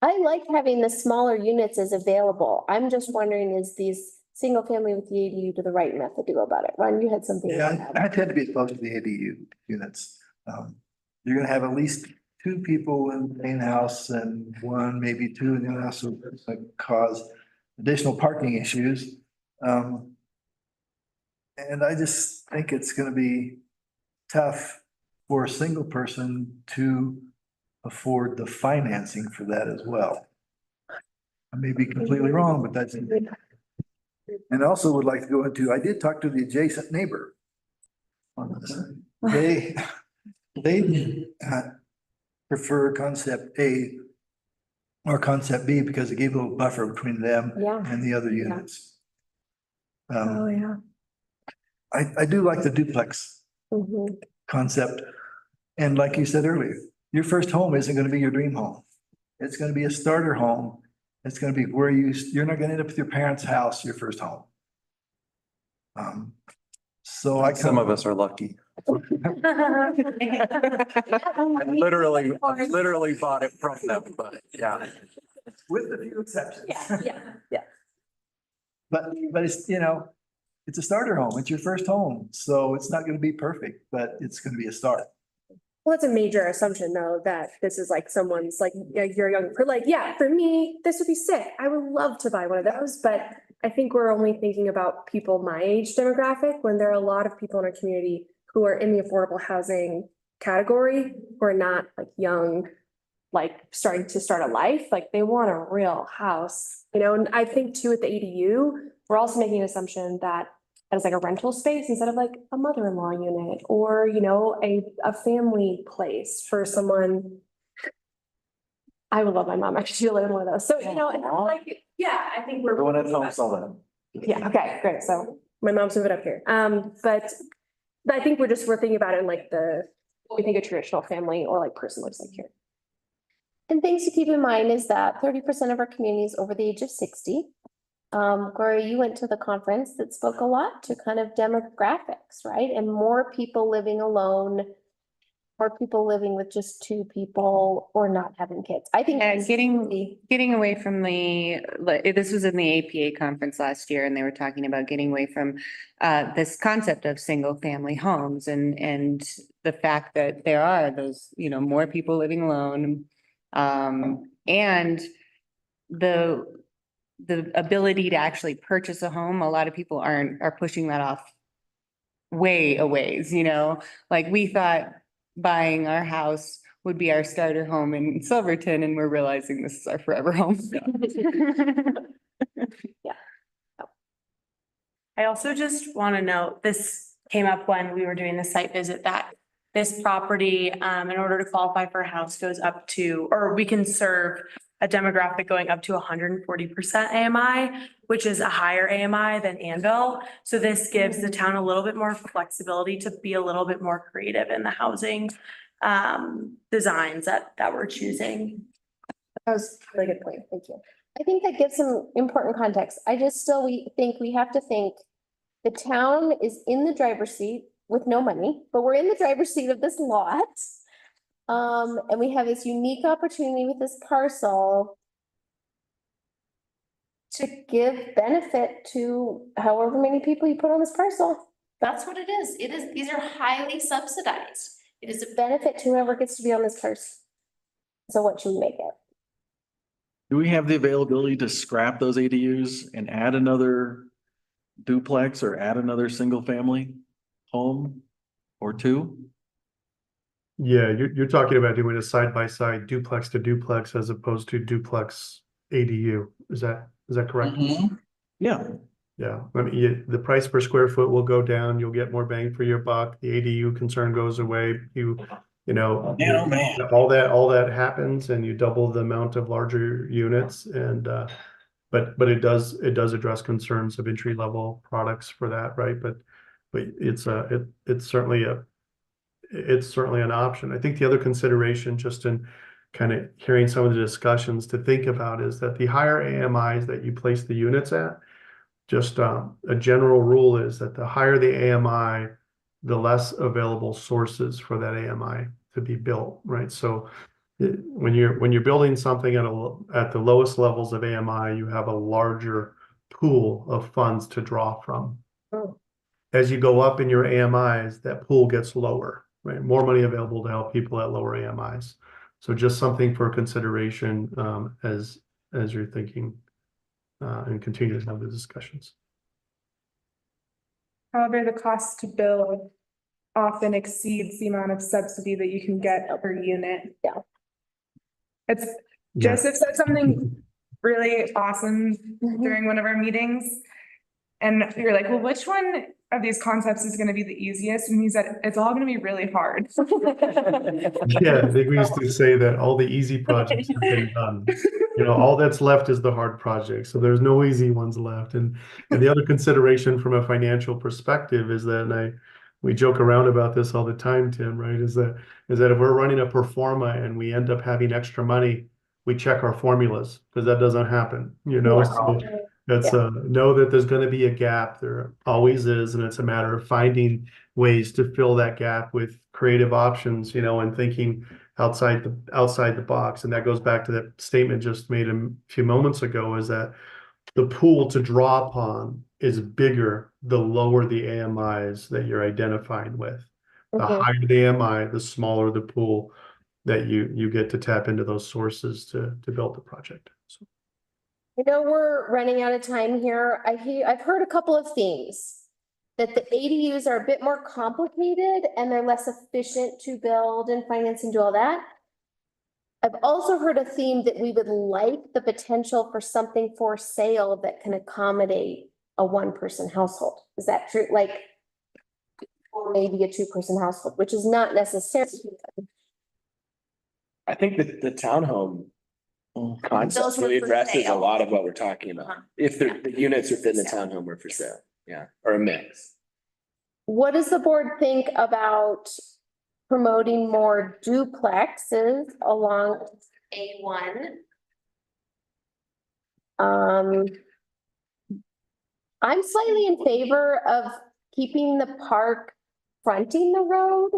I like having the smaller units as available. I'm just wondering, is these single family with the ADU to the right method to go about it? Ron, you had something. Yeah, I tend to be opposed to the ADU units. You're gonna have at least 2 people in the main house and 1, maybe 2 in the house, so it's gonna cause additional parking issues. And I just think it's gonna be tough for a single person to afford the financing for that as well. I may be completely wrong, but that's. And also would like to go into, I did talk to the adjacent neighbor on this. They prefer concept A or concept B because it gave a little buffer between them and the other units. Yeah. I do like the duplex concept. And like you said earlier, your first home isn't going to be your dream home. It's going to be a starter home. It's going to be where you're not going to end up with your parents' house, your first home. So Some of us are lucky. I literally bought it from them, but yeah. With a few exceptions. Yeah. But it's, it's a starter home. It's your first home. So it's not going to be perfect, but it's going to be a start. Well, it's a major assumption though, that this is like someone's like, you're young, for like, yeah, for me, this would be sick. I would love to buy one of those, but I think we're only thinking about people my age demographic when there are a lot of people in our community who are in the affordable housing category who are not like young like starting to start a life, like they want a real house, you know, and I think too with the ADU, we're also making an assumption that as like a rental space instead of like a mother-in-law unit or, you know, a family place for someone. I would love my mom actually to live in one of those. So, you know, and like, yeah, I think we're. Everyone at home saw that. Yeah, okay, great. So my mom's moving up here. But I think we're thinking about it in like what we think a traditional family or like person looks like here. And things to keep in mind is that 30% of our community is over the age of 60. Gloria, you went to the conference that spoke a lot to kind of demographics, right? And more people living alone, more people living with just two people or not having kids. I think. Yeah, getting away from this was in the APA conference last year, and they were talking about getting away from this concept of single family homes and the fact that there are those, you know, more people living alone. And the ability to actually purchase a home, a lot of people are pushing that off way a ways, you know, like we thought buying our house would be our starter home in Silverton, and we're realizing this is our forever home. Yeah. I also just want to note, this came up when we were doing the site visit, that this property, in order to qualify for a house, goes up to, or we can serve a demographic going up to 140% AMI, which is a higher AMI than Anvil. So this gives the town a little bit more flexibility to be a little bit more creative in the housing designs that we're choosing. That was a really good point. Thank you. I think that gives some important context. We think we have to think the town is in the driver's seat with no money, but we're in the driver's seat of this lot. And we have this unique opportunity with this parcel to give benefit to however many people you put on this parcel. That's what it is. These are highly subsidized. It is a benefit to whoever gets to be on this parcel. So what should we make it? Do we have the availability to scrap those ADUs and add another duplex or add another single family home or two? Yeah, you're talking about doing a side-by-side duplex to duplex as opposed to duplex ADU. Is that correct? Yeah. Yeah, I mean, the price per square foot will go down. You'll get more bang for your buck. The ADU concern goes away. You know, all that happens and you double the amount of larger units and but it does address concerns of entry level products for that, right? But it's certainly an option. I think the other consideration, just in kind of hearing some of the discussions to think about, is that the higher AMIs that you place the units at, just a general rule is that the higher the AMI, the less available sources for that AMI to be built, right? So when you're building something at the lowest levels of AMI, you have a larger pool of funds to draw from. Oh. As you go up in your AMIs, that pool gets lower, right? More money available to help people at lower AMIs. So just something for consideration as you're thinking and continue to have the discussions. However, the cost to build often exceeds the amount of subsidy that you can get per unit. Yeah. It's Joseph said something really awesome during one of our meetings. And you're like, well, which one of these concepts is going to be the easiest? And he said, it's all going to be really hard. Yeah, I think we used to say that all the easy projects have been done. You know, all that's left is the hard project. So there's no easy ones left. And the other consideration from a financial perspective is that, and we joke around about this all the time, Tim, right? Is that if we're running a pro forma and we end up having extra money, we check our formulas because that doesn't happen, you know? So that's know that there's going to be a gap. There always is, and it's a matter of finding ways to fill that gap with creative options, you know, and thinking outside the box. And that goes back to that statement just made a few moments ago, is that the pool to draw upon is bigger the lower the AMIs that you're identifying with. The higher the AMI, the smaller the pool that you get to tap into those sources to build the project. So. You know, we're running out of time here. I've heard a couple of themes. That the ADUs are a bit more complicated and they're less efficient to build and finance and do all that. I've also heard a theme that we would like the potential for something for sale that can accommodate a one-person household. Is that true? Like, or maybe a two-person household, which is not necessarily. I think that the townhome concept Those were really for addresses a sale. lot of what we're talking about. If the units within the townhome were for sale, yeah, or a mix. What does the board think about promoting more duplexes along A1? I'm slightly in favor of keeping the park fronting the road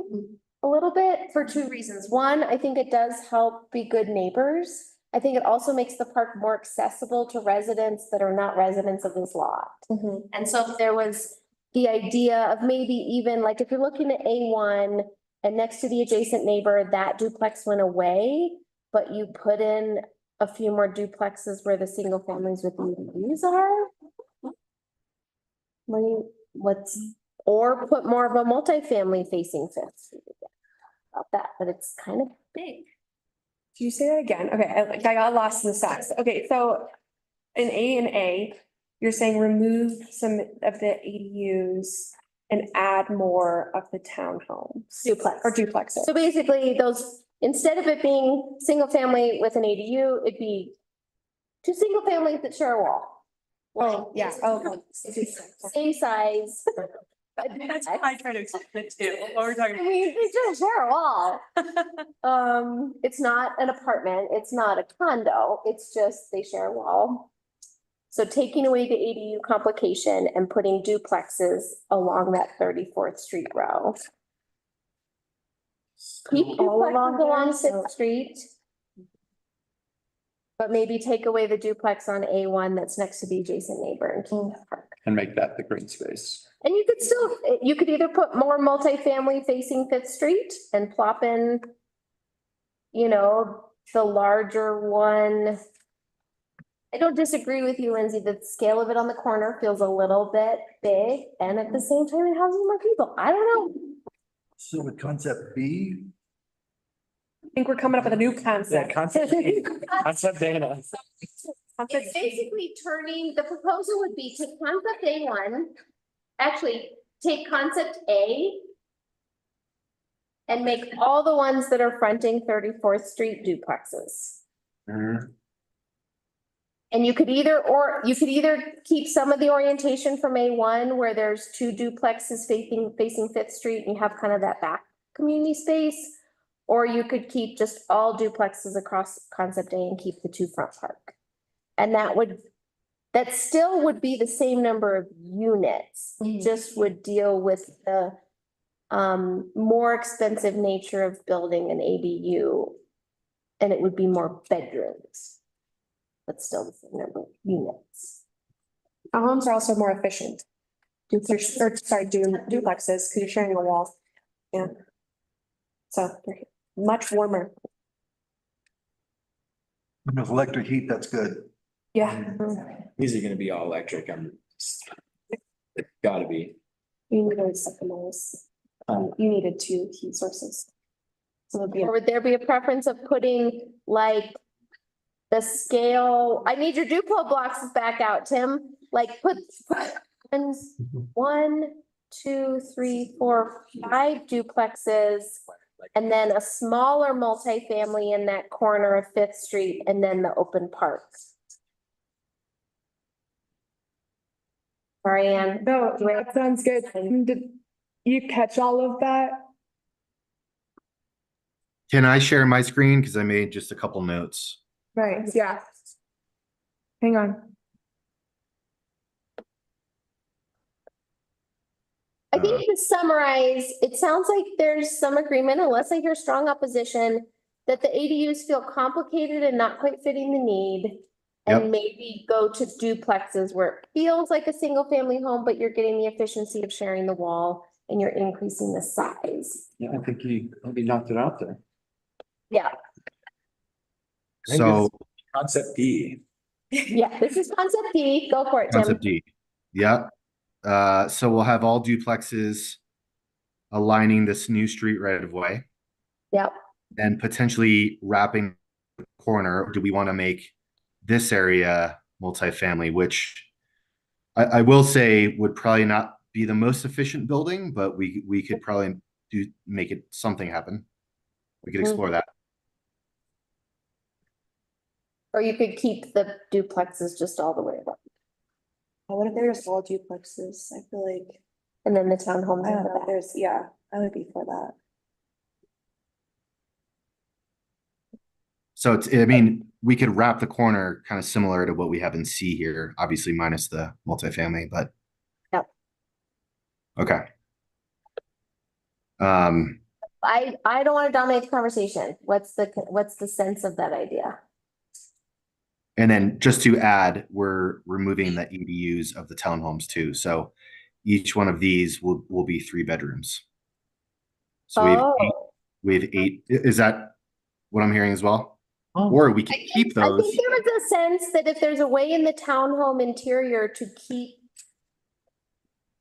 a little bit for two reasons. One, I think it does help be good neighbors. I think it also makes the park more accessible to residents that are not residents of this lot. And so if there was the idea of maybe even like if you're looking at A1 and next to the adjacent neighbor, that duplex went away, but you put in a few more duplexes where the single families with EDUs are. Or put more of a multifamily facing Fifth Street again. About that, but it's kind of big. Did you say that again? Okay, I got lost in the stats. Okay, so in A, you're saying remove some of the ADUs and add more of the townhomes. Duplex. Or duplexes. So basically those, instead of it being single family with an ADU, it'd be two single families that share a wall. Oh, yeah. Oh, Same size. That's how I try to explain it too. What we're talking I mean, they just share a wall. It's not an apartment, it's not a condo, it's just they share a wall. So taking away the ADU complication and putting duplexes along that 34th Street row. Keep duplexes along Sixth Street. But maybe take away the duplex on A1 that's next to the adjacent neighbor and keep that park. And make that the green space. And you could still, you could either put more multifamily facing Fifth Street and plop in, you know, the larger one. I don't disagree with you, Lindsay, the scale of it on the corner feels a little bit big and at the same time it houses more people. I don't know. So with concept B, I think we're coming up with a new concept. Yeah, concept data. It's basically turning, the proposal would be to concept A1, actually take concept A and make all the ones that are fronting 34th Street duplexes. And you could either keep some of the orientation from A1 where there's two duplexes facing Fifth Street and you have kind of that back community space. Or you could keep just all duplexes across concept A and keep the two front park. And that still would be the same number of units, just would deal with the more expensive nature of building an ADU. And it would be more bedrooms, but still the same number of units. Homes are also more efficient. Duplexes, because you're sharing a wall. Yeah. So they're much warmer. with electric heat, that's good. Yeah. These are gonna be all electric. It's gotta be. You needed supplements. You needed two heat sources. So it'd be. Or would there be a preference of putting like the scale, I need your Duplo blocks back out, Tim, like put 1, 2, 3, 4, 5 duplexes. And then a smaller multifamily in that corner of Fifth Street and then the open park. Sorry, Ann. No, that sounds good. Did you catch all of that? Can I share my screen? Because I made just a couple notes. Right, yeah. Hang on. I think to summarize, it sounds like there's some agreement, unless I hear strong opposition, that the ADUs feel complicated and not quite fitting the need. Yep. And maybe go to duplexes where it feels like a single family home, but you're getting the efficiency of sharing the wall and you're increasing the size. Yeah, I think he knocked it out there. Yeah, So Concept D. yeah, this is concept D. Go for it, Tim. concept D. Yeah. So we'll have all duplexes aligning this new street right of way Yep. and potentially wrapping corner, or do we want to make this area multifamily, which I will say would probably not be the most efficient building, but we could probably make it something happen. We could explore that. Or you could keep the duplexes just all the way around. What if they're just all duplexes? I feel like, And then the townhomes I in don't the know, back. yeah, I would be for that. So I mean, we could wrap the corner kind of similar to what we have in C here, obviously minus the multifamily, but. Yep. Okay. I don't want to dominate the conversation. What's the sense of that idea? And then just to add, we're removing the ADUs of the townhomes too. So each one of these will be 3 bedrooms. So we have eight. Is that what I'm hearing as well? Or we can keep I those. think there was a sense that if there's a way in the townhome interior to keep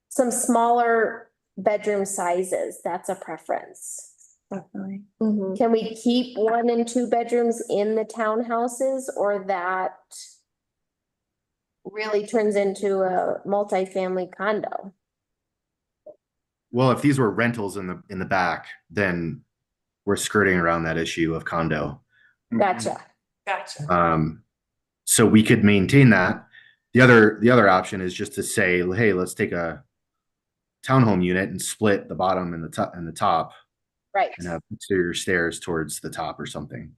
some smaller bedroom sizes, that's a preference. Definitely. Can we keep 1 and 2 bedrooms in the townhouses, or that really turns into a multifamily condo? Well, if these were rentals in the back, then we're skirting around that issue of condo. Gotcha. So we could maintain that. The other option is just to say, hey, let's take a townhome unit and split the bottom and the top. Right. And have exterior stairs towards the top or something.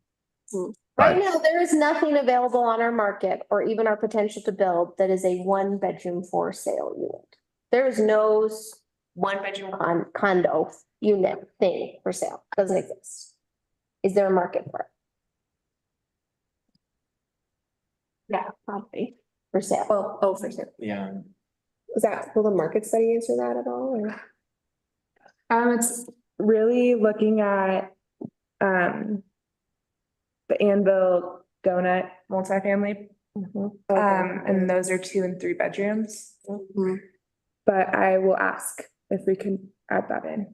Right now, there is nothing available on our market or even our potential to build that is a 1-bedroom for sale unit. There is no 1-bedroom condo unit thing for sale. Doesn't exist. Is there a market for it? Yeah, probably for sale. Oh, for sale. Yeah. Will the market study answer that at all, or? It's really looking at, the Anvil Donut multifamily. And those are 2 and 3 bedrooms. But I will ask if we can add that in.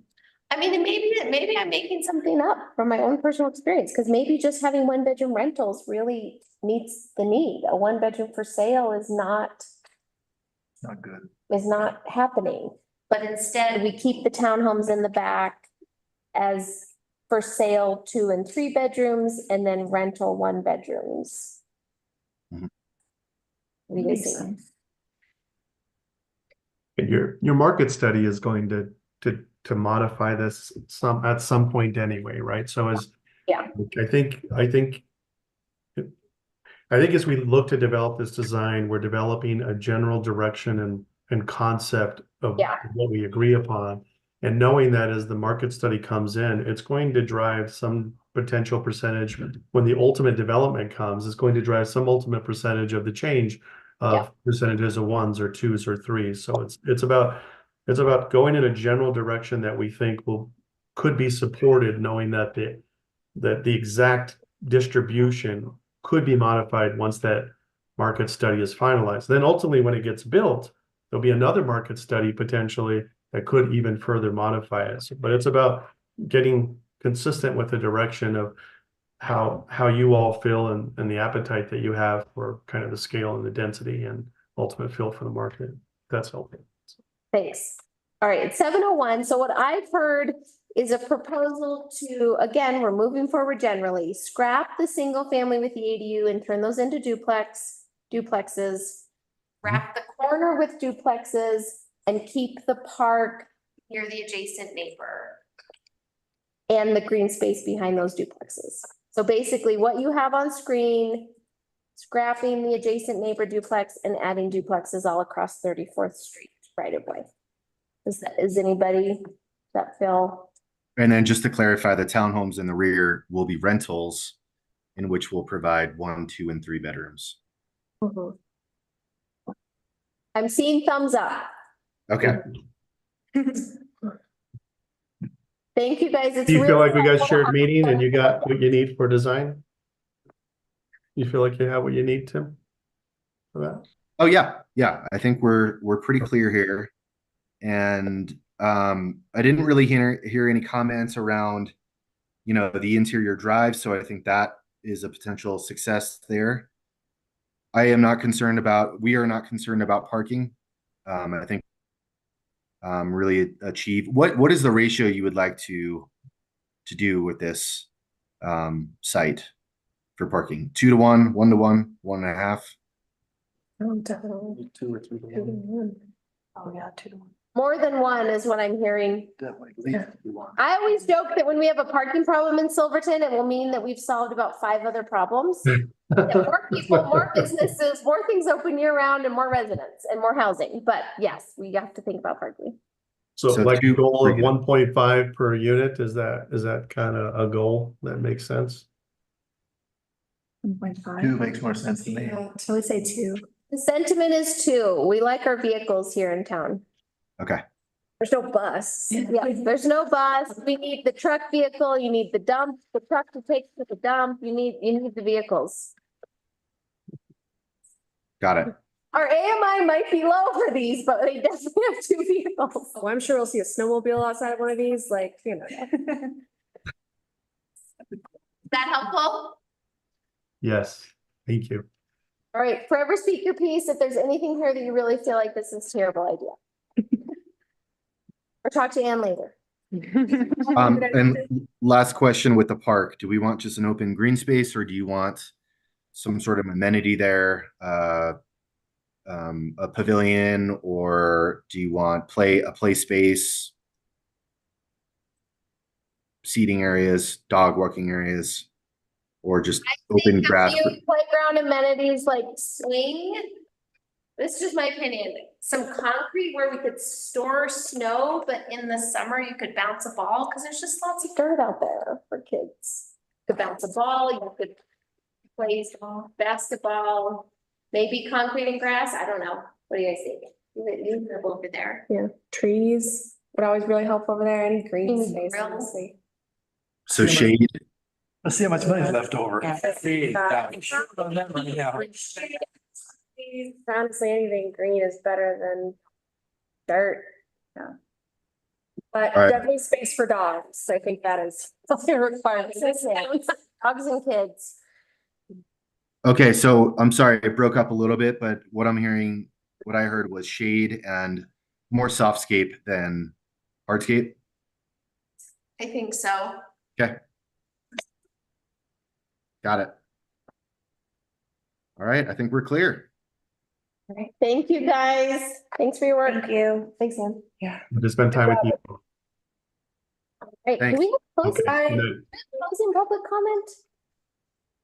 I mean, and maybe I'm making something up from my own personal experience, because maybe just having 1-bedroom rentals really meets the need. A 1-bedroom for sale is not good. Is not happening. But instead, we keep the townhomes in the back as for sale 2 and 3 bedrooms, and then rental 1-bedrooms. What do you guys think? And your market study is going to modify this at some point anyway, right? So I think as we look to develop this design, we're developing a general direction and concept of what we agree upon. And knowing that as the market study comes in, it's going to drive some potential percentage. When the ultimate development comes, it's going to drive some ultimate percentage of the change of percentages of 1s or 2s or 3s. So it's about going in a general direction that we think could be supported, knowing that the exact distribution could be modified once that market study is finalized. Then ultimately, when it gets built, there'll be another market study potentially that could even further modify it. But it's about getting consistent with the direction of how you all feel and the appetite that you have for kind of the scale and the density and ultimate feel for the market. That's helpful. Thanks. All right, it's 7:01. So what I've heard is a proposal to, again, we're moving forward generally, scrap the single family with the ADU and turn those into duplexes, wrap the corner with duplexes, and keep the park near the adjacent neighbor and the green space behind those duplexes. So basically what you have on screen, scrapping the adjacent neighbor duplex and adding duplexes all across 34th Street right of way. Is anybody that feel? And then just to clarify, the townhomes in the rear will be rentals in which we'll provide 1, 2, and 3 bedrooms. I'm seeing thumbs up. Okay. Thank you, guys. Do you feel like we got a shared meeting and you got what you need for design? You feel like you have what you need, Tim? For that? Oh yeah. I think we're pretty clear here. And I didn't really hear any comments around, the interior drive. So I think that is a potential success there. We are not concerned about parking. I think really achieve, what is the ratio you would like to do with this site for parking? 2 to 1, 1 to 1, 1.5? Definitely. 2 or 3 to 1. Oh, yeah, 2 to 1. More than one is what I'm hearing. Definitely, at least 2 to 1. I always joke that when we have a parking problem in Silverton, it will mean that we've solved about 5 other problems. That more people, more businesses, more things open year round and more residents and more housing. But yes, we have to think about parking. So So like a 2 goal per of unit. 1.5 per unit, is that kind of a goal that makes sense? 1.5. 2 makes more sense to me. So we say 2. The sentiment is 2. We like our vehicles here in town. Okay. There's no bus. Yeah, there's no bus. We need the truck vehicle. You need the truck to take to the dump. You need the vehicles. Got it. Our AMI might be low for these, but they definitely have 2 vehicles. Oh, I'm sure we'll see a snowmobile outside of one of these, like, you know. Is that helpful? Yes, thank you. All right, forever speak your piece. If there's anything here that you really feel like this is a terrible idea. Or talk to Ann later. And last question with the park, do we want just an open green space, or do you want some sort of amenity there? A pavilion, or do you want a play space, seating areas, dog walking areas, or just open grass? Playground amenities like swing. This is just my opinion. Some concrete where we could store snow, but in the summer you could bounce a ball because there's just lots of dirt out there for kids. You could bounce a ball, you could play basketball, maybe concrete and grass. I don't know. What do you guys think? You live over there. Yeah, trees would always really help over there, any green Any space, grills? honestly. So shade. Let's see how much money's left over. Honestly, anything green is better than dirt. Yeah. But All right. definitely space for dogs. I think that is a requirement. Dogs and kids. Okay, so I'm sorry, it broke up a little bit, but what I heard was shade and more softscape than hardscape. I think so. Okay. Got it. All right, I think we're clear. All right. Thank you, guys. Thanks for your work. Thank you. Thanks, Ann. To spend time with you. All right, do Thanks. we have closing, Okay, good night. closing public comment?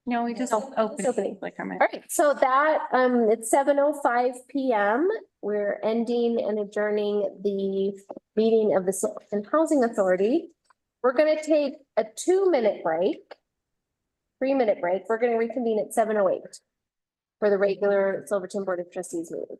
No, we just It's opening. like comment. All right, so that, it's 7:05 PM. We're ending and adjourning the meeting of the Silverton Housing Authority. We're gonna take a 2-minute break. 3-minute break. We're gonna reconvene at 7:08 for the regular Silverton Board of Trustees meeting.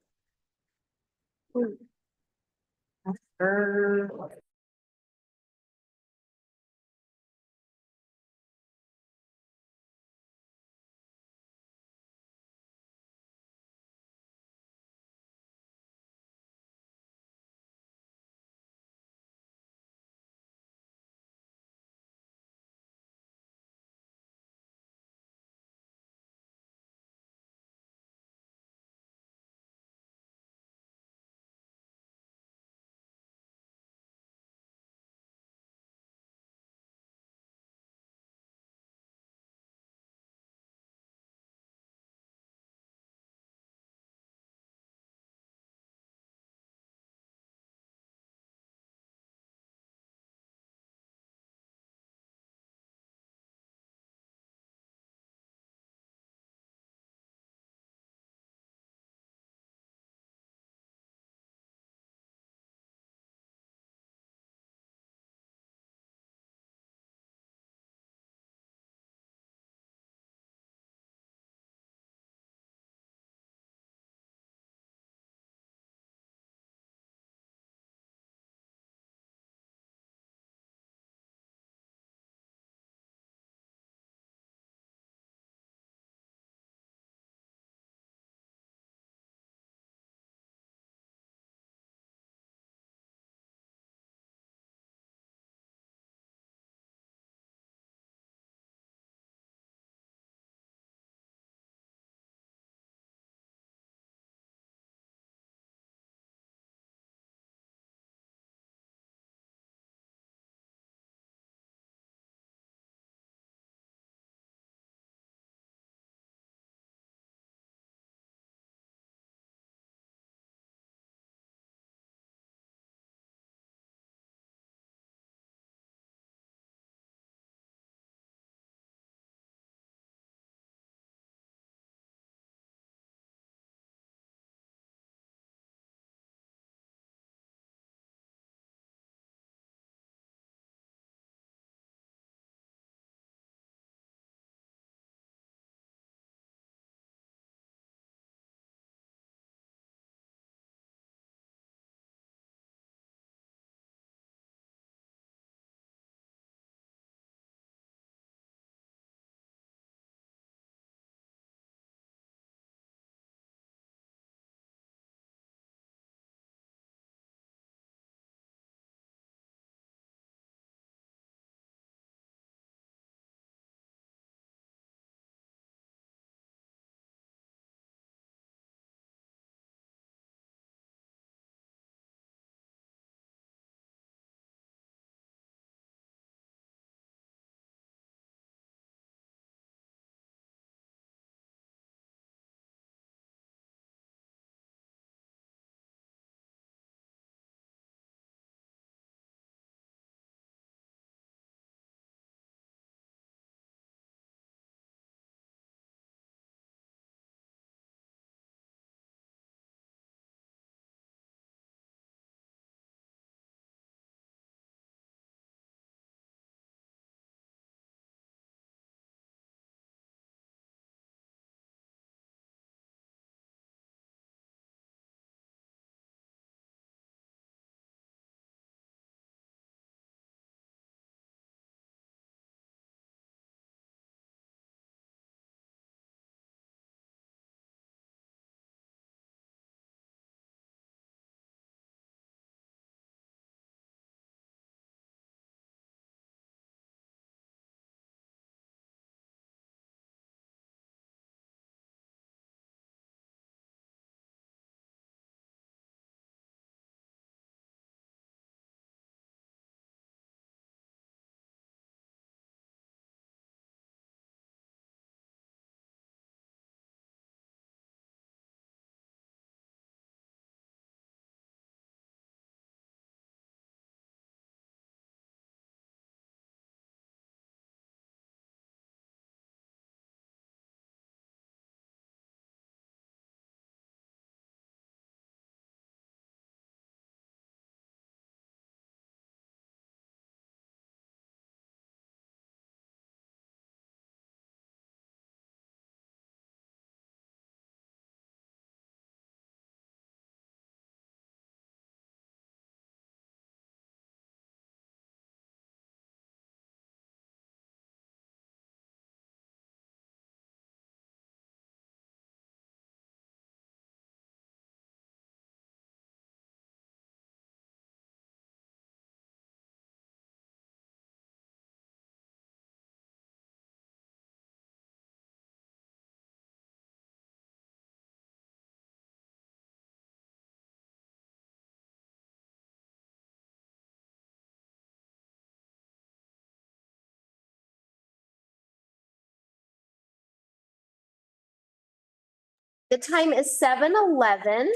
The time is 7:11,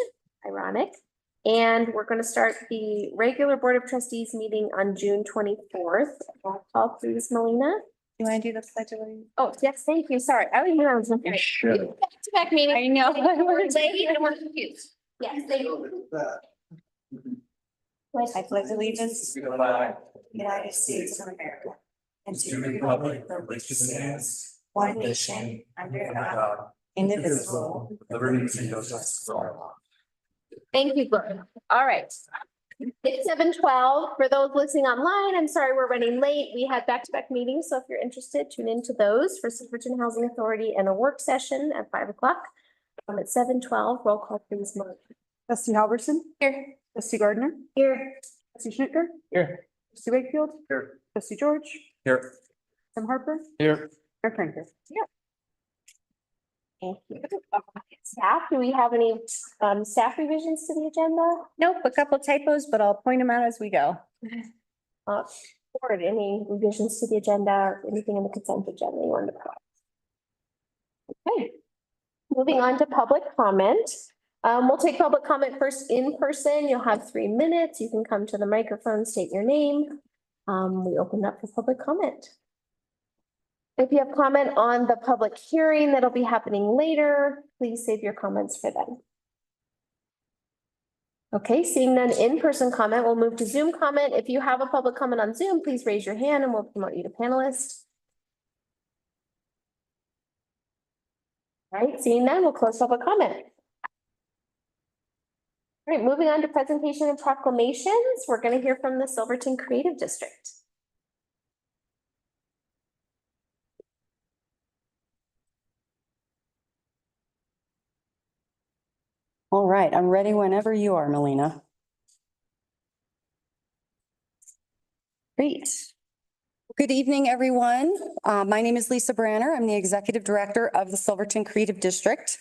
ironic. And we're going to start the regular Board of Trustees meeting on June 24th. Roll call, please, Melina. You want to do the pledge of allegiance? Oh, yes, thank you. Sorry. I knew I was looking at you. Back meeting. I know. We're late and we're confused. Yes, thank you. I pledge allegiance to the United States of America and to the republic for which it stands, one nation, under God, indivisible, with liberty and justice for all. Thank you, Gloria. All right. It's 7:12. For those listening online, I'm sorry we're running late. We had back-to-back meetings, so if you're interested, tune into those for Silverton Housing Authority and a work session at 5 o'clock. At 7:12, roll call please. Trustee Halverson. Here. Trustee Gardner. Here. Trustee Schnitger. Here. Trustee Wakefield. Here. Trustee George. Here. Tim Harper. Here. Mayor Franker. Thank you. Staff, do we have any staff revisions to the agenda? Nope, a couple typos, but I'll point them out as we go. Board, any revisions to the agenda or anything in the consent agenda you want to put? Okay. Moving on to public comment. We'll take public comment first in person. You'll have 3 minutes. You can come to the microphone, state your name. We open up for public comment. If you have comment on the public hearing that'll be happening later, please save your comments for then. Okay, seeing none in-person comment, we'll move to Zoom comment. If you have a public comment on Zoom, please raise your hand and we'll promote you to panelist. All right, seeing none, we'll close public comment. All right, moving on to presentation and proclamations. We're going to hear from the Silverton Creative District. All right, I'm ready whenever you are, Melina. Great. Good evening, everyone. My name is Lisa Branner. I'm the Executive Director of the Silverton Creative District.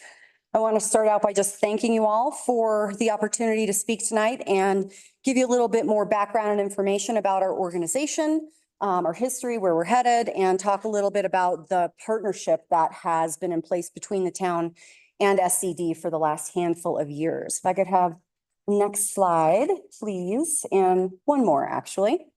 I want to start out by just thanking you all for the opportunity to speak tonight and give you a little bit more background and information about our organization, our history, where we're headed, and talk a little bit about the partnership that has been in place between the town and SCD for the last handful of years. If I could have the next slide, please, and one more, actually.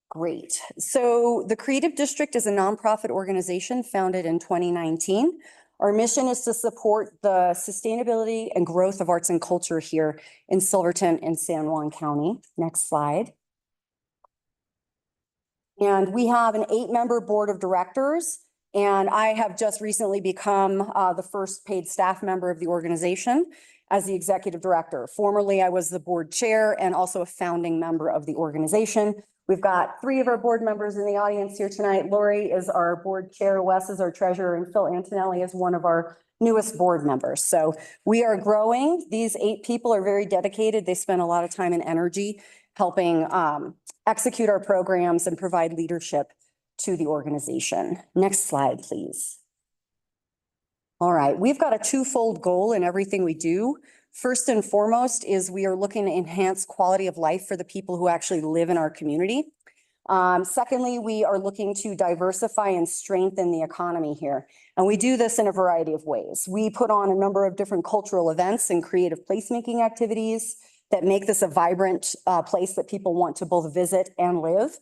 Great. So the Creative District is a nonprofit organization founded in 2019. Our mission is to support the sustainability and growth of arts and culture here in Silverton and San Juan County. Next slide. And we have an 8-member board of directors. And I have just recently become the first paid staff member of the organization as the executive director. Formerly, I was the board chair and also a founding member of the organization. We've got 3 of our board members in the audience here tonight. Lori is our board chair, Wes is our treasurer, and Phil Antonelli is one of our newest board members. So we are growing. These 8 people are very dedicated. They spend a lot of time and energy helping execute our programs and provide leadership to the organization. Next slide, please. All right, we've got a twofold goal in everything we do. First and foremost is we are looking to enhance quality of life for the people who actually live in our community. Secondly, we are looking to diversify and strengthen the economy here. And we do this in a variety of ways. We put on a number of different cultural events and creative placemaking activities that make this a vibrant place that people want to both visit and live.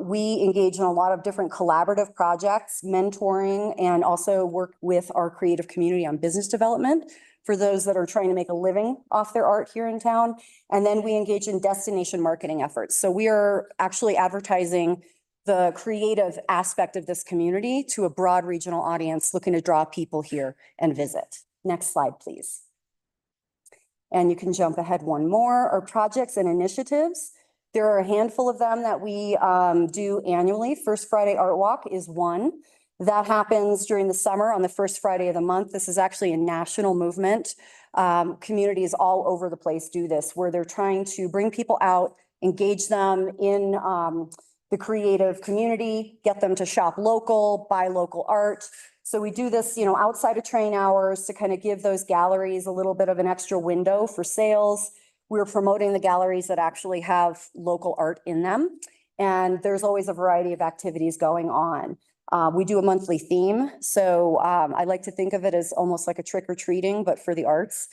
We engage in a lot of different collaborative projects, mentoring, and also work with our creative community on business development for those that are trying to make a living off their art here in town. And then we engage in destination marketing efforts. So we are actually advertising the creative aspect of this community to a broad regional audience looking to draw people here and visit. Next slide, please. And you can jump ahead one more. Our projects and initiatives. There are a handful of them that we do annually. First Friday Art Walk is one. That happens during the summer on the first Friday of the month. This is actually a national movement. Communities all over the place do this, where they're trying to bring people out, engage them in the creative community, get them to shop local, buy local art. So we do this, outside of train hours to kind of give those galleries a little bit of an extra window for sales. We're promoting the galleries that actually have local art in them. And there's always a variety of activities going on. We do a monthly theme, so I like to think of it as almost like a trick or treating, but for the arts.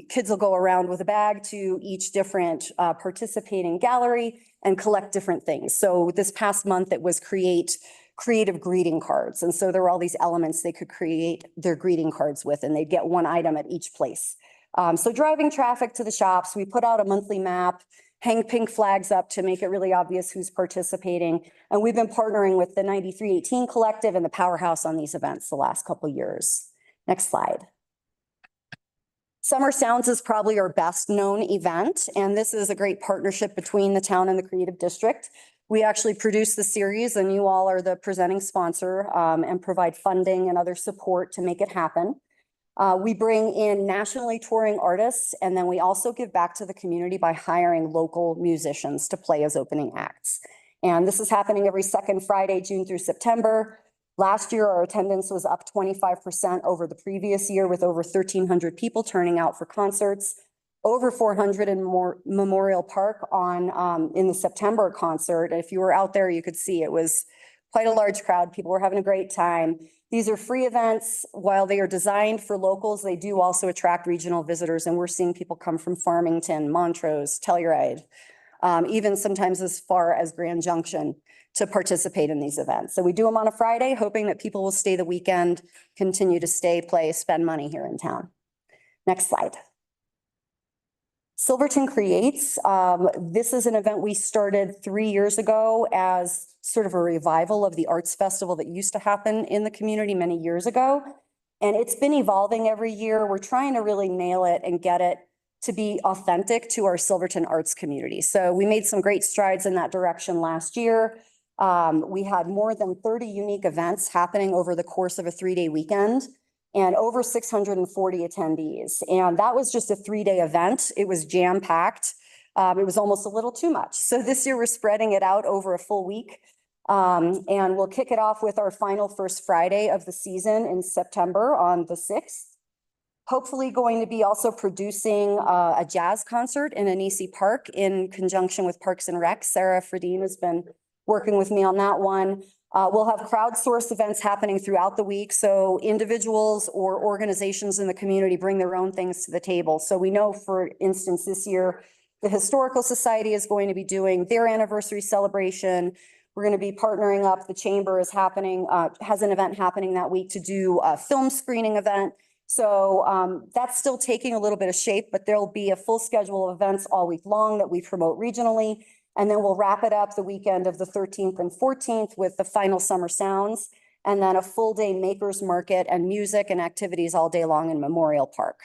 Kids will go around with a bag to each different participating gallery and collect different things. So this past month, it was creative greeting cards. And so there were all these elements they could create their greeting cards with, and they'd get one item at each place. So driving traffic to the shops, we put out a monthly map, hang pink flags up to make it really obvious who's participating. And we've been partnering with the 9318 Collective and the Powerhouse on these events the last couple of years. Next slide. Summer Sounds is probably our best known event, and this is a great partnership between the town and the Creative District. We actually produce the series, and you all are the presenting sponsor and provide funding and other support to make it happen. We bring in nationally touring artists, and then we also give back to the community by hiring local musicians to play as opening acts. And this is happening every second Friday, June through September. Last year, our attendance was up 25% over the previous year, with over 1,300 people turning out for concerts, over 400 in Memorial Park in the September concert. If you were out there, you could see it was quite a large crowd. People were having a great time. These are free events. While they are designed for locals, they do also attract regional visitors, and we're seeing people come from Farmington, Montrose, Telluride, even sometimes as far as Grand Junction to participate in these events. So we do them on a Friday, hoping that people will stay the weekend, continue to stay, play, spend money here in town. Next slide. Silverton Creates. This is an event we started 3 years ago as sort of a revival of the arts festival that used to happen in the community many years ago. And it's been evolving every year. We're trying to really nail it and get it to be authentic to our Silverton arts community. So we made some great strides in that direction last year. We had more than 30 unique events happening over the course of a 3-day weekend and over 640 attendees. And that was just a 3-day event. It was jam-packed. It was almost a little too much. So this year we're spreading it out over a full week. And we'll kick it off with our final first Friday of the season in September on the 6th. Hopefully going to be also producing a jazz concert in Anisi Park in conjunction with Parks and Rec. Sarah Fredine has been working with me on that one. We'll have crowdsourced events happening throughout the week. So individuals or organizations in the community bring their own things to the table. So we know, for instance, this year, the Historical Society is going to be doing their anniversary celebration. We're going to be partnering up. The Chamber is has an event happening that week to do a film screening event. So that's still taking a little bit of shape, but there'll be a full schedule of events all week long that we promote regionally. And then we'll wrap it up the weekend of the 13th and 14th with the final Summer Sounds, and then a full day makers market and music and activities all day long in Memorial Park.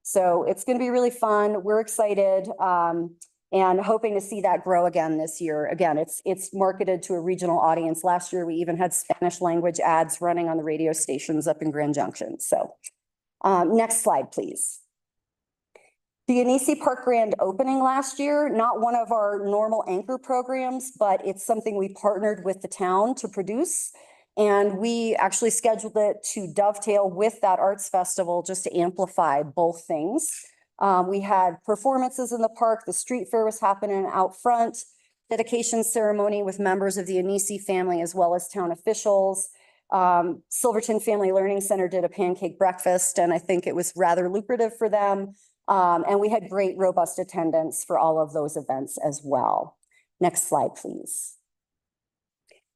So it's going to be really fun. We're excited and hoping to see that grow again this year. Again, it's marketed to a regional audience. Last year, we even had Spanish language ads running on the radio stations up in Grand Junction. So next slide, please. The Anisi Park grand opening last year, not one of our normal anchor programs, but it's something we partnered with the town to produce. And we actually scheduled it to dovetail with that arts festival just to amplify both things. We had performances in the park. The street fair was happening out front, dedication ceremony with members of the Anisi family as well as town officials. Silverton Family Learning Center did a pancake breakfast, and I think it was rather lucrative for them. And we had great, robust attendance for all of those events as well. Next slide, please.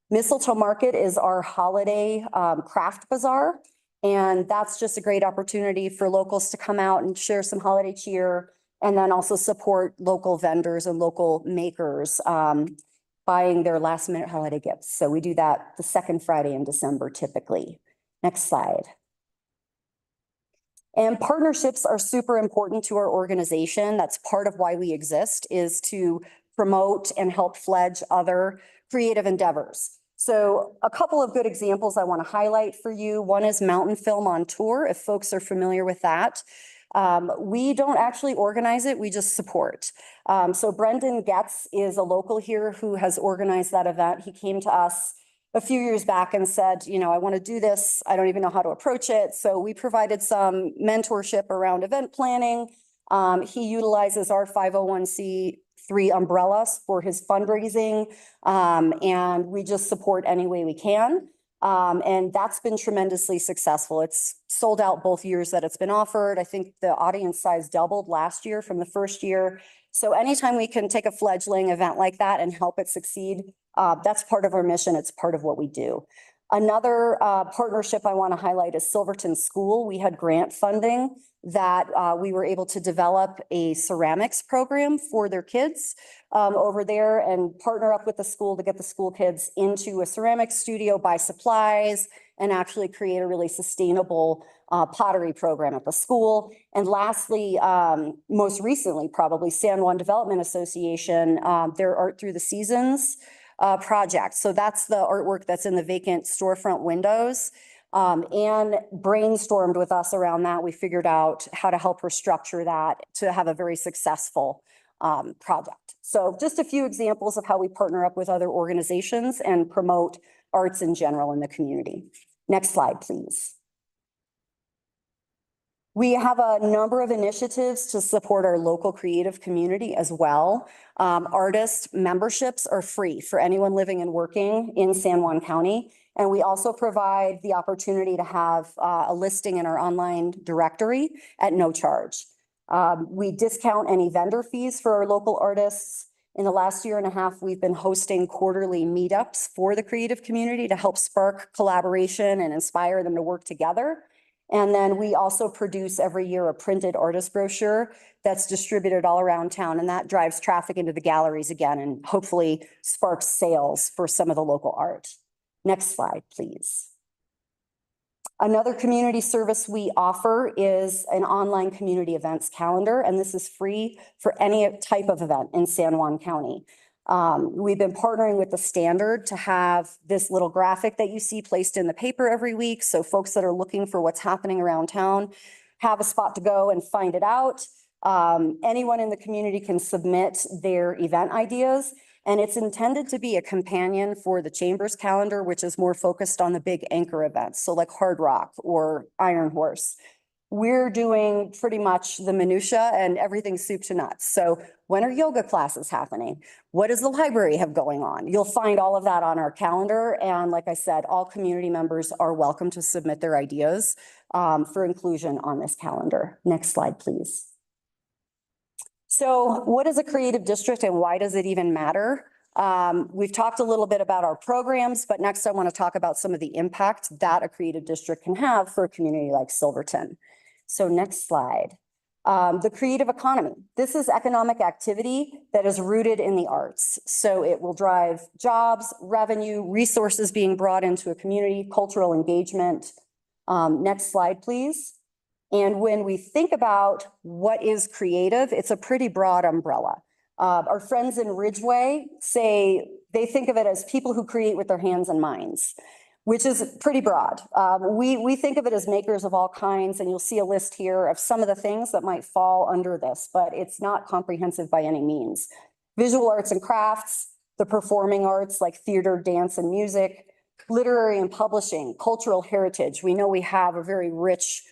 Mistletoe Market is our holiday craft bazaar, and that's just a great opportunity for locals to come out and share some holiday cheer, and then also support local vendors and local makers buying their last minute holiday gifts. So we do that the second Friday in December typically. Next slide. And partnerships are super important to our organization. That's part of why we exist, is to promote and help fledge other creative endeavors. So a couple of good examples I want to highlight for you. One is Mountain Film on Tour, if folks are familiar with that. We don't actually organize it, we just support. So Brendan Getz is a local here who has organized that event. He came to us a few years back and said, you know, I want to do this. I don't even know how to approach it. So we provided some mentorship around event planning. He utilizes our 501c3 umbrellas for his fundraising. And we just support any way we can. And that's been tremendously successful. It's sold out both years that it's been offered. I think the audience size doubled last year from the first year. So anytime we can take a fledgling event like that and help it succeed, that's part of our mission. It's part of what we do. Another partnership I want to highlight is Silverton School. We had grant funding that we were able to develop a ceramics program for their kids over there and partner up with the school to get the school kids into a ceramics studio, buy supplies, and actually create a really sustainable pottery program at the school. And lastly, most recently, probably San Juan Development Association, their Art Through the Seasons project. So that's the artwork that's in the vacant storefront windows. And brainstormed with us around that. We figured out how to help her structure that to have a very successful project. So just a few examples of how we partner up with other organizations and promote arts in general in the community. Next slide, please. We have a number of initiatives to support our local creative community as well. Artist memberships are free for anyone living and working in San Juan County. And we also provide the opportunity to have a listing in our online directory at no charge. We discount any vendor fees for our local artists. In the last year and a half, we've been hosting quarterly meetups for the creative community to help spark collaboration and inspire them to work together. And then we also produce every year a printed artist brochure that's distributed all around town, and that drives traffic into the galleries again and hopefully sparks sales for some of the local art. Next slide, please. Another community service we offer is an online community events calendar, and this is free for any type of event in San Juan County. We've been partnering with the Standard to have this little graphic that you see placed in the paper every week. So folks that are looking for what's happening around town have a spot to go and find it out. Anyone in the community can submit their event ideas, and it's intended to be a companion for the Chamber's calendar, which is more focused on the big anchor events. So like Hard Rock or Iron Horse. We're doing pretty much the minutia and everything soup to nuts. So when are yoga classes happening? What does the library have going on? You'll find all of that on our calendar. And like I said, all community members are welcome to submit their ideas for inclusion on this calendar. Next slide, please. So what is a creative district and why does it even matter? We've talked a little bit about our programs, but next I want to talk about some of the impact that a creative district can have for a community like Silverton. So next slide. The creative economy. This is economic activity that is rooted in the arts. So it will drive jobs, revenue, resources being brought into a community, cultural engagement. Next slide, please. And when we think about what is creative, it's a pretty broad umbrella. Our friends in Ridgeway say they think of it as people who create with their hands and minds, which is pretty broad. We think of it as makers of all kinds, and you'll see a list here of some of the things that might fall under this, but it's not comprehensive by any means. Visual arts and crafts, the performing arts like theater, dance, and music, literary and publishing, cultural heritage. We know we have a very rich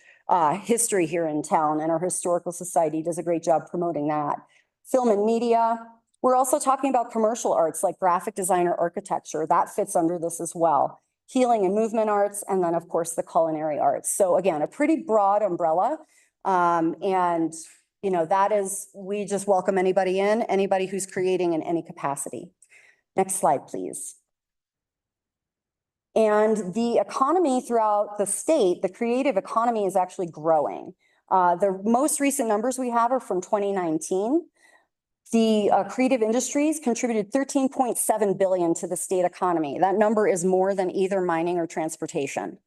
history here in town, and our historical society does a great job promoting that. Film and media. We're also talking about commercial arts like graphic design or architecture. That fits under this as well. Healing and movement arts, and then of course the culinary arts. So again, a pretty broad umbrella. And you know, that is, we just welcome anybody in, anybody who's creating in any capacity. Next slide, please. And the economy throughout the state, the creative economy is actually growing. The most recent numbers we have are from 2019. The creative industries contributed 13.7 billion to the state economy. That number is more than either mining or transportation.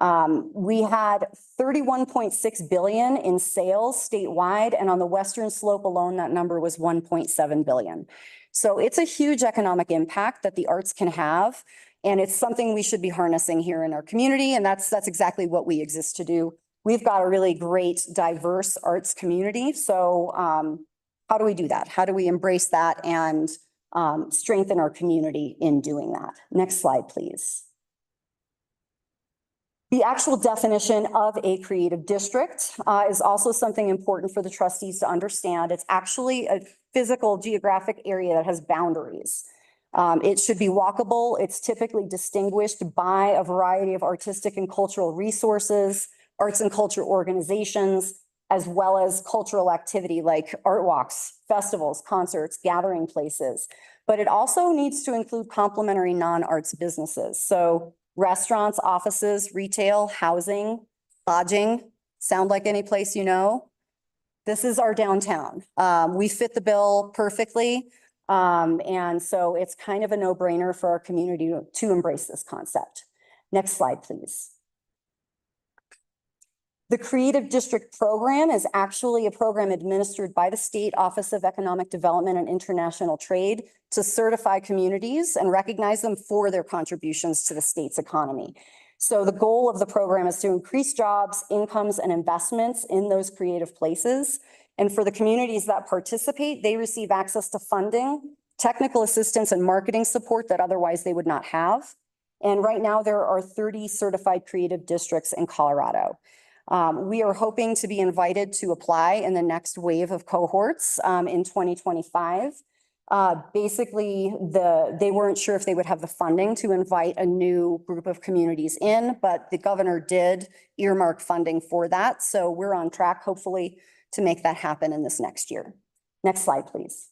We had 31.6 billion in sales statewide, and on the western slope alone, that number was 1.7 billion. So it's a huge economic impact that the arts can have, and it's something we should be harnessing here in our community, and that's exactly what we exist to do. We've got a really great, diverse arts community, so how do we do that? How do we embrace that and strengthen our community in doing that? Next slide, please. The actual definition of a creative district is also something important for the trustees to understand. It's actually a physical geographic area that has boundaries. It should be walkable. It's typically distinguished by a variety of artistic and cultural resources, arts and culture organizations, as well as cultural activity like art walks, festivals, concerts, gathering places. But it also needs to include complementary non-arts businesses. So restaurants, offices, retail, housing, lodging, sound like any place you know? This is our downtown. We fit the bill perfectly. And so it's kind of a no-brainer for our community to embrace this concept. Next slide, please. The Creative District Program is actually a program administered by the State Office of Economic Development and International Trade to certify communities and recognize them for their contributions to the state's economy. So the goal of the program is to increase jobs, incomes, and investments in those creative places. And for the communities that participate, they receive access to funding, technical assistance, and marketing support that otherwise they would not have. And right now there are 30 certified creative districts in Colorado. We are hoping to be invited to apply in the next wave of cohorts in 2025. Basically, they weren't sure if they would have the funding to invite a new group of communities in, but the governor did earmark funding for that. So we're on track, hopefully, to make that happen in this next year. Next slide, please.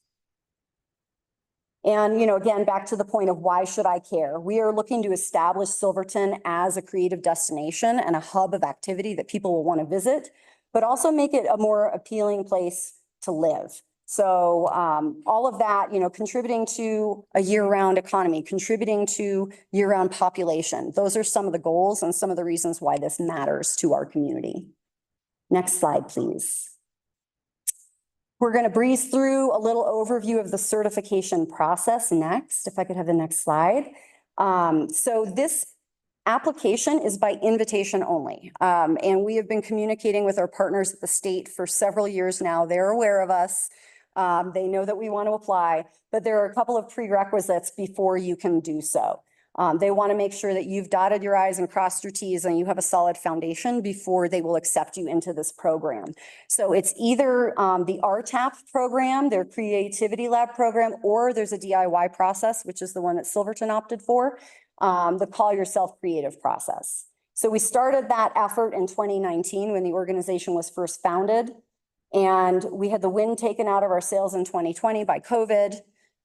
And, again, back to the point of why should I care? We are looking to establish Silverton as a creative destination and a hub of activity that people will want to visit, but also make it a more appealing place to live. So all of that, contributing to a year-round economy, contributing to year-round population. Those are some of the goals and some of the reasons why this matters to our community. Next slide, please. We're going to breeze through a little overview of the certification process next, if I could have the next slide. So this application is by invitation only. And we have been communicating with our partners at the state for several years now. They're aware of us. They know that we want to apply, but there are a couple of prerequisites before you can do so. They want to make sure that you've dotted your I's and crossed your T's and you have a solid foundation before they will accept you into this program. So it's either the RTAP program, their Creativity Lab program, or there's a DIY process, which is the one that Silverton opted for, the Call Yourself Creative process. So we started that effort in 2019 when the organization was first founded, and we had the wind taken out of our sails in 2020 by COVID.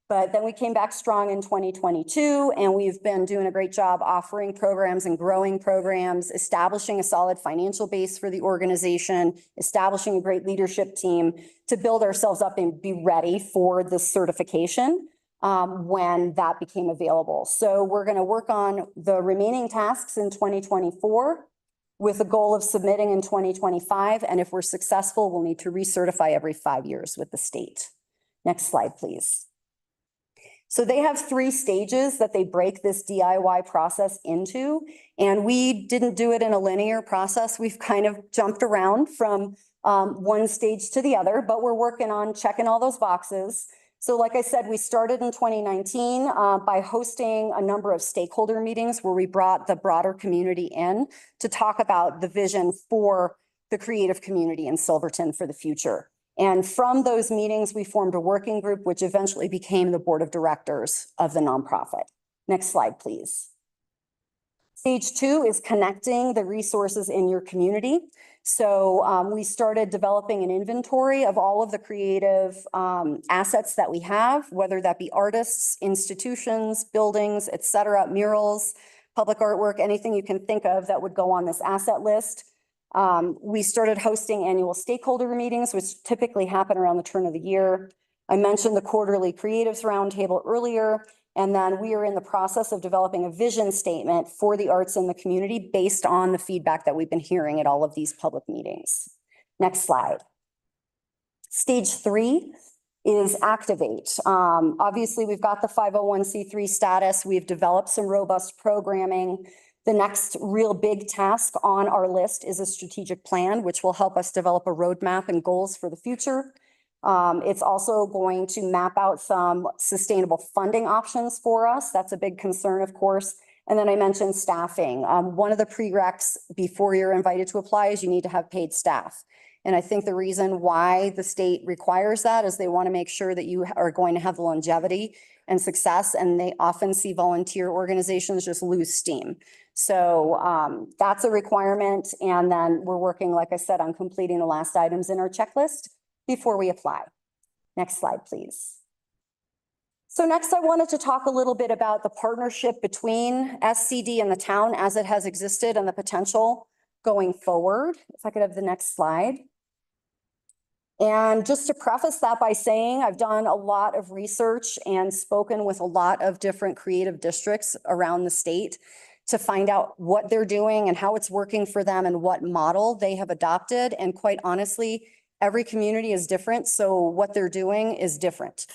But then we came back strong in 2022, and we've been doing a great job offering programs and growing programs, establishing a solid financial base for the organization, establishing a great leadership team to build ourselves up and be ready for the certification when that became available. So we're going to work on the remaining tasks in 2024 with the goal of submitting in 2025. And if we're successful, we'll need to recertify every 5 years with the state. Next slide, please. So they have 3 stages that they break this DIY process into, and we didn't do it in a linear process. We've kind of jumped around from one stage to the other, but we're working on checking all those boxes. So like I said, we started in 2019 by hosting a number of stakeholder meetings where we brought the broader community in to talk about the vision for the creative community in Silverton for the future. And from those meetings, we formed a working group, which eventually became the board of directors of the nonprofit. Next slide, please. Stage 2 is connecting the resources in your community. So we started developing an inventory of all of the creative assets that we have, whether that be artists, institutions, buildings, et cetera, murals, public artwork, anything you can think of that would go on this asset list. We started hosting annual stakeholder meetings, which typically happen around the turn of the year. I mentioned the quarterly creatives roundtable earlier, and then we are in the process of developing a vision statement for the arts in the community based on the feedback that we've been hearing at all of these public meetings. Next slide. Stage 3 is activate. Obviously, we've got the 501c3 status. We've developed some robust programming. The next real big task on our list is a strategic plan, which will help us develop a roadmap and goals for the future. It's also going to map out some sustainable funding options for us. That's a big concern, of course. And then I mentioned staffing. One of the prereqs before you're invited to apply is you need to have paid staff. And I think the reason why the state requires that is they want to make sure that you are going to have the longevity and success, and they often see volunteer organizations just lose steam. So that's a requirement. And then we're working, like I said, on completing the last items in our checklist before we apply. Next slide, please. So next, I wanted to talk a little bit about the partnership between SCD and the town as it has existed and the potential going forward. If I could have the next slide. And just to preface that by saying I've done a lot of research and spoken with a lot of different creative districts around the state to find out what they're doing and how it's working for them and what model they have adopted. And quite honestly, every community is different. So what they're doing is different.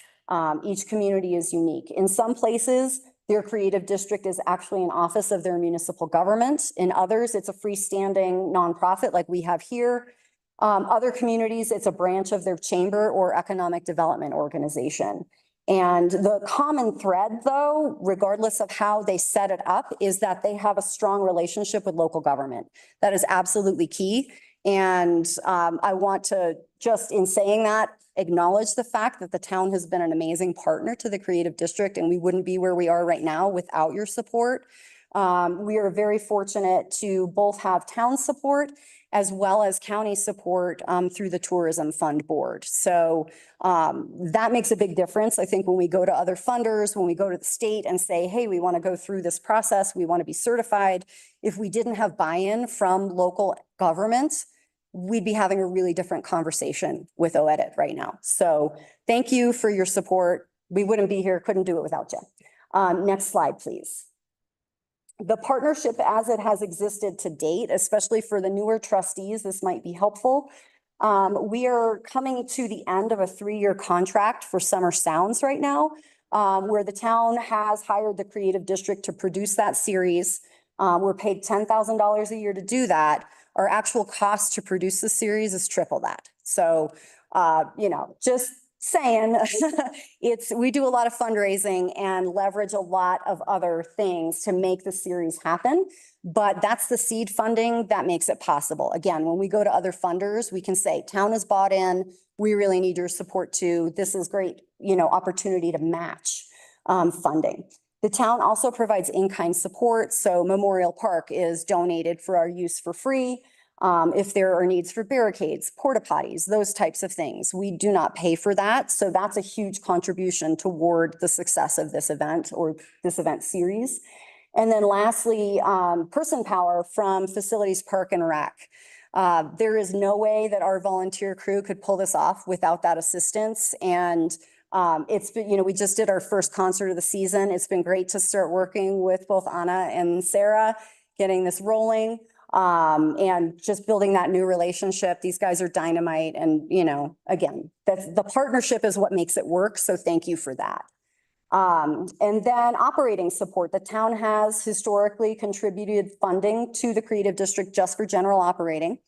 Each community is unique. In some places, their creative district is actually an office of their municipal government. In others, it's a freestanding nonprofit like we have here. Other communities, it's a branch of their chamber or economic development organization. And the common thread, though, regardless of how they set it up, is that they have a strong relationship with local government. That is absolutely key. And I want to, just in saying that, acknowledge the fact that the town has been an amazing partner to the creative district, and we wouldn't be where we are right now without your support. We are very fortunate to both have town support as well as county support through the Tourism Fund Board. So that makes a big difference. I think when we go to other funders, when we go to the state and say, hey, we want to go through this process, we want to be certified. If we didn't have buy-in from local government, we'd be having a really different conversation with OEDIT right now. So thank you for your support. We wouldn't be here, couldn't do it without you. Next slide, please. The partnership as it has existed to date, especially for the newer trustees, this might be helpful. We are coming to the end of a 3-year contract for Summer Sounds right now, where the town has hired the creative district to produce that series. We're paid $10,000 a year to do that. Our actual cost to produce the series is triple that. So, just saying, we do a lot of fundraising and leverage a lot of other things to make the series happen. But that's the seed funding that makes it possible. Again, when we go to other funders, we can say, town is bought in. We really need your support too. This is great, opportunity to match funding. The town also provides in-kind support. So Memorial Park is donated for our use for free. If there are needs for barricades, porta potties, those types of things, we do not pay for that. So that's a huge contribution toward the success of this event or this event series. And then lastly, person power from Facilities Park and Rec. There is no way that our volunteer crew could pull this off without that assistance. And it's been, we just did our first concert of the season. It's been great to start working with both Anna and Sarah, getting this rolling. And just building that new relationship. These guys are dynamite. And, again, the partnership is what makes it work. So thank you for that. And then operating support. The town has historically contributed funding to the creative district just for general operating.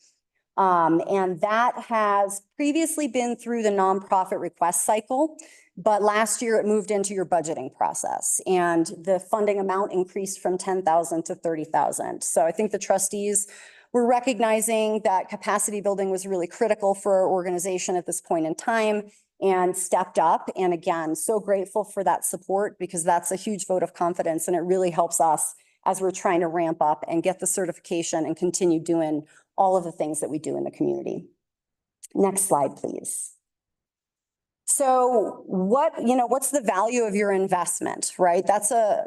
And that has previously been through the nonprofit request cycle. But last year it moved into your budgeting process and the funding amount increased from 10,000 to 30,000. So I think the trustees were recognizing that capacity building was really critical for our organization at this point in time and stepped up. And again, so grateful for that support because that's a huge vote of confidence and it really helps us as we're trying to ramp up and get the certification and continue doing all of the things that we do in the community. Next slide, please. So what's the value of your investment, right? That's a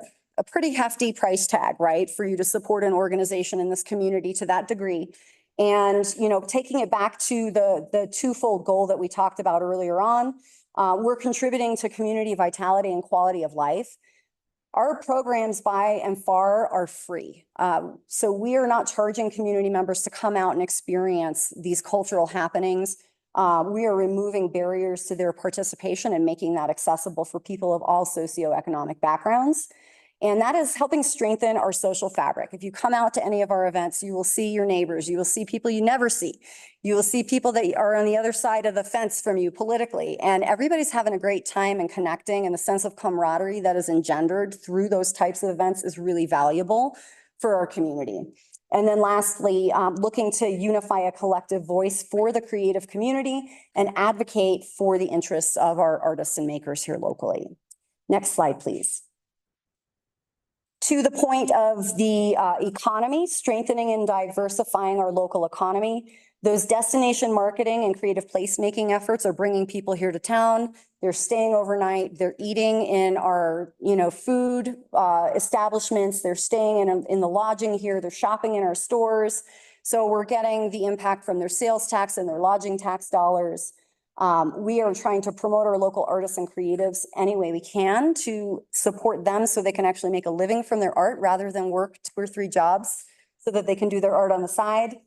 pretty hefty price tag, right? For you to support an organization in this community to that degree. And, taking it back to the twofold goal that we talked about earlier on, we're contributing to community vitality and quality of life. Our programs by and far are free. So we are not charging community members to come out and experience these cultural happenings. We are removing barriers to their participation and making that accessible for people of all socioeconomic backgrounds. And that is helping strengthen our social fabric. If you come out to any of our events, you will see your neighbors, you will see people you never see. You will see people that are on the other side of the fence from you politically, and everybody's having a great time and connecting, and the sense of camaraderie that is engendered through those types of events is really valuable for our community. And then lastly, looking to unify a collective voice for the creative community and advocate for the interests of our artists and makers here locally. Next slide, please. To the point of the economy, strengthening and diversifying our local economy. Those destination marketing and creative placemaking efforts are bringing people here to town. They're staying overnight. They're eating in our, food establishments. They're staying in the lodging here. They're shopping in our stores. So we're getting the impact from their sales tax and their lodging tax dollars. We are trying to promote our local artists and creatives any way we can to support them so they can actually make a living from their art rather than work 2 or 3 jobs so that they can do their art on the side.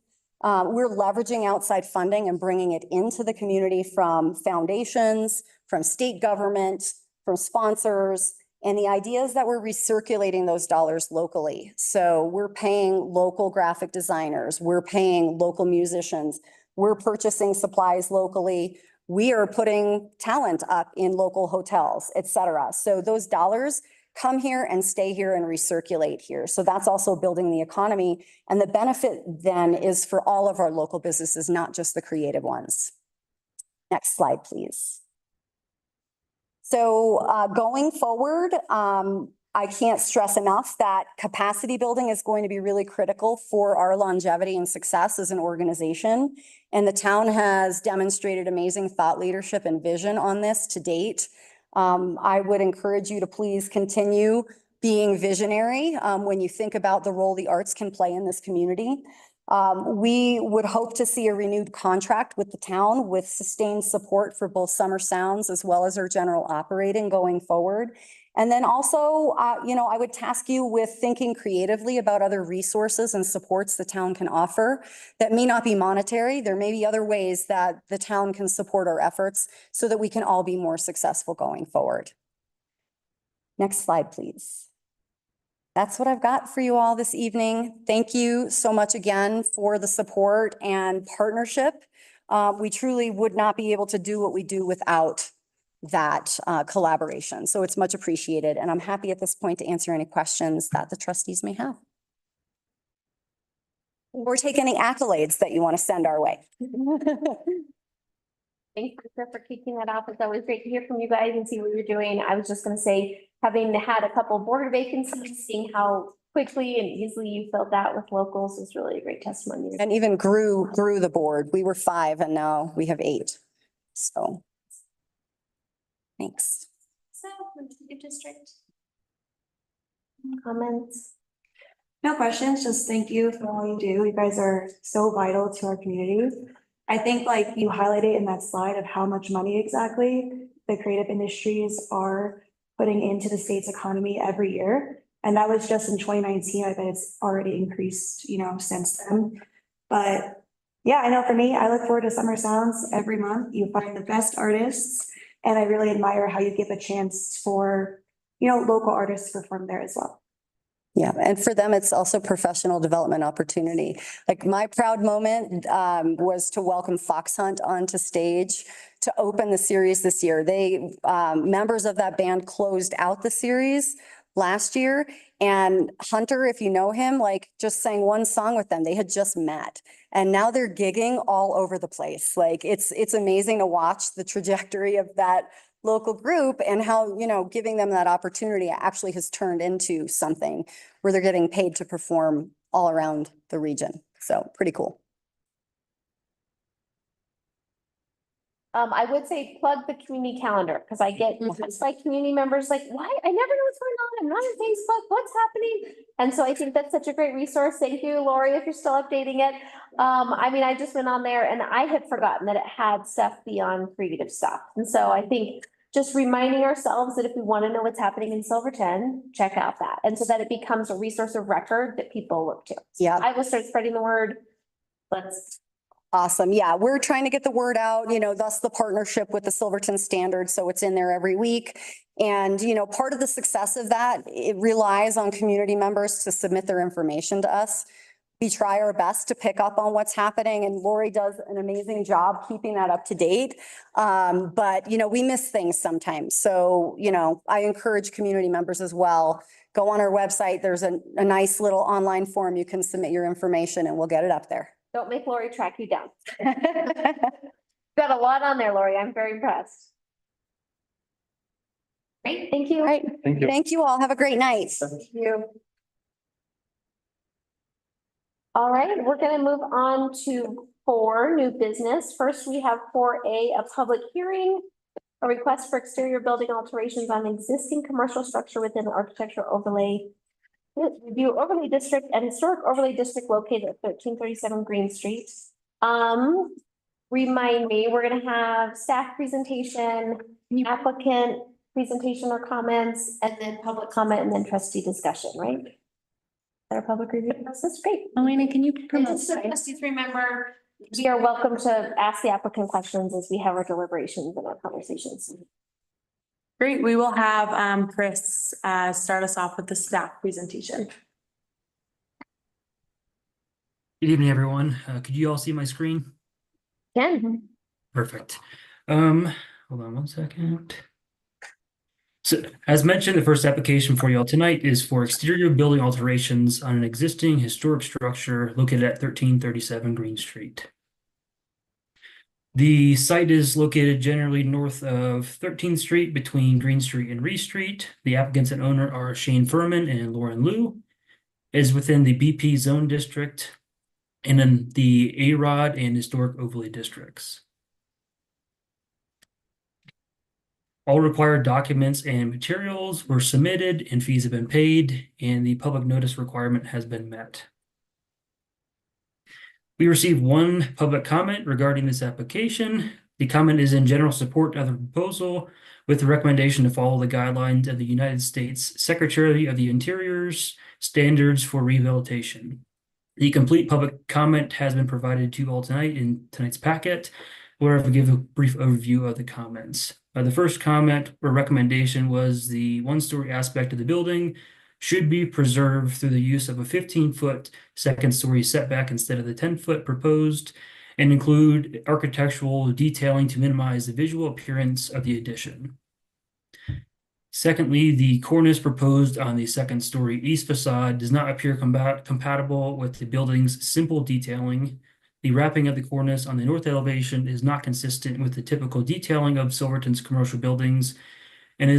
We're leveraging outside funding and bringing it into the community from foundations, from state government, from sponsors. And the idea is that we're recirculating those dollars locally. So we're paying local graphic designers, we're paying local musicians, we're purchasing supplies locally. We are putting talent up in local hotels, et cetera. So those dollars come here and stay here and recirculate here. So that's also building the economy. And the benefit then is for all of our local businesses, not just the creative ones. Next slide, please. So going forward, I can't stress enough that capacity building is going to be really critical for our longevity and success as an organization. And the town has demonstrated amazing thought leadership and vision on this to date. I would encourage you to please continue being visionary when you think about the role the arts can play in this community. We would hope to see a renewed contract with the town with sustained support for both summer sounds as well as our general operating going forward. And then also, I would task you with thinking creatively about other resources and supports the town can offer that may not be monetary. There may be other ways that the town can support our efforts so that we can all be more successful going forward. Next slide, please. That's what I've got for you all this evening. Thank you so much again for the support and partnership. We truly would not be able to do what we do without that collaboration. So it's much appreciated. And I'm happy at this point to answer any questions that the trustees may have. Or take any accolades that you want to send our way. Thanks, Lisa, for kicking that off. It's always great to hear from you guys and see what you're doing. I was just going to say, having had a couple board vacancies, seeing how quickly and easily you filled that with locals is really a great testimony. And even grew the board. We were 5 and now we have 8. So thanks. So, your district. Comments? No questions, just thank you for all you do. You guys are so vital to our community. I think like you highlighted in that slide of how much money exactly the creative industries are putting into the state's economy every year. And that was just in 2019. I bet it's already increased, since then. But yeah, I know for me, I look forward to Summer Sounds every month. You find the best artists. And I really admire how you give a chance for, local artists to perform there as well. Yeah, and for them, it's also professional development opportunity. Like my proud moment was to welcome Fox Hunt onto stage to open the series this year. They members of that band closed out the series last year, and Hunter, if you know him, just sang one song with them. They had just met, and now they're gigging all over the place. It's amazing to watch the trajectory of that local group and how, giving them that opportunity actually has turned into something where they're getting paid to perform all around the region. So pretty cool. I would say plug the community calendar because I get just community members why? I never know what's going on. I'm not on Facebook. What's happening? And so I think that's such a great resource. Thank you, Lori, if you're still updating it. I just went on there and I had forgotten that it had stuff beyond creative stuff. And so I think just reminding ourselves that if we want to know what's happening in Silverton, check out that. And so that it becomes a resource of record that people look to. Yeah. I will start spreading the word. Awesome. Yeah, we're trying to get the word out, thus the partnership with the Silverton Standard. So it's in there every week. And, you know, part of the success of that, it relies on community members to submit their information to us. We try our best to pick up on what's happening, and Lori does an amazing job keeping that up to date. But, you know, we miss things sometimes. So, you know, I encourage community members as well. Go on our website. There's a nice little online form. You can submit your information and we'll get it up there. Don't make Lori track you down. Got a lot on there, Lori. I'm very impressed. Great, thank you. All right. Thank you. Thank you all. Have a great night. Thank you. All right, we're gonna move on to 4 new business. First, we have 4A, a public hearing. A request for exterior building alterations on existing commercial structure within the architectural overlay. Review overlay district and historic overlay district located at 1337 Green Street. Remind me, we're gonna have staff presentation, applicant presentation or comments, and then public comment, and then trustee discussion, right? Our public review process, great. Elena, can you And just so trustees remember, we are welcome to ask the applicant questions as we have our deliberations and our conversations. Great, we will have Chris start us off with the staff presentation. Good evening, everyone. Could you all see my screen? Ken? Perfect. Hold on one second. So, as mentioned, the first application for y'all tonight is for exterior building alterations on an existing historic structure located at 1337 Green Street. The site is located generally north of 13th Street between Green Street and Reese Street. The applicants and owner are Shane Furman and Lauren Liu. It is within the BP zone district and in the A-Rod and historic overlay districts. All required documents and materials were submitted and fees have been paid, and the public notice requirement has been met. We received 1 public comment regarding this application. The comment is in general support of the proposal with the recommendation to follow the guidelines of the United States Secretary of the Interior's standards for rehabilitation. The complete public comment has been provided to you all tonight in tonight's packet. We'll give a brief overview of the comments. The first comment or recommendation was the 1-story aspect of the building should be preserved through the use of a 15-foot second-story setback instead of the 10-foot proposed, and include architectural detailing to minimize the visual appearance of the addition. Secondly, the cornice proposed on the second-story east facade does not appear compatible with the building's simple detailing. The wrapping of the cornice on the north elevation is not consistent with the typical detailing of Silverton's commercial buildings and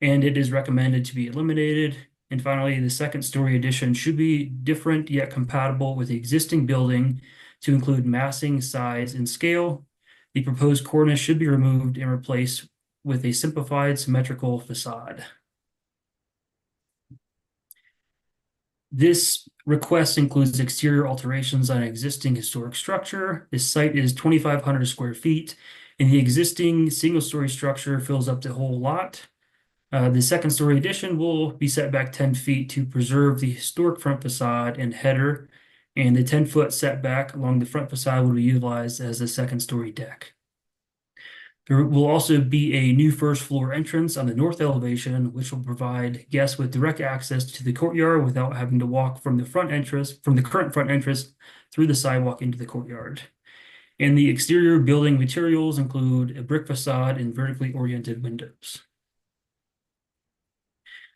it is recommended to be eliminated. And finally, the second-story addition should be different yet compatible with the existing building to include massing, size, and scale. The proposed cornice should be removed and replaced with a simplified symmetrical facade. This request includes exterior alterations on an existing historic structure. This site is 2,500 square feet, and the existing single-story structure fills up the whole lot. The second-story addition will be set back 10 feet to preserve the historic front facade and header, and the 10-foot setback along the front facade will be utilized as a second-story deck. There will also be a new first-floor entrance on the north elevation, which will provide guests with direct access to the courtyard without having to walk from the current front entrance through the sidewalk into the courtyard. And the exterior building materials include a brick facade and vertically oriented windows.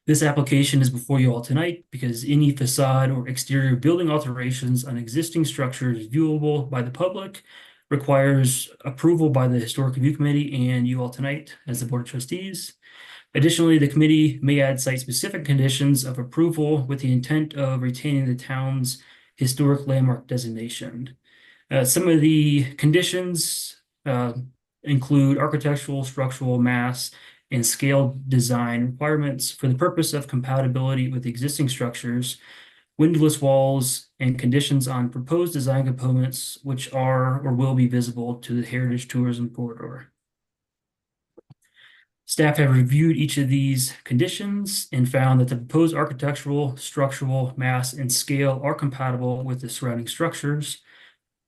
This application is before you all tonight because any facade or exterior building alterations on existing structures viewable by the public requires approval by the Historic Review Committee and you all tonight as the Board of Trustees. Additionally, the committee may add site-specific conditions of approval with the intent of retaining the town's historic landmark designation. Some of the conditions include architectural, structural, mass, and scale design requirements for the purpose of compatibility with existing structures, windowless walls, and conditions on proposed design components which are or will be visible to the Heritage Tourism Corridor. Staff have reviewed each of these conditions and found that the proposed architectural, structural, mass, and scale are compatible with the surrounding structures.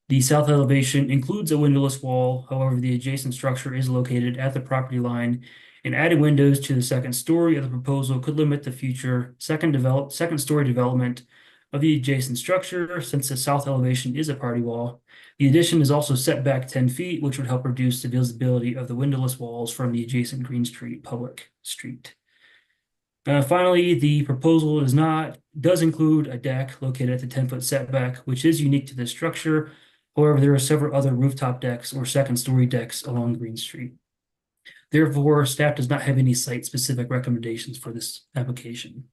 The south elevation includes a windowless wall, however, the adjacent structure is located at the property line and adding windows to the second story of the proposal could limit the future second story development of the adjacent structure, since the south elevation is a party wall. The addition is also set back 10 feet, which would help reduce the visibility of the windowless walls from the adjacent Green Street public street. Finally, the proposal does include a deck located at the 10-foot setback, which is unique to this structure. However, there are several other rooftop decks or second story decks along Green Street. Therefore, staff does not have any site-specific recommendations for this application.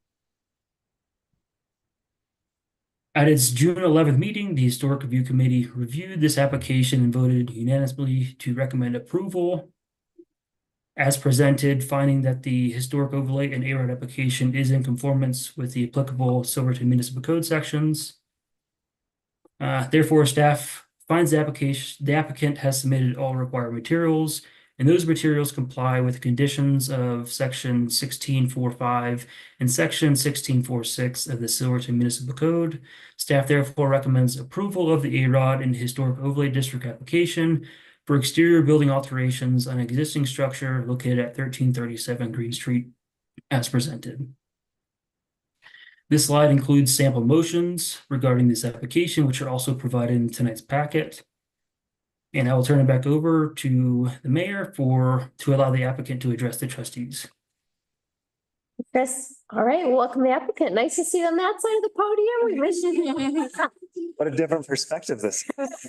At its June 11th meeting, the Historic Review Committee reviewed this application and voted unanimously to recommend approval as presented, finding that the historic overlay and AROD application is in conformance with the applicable Silverton Municipal Code sections. Therefore, staff finds the applicant has submitted all required materials, and those materials comply with the conditions of section 16.4.5 and section 16.4.6 of the Silverton Municipal Code. Staff therefore recommends approval of the AROD and Historic Overlay District application for exterior building alterations on existing structure located at 1337 Green Street as presented. This slide includes sample motions regarding this application, which are also provided in tonight's packet. And I will turn it back over to the mayor to allow the applicant to address the trustees. Chris, all right, welcome the applicant. Nice to see you on that side of the podium. We miss you. What a different perspective this is.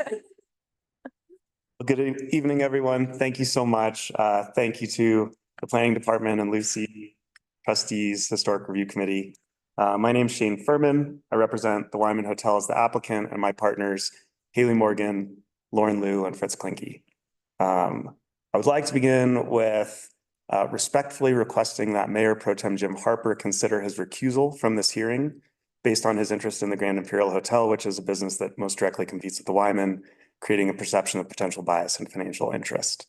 Good evening, everyone. Thank you so much. Thank you to the planning department and Lucy, trustees, historic review committee. My name is Shane Furman. I represent the Wyman Hotel as the applicant, and my partners, Haley Morgan, Lauren Liu, and Fritz Klinke. I would like to begin with respectfully requesting that Mayor Pro Tem Jim Harper consider his recusal from this hearing based on his interest in the Grand Imperial Hotel, which is a business that most directly competes with the Wyman, creating a perception of potential bias and financial interest.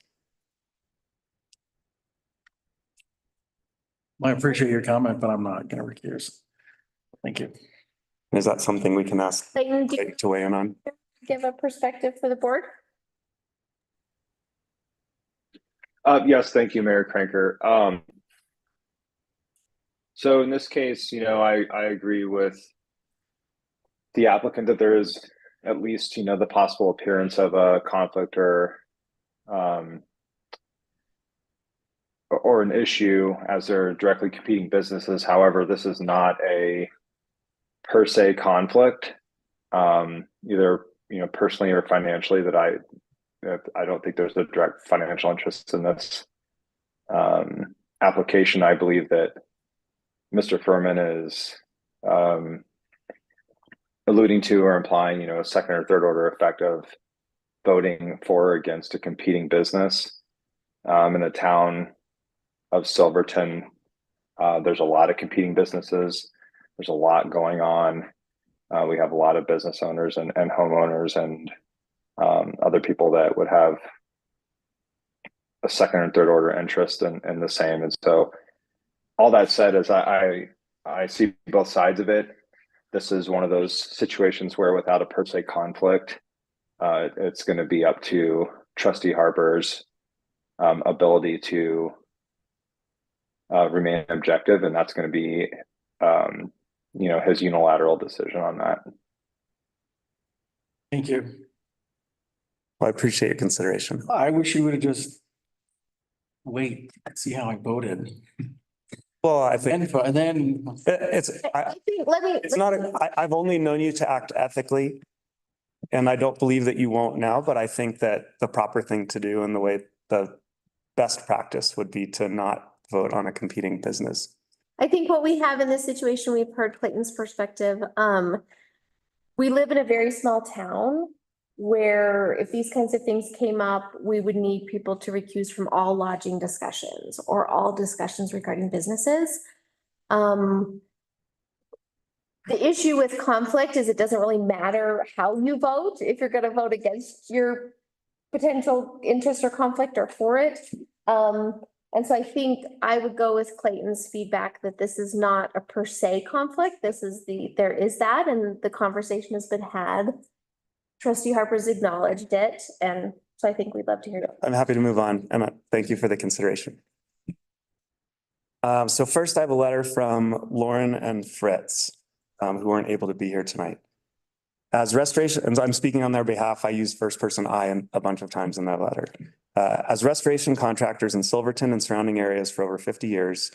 I appreciate your comment, but I'm not going to recuse. Thank you. Is that something we can ask Clayton, to weigh in on? give a perspective for the board? Yes, thank you, Mayor Cranker. So in this case, I agree with the applicant that there is at least, the possible appearance of a conflict or an issue as they're directly competing businesses. However, this is not a per se conflict, either personally or financially, that I don't think there's a direct financial interest in this application. I believe that Mr. Furman is alluding to or implying, a second or third order effect of voting for or against a competing business. In the town of Silverton, there's a lot of competing businesses. There's a lot going on. We have a lot of business owners and homeowners and other people that would have a second and third order interest in the same. And so all that said is I see both sides of it. This is one of those situations where without a per se conflict, it's going to be up to Trustee Harper's ability to remain objective. And that's going to be, his unilateral decision on that. Thank you. Well, I appreciate your consideration. I wish you would have just wait and see how I voted. Well, I think And then I've only known you to act ethically, and I don't believe that you won't now, but I think that the proper thing to do and the way the best practice would be to not vote on a competing business. I think what we have in this situation, we've heard Clayton's perspective. We live in a very small town where if these kinds of things came up, we would need people to recuse from all lodging discussions or all discussions regarding businesses. The issue with conflict is it doesn't really matter how you vote, if you're going to vote against your potential interest or conflict or for it. And so I think I would go with Clayton's feedback that this is not a per se conflict. There is that, and the conversation has been had. Trustee Harper's acknowledged it, and so I think we'd love to hear it. I'm happy to move on, and thank you for the consideration. So first I have a letter from Lauren and Fritz, who weren't able to be here tonight. As restoration, and I'm speaking on their behalf, I use first person I a bunch of times in that letter. As restoration contractors in Silverton and surrounding areas for over 50 years,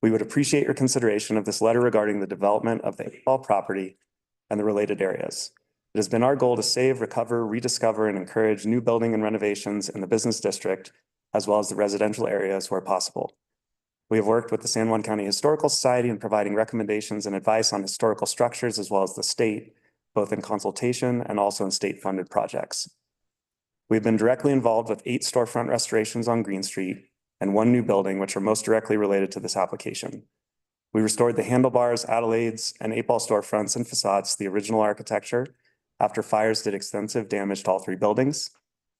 we would appreciate your consideration of this letter regarding the development of the 8-Ball property and the related areas. It has been our goal to save, recover, rediscover, and encourage new building and renovations in the business district, as well as the residential areas where possible. We have worked with the San Juan County Historical Society in providing recommendations and advice on historical structures, as well as the state, both in consultation and also in state-funded projects. We've been directly involved with 8 storefront restorations on Green Street and 1 new building, which are most directly related to this application. We restored the handlebars, Adelaides, and 8-Ball storefronts and facades to the original architecture after fires did extensive damage to all 3 buildings.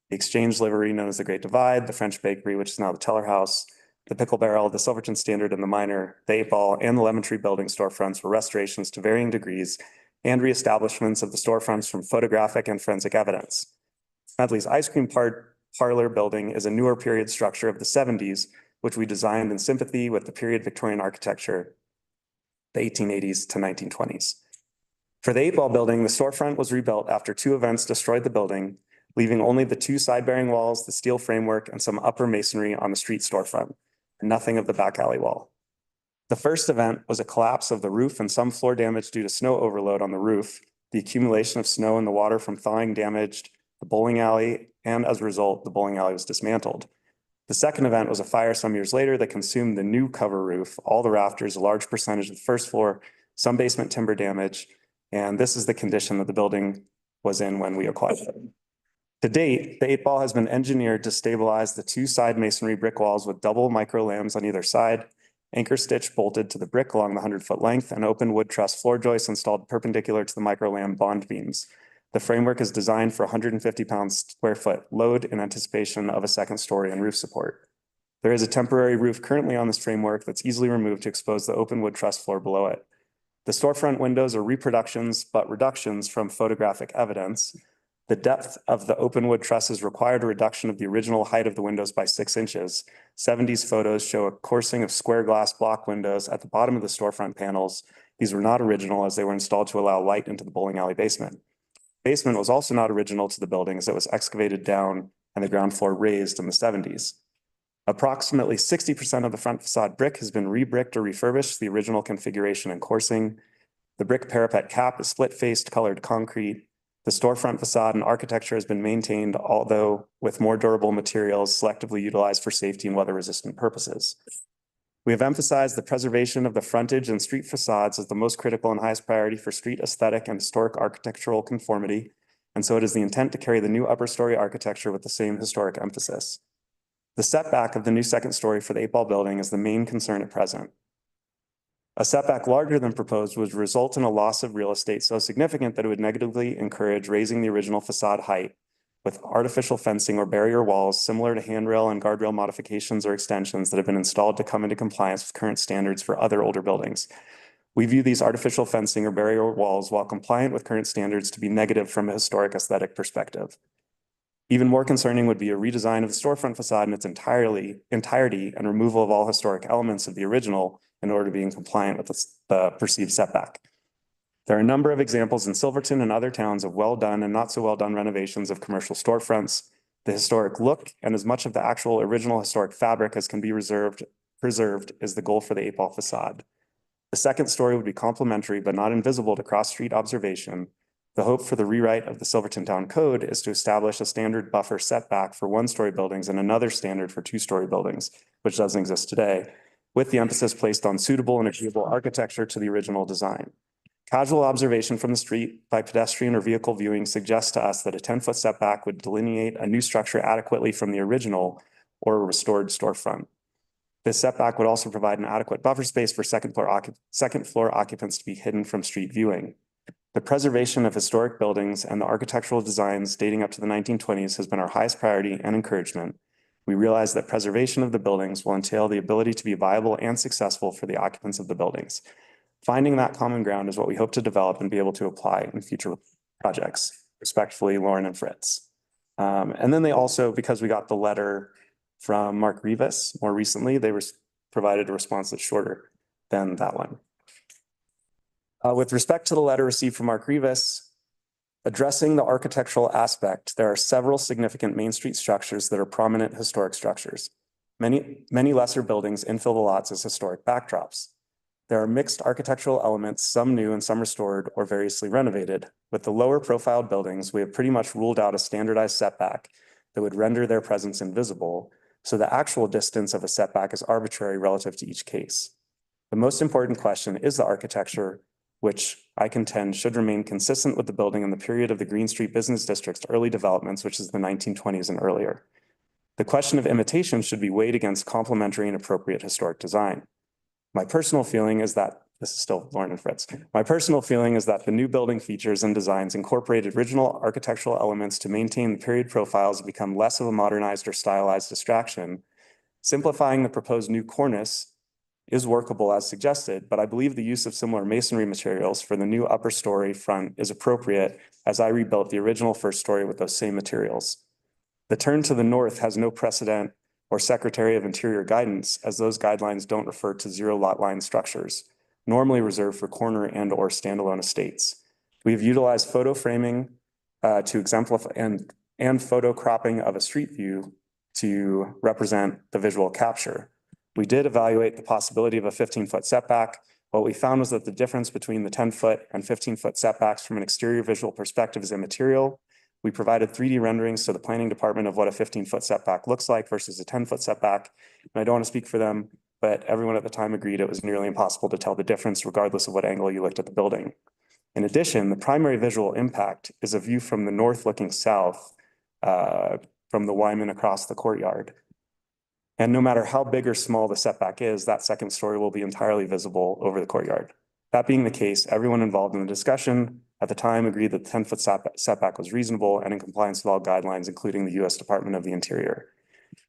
The Exchange livery known as the Great Divide, the French Bakery, which is now the Teller House, the Pickle Barrel, the Silverton Standard and the Minor, the 8-Ball, and the Lemon Tree building storefronts were restorations to varying degrees and reestablishments of the storefronts from photographic and forensic evidence. Medley's Ice Cream Parlor building is a newer period structure of the 70s, which we designed in sympathy with the period Victorian architecture, the 1880s to 1920s. For the 8-Ball building, the storefront was rebuilt after 2 events destroyed the building, leaving only the 2 side-bearing walls, the steel framework, and some upper masonry on the street storefront, and nothing of the back alley wall. The first event was a collapse of the roof and some floor damage due to snow overload on the roof. The accumulation of snow in the water from thawing damaged the bowling alley, and as a result, the bowling alley was dismantled. The second event was a fire some years later that consumed the new cover roof, all the rafters, a large percentage of the first floor, some basement timber damage, and this is the condition that the building was in when we acquired it. To date, the 8-Ball has been engineered to stabilize the 2 side masonry brick walls with double micro lambs on either side, anchor stitch bolted to the brick along the 100-foot length, and open wood truss floor joists installed perpendicular to the micro lamb bond beams. The framework is designed for 150 pounds square foot load in anticipation of a second story and roof support. There is a temporary roof currently on this framework that's easily removed to expose the open wood truss floor below it. The storefront windows are reproductions, but reductions from photographic evidence. The depth of the open wood trusses required a reduction of the original height of the windows by 6 inches. 70s photos show a coursing of square glass block windows at the bottom of the storefront panels. These were not original as they were installed to allow light into the bowling alley basement. Basement was also not original to the building as it was excavated down and the ground floor raised in the 70s. Approximately 60% of the front facade brick has been re-bricked or refurbished to the original configuration and coursing. The brick parapet cap is split-faced colored concrete. The storefront facade and architecture has been maintained, although with more durable materials selectively utilized for safety and weather-resistant purposes. We have emphasized the preservation of the frontage and street facades as the most critical and highest priority for street aesthetic and historic architectural conformity, and so it is the intent to carry the new upper story architecture with the same historic emphasis. The setback of the new second story for the 8-Ball building is the main concern at present. A setback larger than proposed would result in a loss of real estate so significant that it would negatively encourage raising the original facade height with artificial fencing or barrier walls similar to handrail and guardrail modifications or extensions that have been installed to come into compliance with current standards for other older buildings. We view these artificial fencing or barrier walls, while compliant with current standards, to be negative from a historic aesthetic perspective. Even more concerning would be a redesign of the storefront facade in its entirety and removal of all historic elements of the original in order to be in compliant with the perceived setback. There are a number of examples in Silverton and other towns of well-done and not so well-done renovations of commercial storefronts. The historic look and as much of the actual original historic fabric as can be preserved is the goal for the 8-Ball facade. The second story would be complementary but not invisible to cross-street observation. The hope for the rewrite of the Silverton Town Code is to establish a standard buffer setback for 1-story buildings and another standard for 2-story buildings, which doesn't exist today, with the emphasis placed on suitable and agreeable architecture to the original design. Casual observation from the street by pedestrian or vehicle viewing suggests to us that a 10-foot setback would delineate a new structure adequately from the original or a restored storefront. This setback would also provide an adequate buffer space for second floor occupants to be hidden from street viewing. The preservation of historic buildings and the architectural designs dating up to the 1920s has been our highest priority and encouragement. We realize that preservation of the buildings will entail the ability to be viable and successful for the occupants of the buildings. Finding that common ground is what we hope to develop and be able to apply in future projects. Respectfully, Lauren and Fritz. And then they also, because we got the letter from Mark Rivas more recently, they provided a response that's shorter than that one. With respect to the letter received from Mark Rivas, addressing the architectural aspect, there are several significant Main Street structures that are prominent historic structures. Many lesser buildings infill the lots as historic backdrops. There are mixed architectural elements, some new and some restored or variously renovated. With the lower profiled buildings, we have pretty much ruled out a standardized setback that would render their presence invisible, so the actual distance of a setback is arbitrary relative to each case. The most important question is the architecture, which I contend should remain consistent with the building in the period of the Green Street Business District's early developments, which is the 1920s and earlier. The question of imitation should be weighed against complementary and appropriate historic design. My personal feeling is that, this is still Lauren and Fritz. My personal feeling is that the new building features and designs incorporate original architectural elements to maintain the period profiles and become less of a modernized or stylized distraction. Simplifying the proposed new cornice is workable as suggested, but I believe the use of similar masonry materials for the new upper story front is appropriate as I rebuilt the original first story with those same materials. The turn to the north has no precedent or Secretary of Interior guidance, as those guidelines don't refer to zero lot line structures, normally reserved for corner and or standalone estates. We have utilized photo framing to exemplify and photo cropping of a street view to represent the visual capture. We did evaluate the possibility of a 15-foot setback. What we found was that the difference between the 10-foot and 15-foot setbacks from an exterior visual perspective is immaterial. We provided 3D renderings to the planning department of what a 15-foot setback looks like versus a 10-foot setback. And I don't want to speak for them, but everyone at the time agreed it was nearly impossible to tell the difference regardless of what angle you looked at the building. In addition, the primary visual impact is a view from the north looking south from the Wyman across the courtyard. And no matter how big or small the setback is, that second story will be entirely visible over the courtyard. That being the case, everyone involved in the discussion at the time agreed that the 10-foot setback was reasonable and in compliance with all guidelines, including the U.S. Department of the Interior.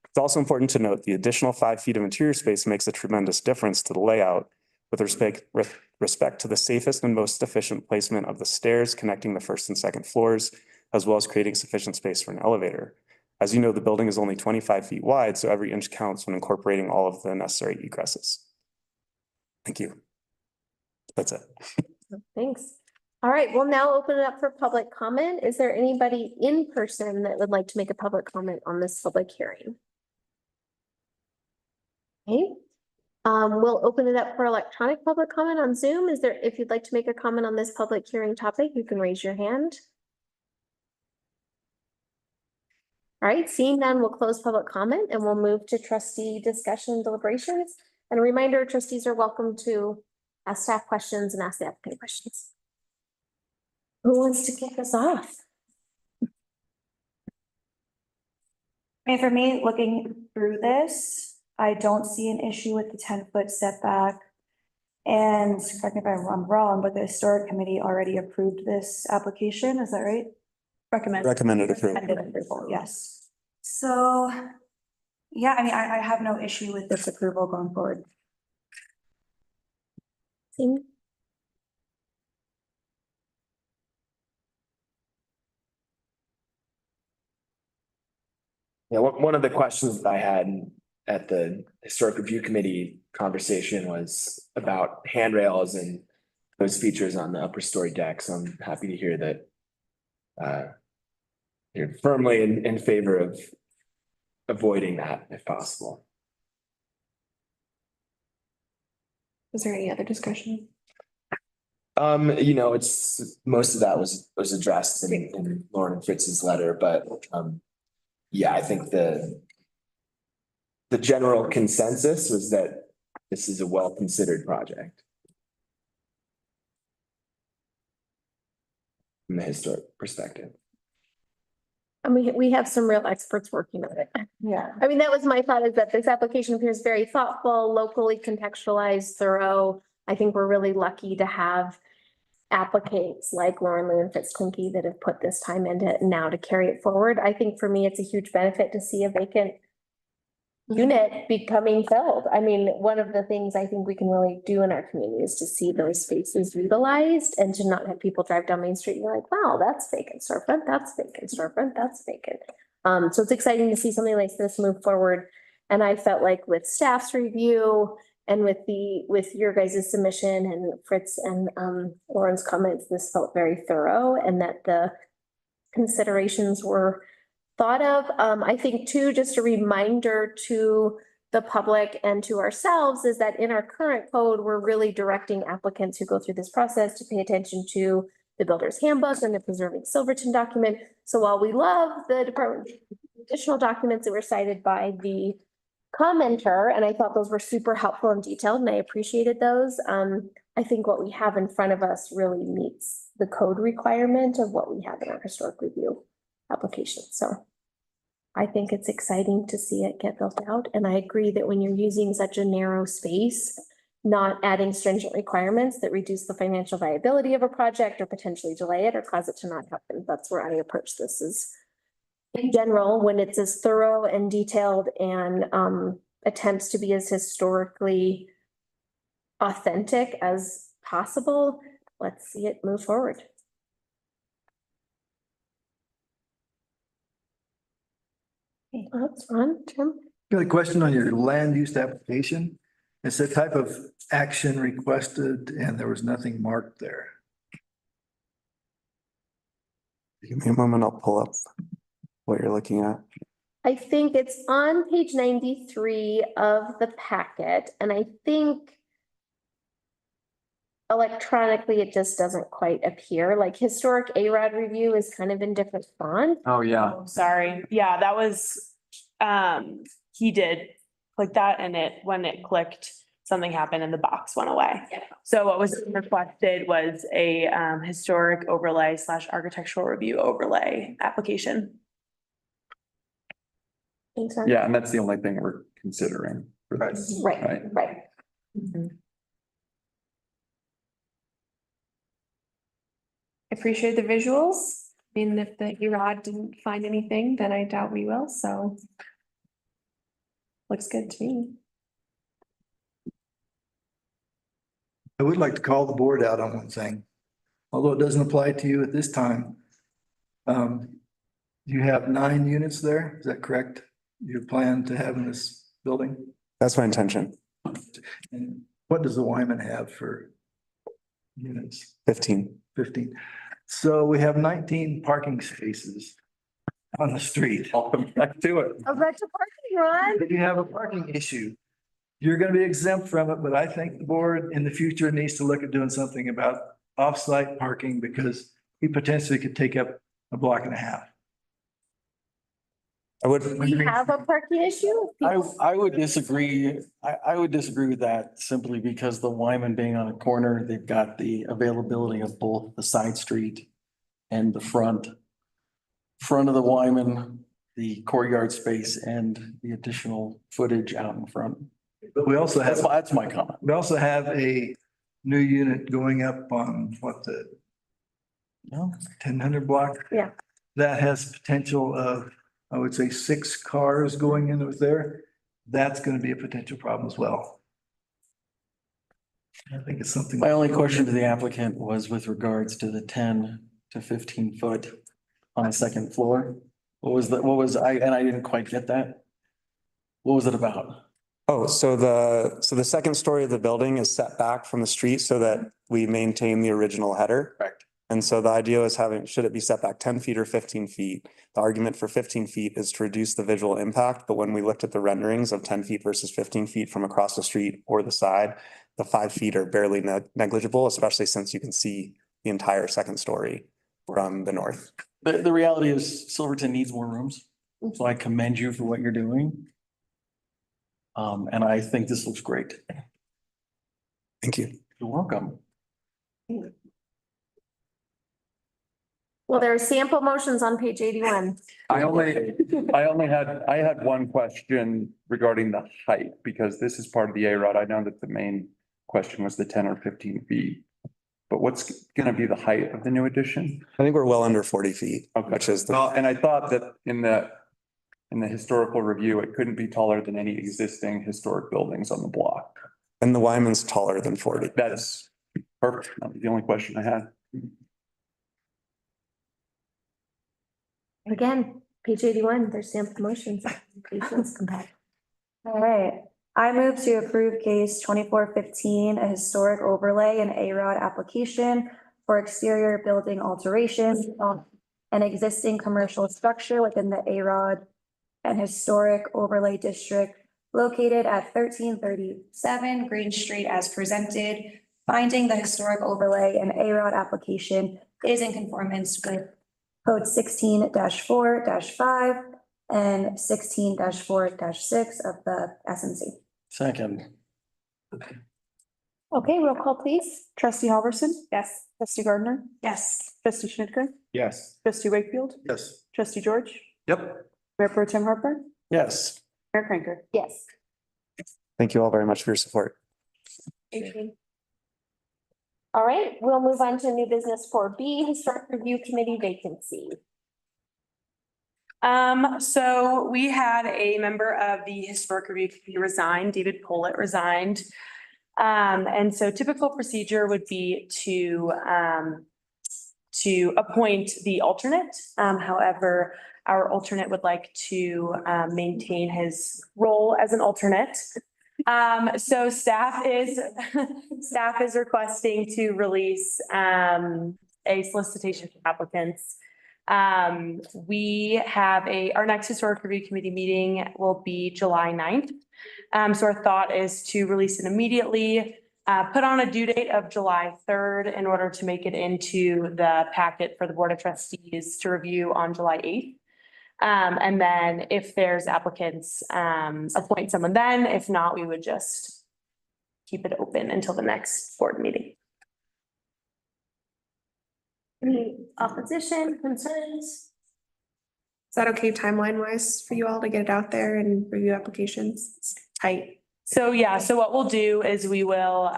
It's also important to note the additional 5 feet of interior space makes a tremendous difference to the layout with respect to the safest and most efficient placement of the stairs connecting the first and second floors, as well as creating sufficient space for an elevator. As you know, the building is only 25 feet wide, so every inch counts when incorporating all of the necessary egresses. Thank you. That's it. Thanks. All right, we'll now open it up for public comment. Is there anybody in person that would like to make a public comment on this public hearing? Okay, we'll open it up for electronic public comment on Zoom. Is there, if you'd like to make a comment on this public hearing topic, you can raise your hand. All right, seeing none, we'll close public comment and we'll move to trustee discussion deliberations. And a reminder, trustees are welcome to ask staff questions and ask the applicant questions. Who wants to kick us off? And for me, looking through this, I don't see an issue with the 10-foot setback. And correct me if I'm wrong, but the historic committee already approved this application, is that right? Recommended approval. Recommended approval, yes. So, yeah, I mean, I have no issue with this approval going forward. Yeah, one of the questions that I had at the historic review committee conversation was about handrails and those features on the upper story deck. So I'm happy to hear that you're firmly in favor of avoiding that if possible. Is there any other discussion? It's most of that was addressed in Lauren and Fritz's letter, but yeah, I think the general consensus was that this is a well-considered project from the historic perspective. And we have some real experts working on it. Yeah. I mean, that was my thought, is that this application appears very thoughtful, locally contextualized, thorough. I think we're really lucky to have applicants like Lauren Lou and Fitz Klinke that have put this time into it now to carry it forward. I think for me, it's a huge benefit to see a vacant unit becoming filled. I mean, one of the things I think we can really do in our community is to see those spaces utilized and to not have people drive down Main Street and you're like, wow, that's vacant storefront, that's vacant storefront, that's vacant. So it's exciting to see something like this move forward. And I felt like with staff's review and with your guys' submission and Fritz and Lauren's comments, this felt very thorough and that the considerations were thought of. I think too, just a reminder to the public and to ourselves is that in our current code, we're really directing applicants who go through this process to pay attention to the builder's handbook and the preserving Silverton document. So while we love the department additional documents that were cited by the commenter, and I thought those were super helpful and detailed, and I appreciated those. I think what we have in front of us really meets the code requirement of what we have in our historic review application. So I think it's exciting to see it get built out. And I agree that when you're using such a narrow space, not adding stringent requirements that reduce the financial viability of a project or potentially delay it or cause it to not happen. That's where I approach this is in general, when it's as thorough and detailed and attempts to be as historically authentic as possible, let's see it move forward. Okay, that's fun, Tim. Got a question on your land use application. It's a type of action requested and there was nothing marked there. Give me a moment, I'll pull up what you're looking at. I think it's on page 93 of the packet, and I think electronically it just doesn't quite appear. Like historic A-ROD review is kind of in different font. Oh, yeah. Oh, sorry. Yeah, that was, he did click that and when it clicked, something happened and the box went away. So what was requested was a historic overlay / architectural review overlay application. Yeah, and that's the only thing we're considering for this. Right. Appreciate the visuals. I mean, if the E-Rod didn't find anything, then I doubt we will, so. Looks good to me. I would like to call the board out on one thing. Although it doesn't apply to you at this time. You have 9 units there, is that correct? You plan to have in this building? That's my intention. And what does the Wyman have for units? 15. 15. So we have 19 parking spaces on the street. I'll come back to it. A rental parking, Ron? If you have a parking issue, you're gonna be exempt from it, but I think the board in the future needs to look at doing something about off-site parking because we potentially could take up a block and a half. We have a parking issue? I would disagree. I would disagree with that simply because the Wyman being on a corner, they've got the availability of both the side street and the front of the Wyman, the courtyard space and the additional footage out in front. But we also have. That's my comment. We also have a new unit going up on what the 1000 block? Yeah. That has potential of, I would say 6 cars going in with there. That's gonna be a potential problem as well. I think it's something. My only question to the applicant was with regards to the 10 to 15 foot on the second floor. What was I didn't quite get that. What was it about? Oh, so the second story of the building is set back from the street so that we maintain the original header. Correct. And so the idea was should it be set back 10 feet or 15 feet? The argument for 15 feet is to reduce the visual impact, but when we looked at the renderings of 10 feet versus 15 feet from across the street or the side, the 5 feet are barely negligible, especially since you can see the entire second story from the north. The reality is Silverton needs more rooms, so I commend you for what you're doing. And I think this looks great. Thank you. You're welcome. Well, there are sample motions on page 81. I had one question regarding the height, because this is part of the A-Rod. I know that the main question was the 10 or 15 feet. But what's gonna be the height of the new addition? I think we're well under 40 feet, Okay. which is Well, and I thought that in the historical review, it couldn't be taller than any existing historic buildings on the block. and the Wyman's taller than 40. That's perfect. That was the only question I had. Again, page 81, there's sample motions. Please come back. All right, I move to approve case 2415, a historic overlay and A-Rod application for exterior building alterations on an existing commercial structure within the A-Rod and historic overlay district located at 1337 Green Street as presented, finding the historic overlay and A-Rod application is in conformance with code 16-4-5 and 16-4-6 of the SMC. Second. Okay, roll call, please. Trustee Halverson, Yes. trustee Gardner, Yes. trustee Schnitger, Yes. trustee Wakefield, Yes. trustee George, Yep. Mayor Pro Tem Harper, Yes. Mayor Cranker. Yes. Thank you all very much for your support. All right, we'll move on to new business 4B, Historic Review Committee vacancy. So we had a member of the Historic Review Committee resign, David Pollitt resigned. And so typical procedure would be to appoint the alternate. However, our alternate would like to maintain his role as an alternate. So staff is requesting to release a solicitation for applicants. We have our next Historic Review Committee meeting will be July 9th. So our thought is to release it immediately, put on a due date of July 3rd in order to make it into the packet for the Board of Trustees to review on July 8th. And then if there's applicants, appoint someone then. If not, we would just keep it open until the next board meeting. Any opposition, concerns? Is that okay timeline wise for you all to get it out there and review applications? It's tight. So yeah, so what we'll do is we will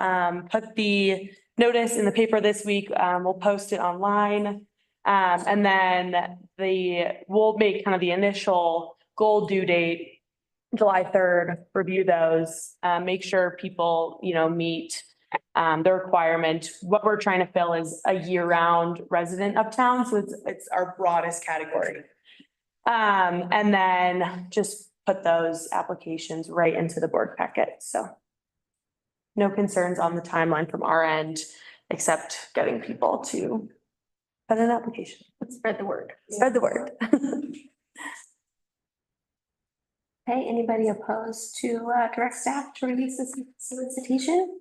put the notice in the paper this week. We'll post it online. And then we'll make kind of the initial goal due date, July 3rd, review those, make sure people, meet the requirement. What we're trying to fill is a year-round resident uptown, so it's our broadest category. And then just put those applications right into the board packet, so. No concerns on the timeline from our end, except getting people to put an application. Spread the word. Spread the word. Okay, anybody opposed to direct staff to release this solicitation?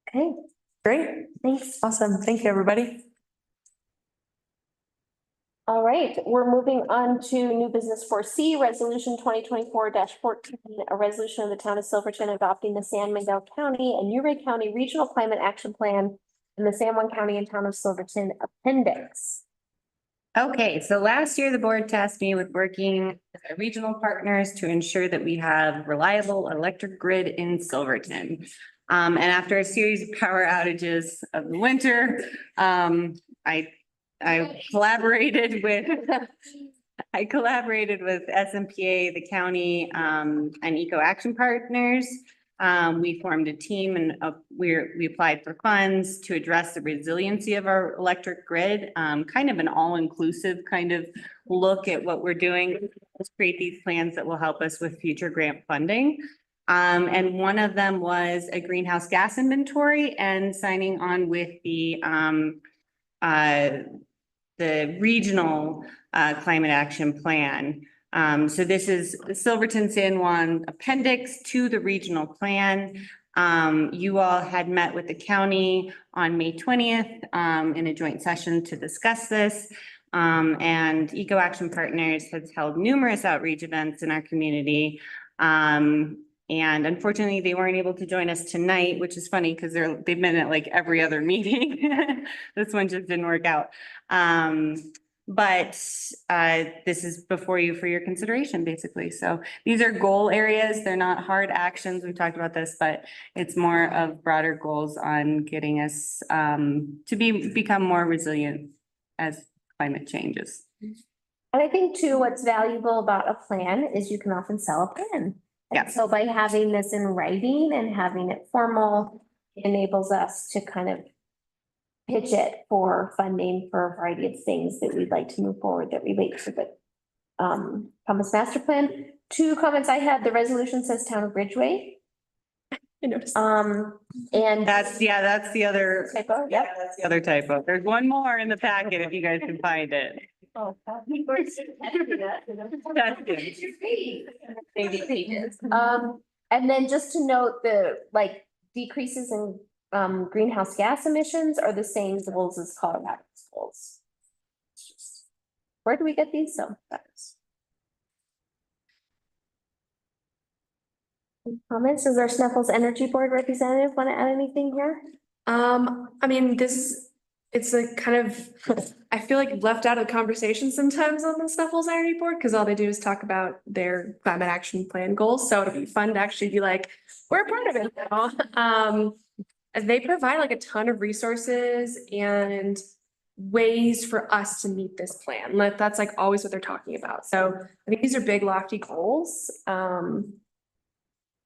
Okay, Great, thanks. awesome. Thank you, everybody. All right, we're moving on to new business 4C, resolution 2024-14, a resolution of the town of Silverton adopting the San Miguel County and Uray County Regional Climate Action Plan and the San Juan County and Town of Silverton appendix. Okay, so last year the board tasked me with working with our regional partners to ensure that we have reliable electric grid in Silverton. And after a series of power outages of the winter, I collaborated with SMPA, the county, and Eco Action Partners. We formed a team and we applied for funds to address the resiliency of our electric grid, kind of an all-inclusive kind of look at what we're doing. Let's create these plans that will help us with future grant funding. And one of them was a greenhouse gas inventory and signing on with the regional climate action plan. So this is the Silverton San Juan appendix to the regional plan. You all had met with the county on May 20th in a joint session to discuss this. And Eco Action Partners has held numerous outreach events in our community. And unfortunately, they weren't able to join us tonight, which is funny because they've been at like every other meeting. This one just didn't work out. But this is before you for your consideration, basically. So these are goal areas. They're not hard actions. We talked about this, but it's more of broader goals on getting us to become more resilient as climate changes. And I think too, what's valuable about a plan is you can often sell a plan. Yeah. And so by having this in writing and having it formal, it enables us to kind of pitch it for funding for a variety of things that we'd like to move forward that relate to the Compass Master Plan. two comments I had, the resolution says Town of Ridgeway. I noticed. And That's the other, typo, yeah, yep. that's the other typo. There's one more in the packet if you guys can find it. Oh, that- That's good. 80 pages. And then just to note the like decreases in greenhouse gas emissions are the same goals as Colorado's goals. It's just- Where do we get these? So that's. Comments? Does our Snuffles Energy Board representative want to add anything here? I mean, it's a kind of, I feel like left out of the conversation sometimes on the Snuffles Energy Board, because all they do is talk about their climate action plan goals. So it'll be fun to actually be like, we're part of it now. They provide like a ton of resources and ways for us to meet this plan. Like, that's like always what they're talking about. So I think these are big, lofty goals.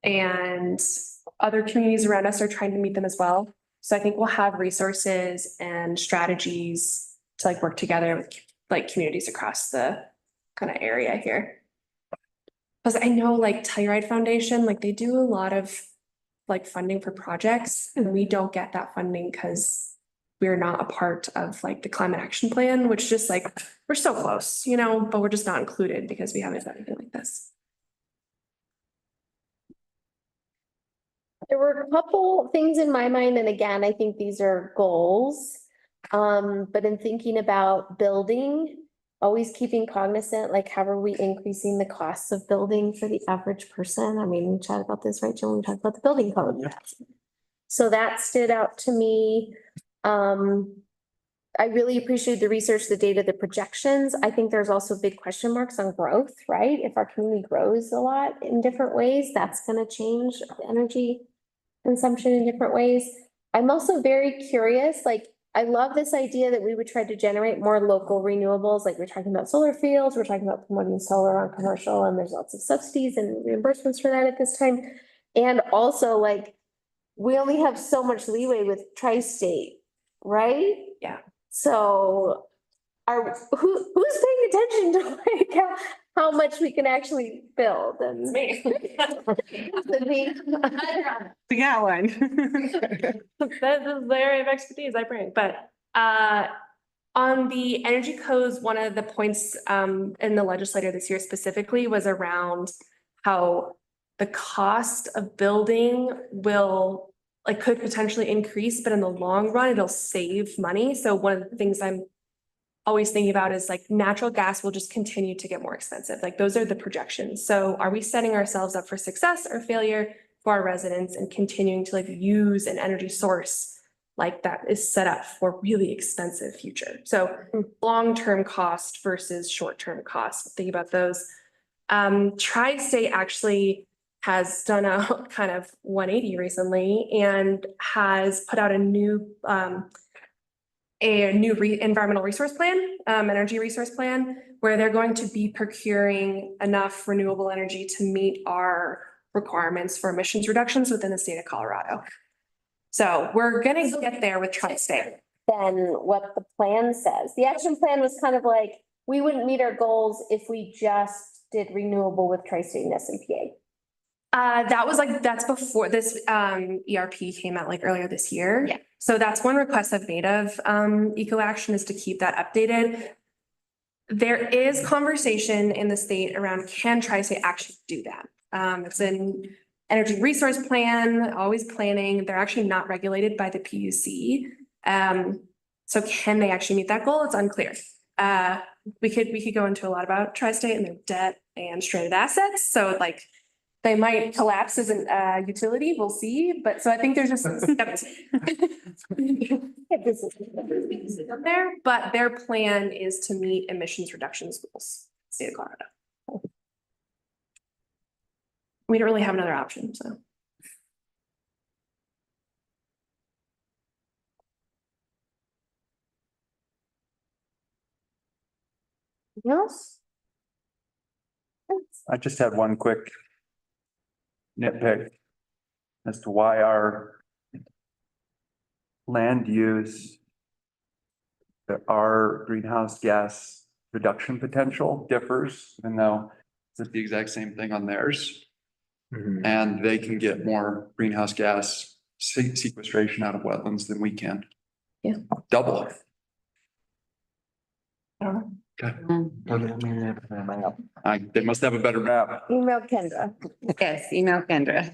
And other communities around us are trying to meet them as well. So I think we'll have resources and strategies to like work together with like communities across the kind of area here. Because I know like Telluride Foundation, like they do a lot of like funding for projects, and we don't get that funding because we're not a part of like the climate action plan, which just like, we're so close, you know, but we're just not included because we haven't done anything like this. There were a couple things in my mind, and again, I think these are goals. But in thinking about building, always keeping cognizant, like how are we increasing the costs of building for the average person? I mean, we chat about this, right, Jill? We talked about the building code. So that stood out to me. I really appreciate the research, the data, the projections. I think there's also big question marks on growth, right? If our community grows a lot in different ways, that's gonna change energy consumption in different ways. I'm also very curious, like, I love this idea that we would try to generate more local renewables, like we're talking about solar fields, we're talking about promoting solar on commercial, and there's lots of subsidies and reimbursements for that at this time. And also, like, we only have so much leeway with tri-state, right? Yeah. So who's paying attention to like how much we can actually build? And It's me. We got one. This is the area of expertise I bring, but on the energy codes, one of the points in the legislature this year specifically was around how the cost of building will like could potentially increase, but in the long run, it'll save money. So one of the things I'm always thinking about is like natural gas will just continue to get more expensive. Like those are the projections. So are we setting ourselves up for success or failure for our residents and continuing to like use an energy source like that is set up for really expensive future? So long-term cost versus short-term cost. Think about those. Tri-State actually has done a kind of 180 recently and has put out a new environmental resource plan, energy resource plan, where they're going to be procuring enough renewable energy to meet our requirements for emissions reductions within the state of Colorado. So we're gonna get there with Tri-State. Than what the plan says. The action plan was kind of like, we wouldn't meet our goals if we just did renewable with Tri-State and SMPA. That was like, that's before this ERP came out like earlier this year. Yeah. So that's one request I've made of Eco Action is to keep that updated. There is conversation in the state around can Tri-State actually do that? It's an energy resource plan, always planning. They're actually not regulated by the PUC. So can they actually meet that goal? It's unclear. We could go into a lot about Tri-State and their debt and stranded assets. So like they might collapse as a utility, we'll see. But so I think there's just there, but their plan is to meet emissions reductions goals, state of Colorado. We don't really have another option, so. Anything else? I just had one quick nitpick as to why our land use, our greenhouse gas reduction potential differs, even though did the exact same thing on theirs. And they can get more greenhouse gas sequestration out of wetlands than we can. Yeah. Double it. Okay. They must have a better map. Email Kendra. Yes, email Kendra.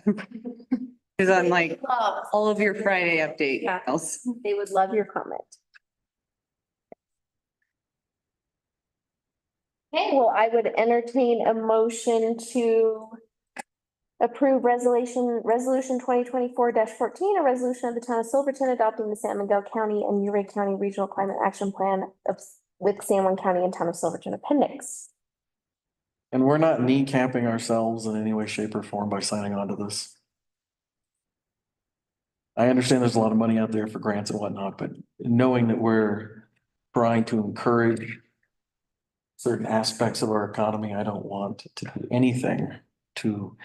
Is on like all of your Friday update emails. They would love your comment. Okay, well, I would entertain a motion to approve resolution 2024-14, a resolution of the town of Silverton adopting the San Miguel County and Uray County Regional Climate Action Plan with San Juan County and town of Silverton appendix. And we're not kneecapping ourselves in any way, shape or form by signing on to this. I understand there's a lot of money out there for grants and whatnot, but knowing that we're trying to encourage certain aspects of our economy, I don't want to do anything to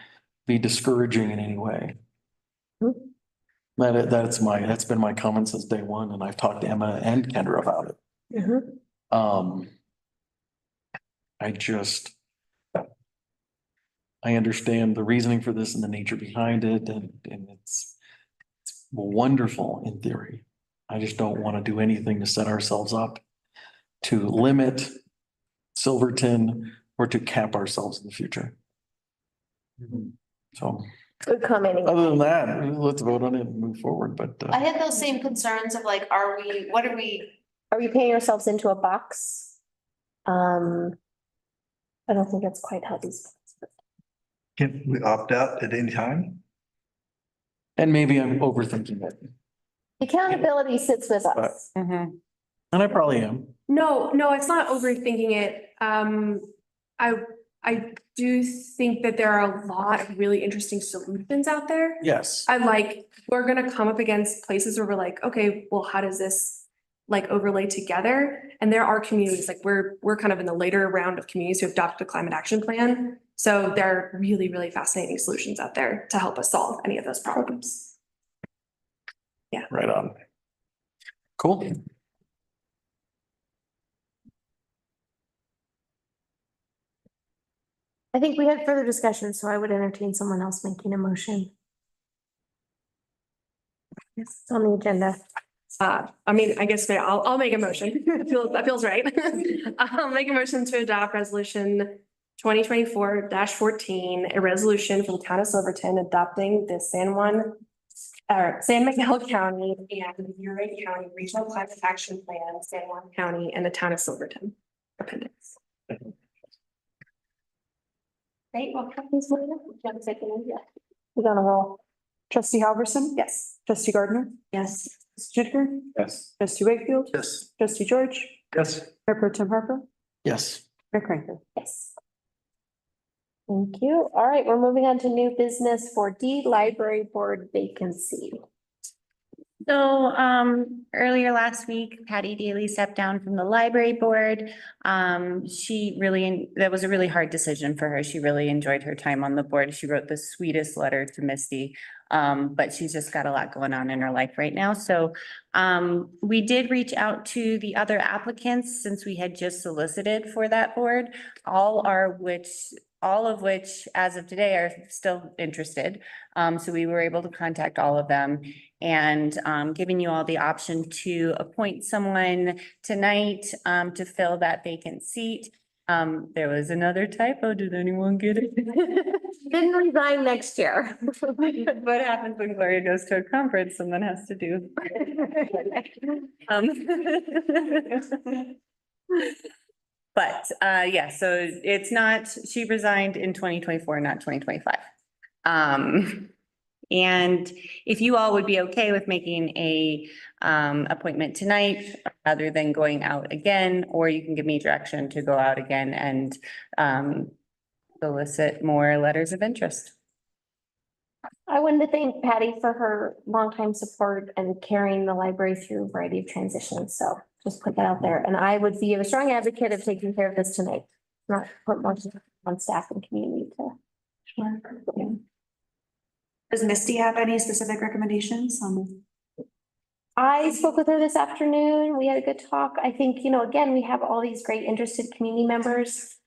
be discouraging in any way. That's been my comment since day one, and I've talked to Emma and Kendra about it. I understand the reasoning for this and the nature behind it, and it's wonderful in theory. I just don't want to do anything to set ourselves up to limit Silverton or to cap ourselves in the future. So. Good commenting. Other than that, let's vote on it and move forward, but. I had those same concerns of like, are we paying ourselves into a box? I don't think that's quite how these. Can we opt out at any time? And maybe I'm overthinking it. Accountability sits with us. And I probably am. No, it's not overthinking it. I do think that there are a lot of really interesting solutions out there. Yes. We're gonna come up against places where we're like, okay, well, how does this like overlay together? And there are communities, like we're kind of in the later round of communities who have adopted a climate action plan. So there are really, really fascinating solutions out there to help us solve any of those problems. Yeah. Right on. Cool. I think we had further discussion, so I would entertain someone else making a motion. Yes, it's on the agenda. I mean, I guess I'll make a motion. That feels right. I'll make a motion to adopt resolution 2024-14, a resolution from the town of Silverton adopting the San Miguel County and Uray County Regional Climate Action Plan, San Juan County and the town of Silverton appendix. Great, well, please, we're on a roll. Trustee Halverson? Yes. Trustee Gardner? Yes. Trustee Chitker? Yes. Trustee Wakefield? Yes. Trustee George? Yes. Mayor Pro Tem Harper? Yes. Mayor Cranker? Yes. Thank you. All right, we're moving on to new business for D, library board vacancy. So earlier last week, Patty Daly stepped down from the library board. That was a really hard decision for her. She really enjoyed her time on the board. She wrote the sweetest letter to Misty. But she's just got a lot going on in her life right now. So we did reach out to the other applicants since we had just solicited for that board, all of which as of today are still interested. So we were able to contact all of them and giving you all the option to appoint someone tonight to fill that vacant seat. There was another typo. Did anyone get it? Didn't resign next year. What happens when Gloria goes to a conference? Someone has to do. But yeah, so it's not, she resigned in 2024, not 2025. And if you all would be okay with making a appointment tonight rather than going out again, or you can give me direction to go out again and solicit more letters of interest. I wanted to thank Patty for her longtime support and carrying the library through a variety of transitions. So just put that out there. And I would be a strong advocate of taking care of this tonight, not put more on staff and community to. Yeah. Does Misty have any specific recommendations? I spoke with her this afternoon. We had a good talk. I think, again, we have all these great interested community members.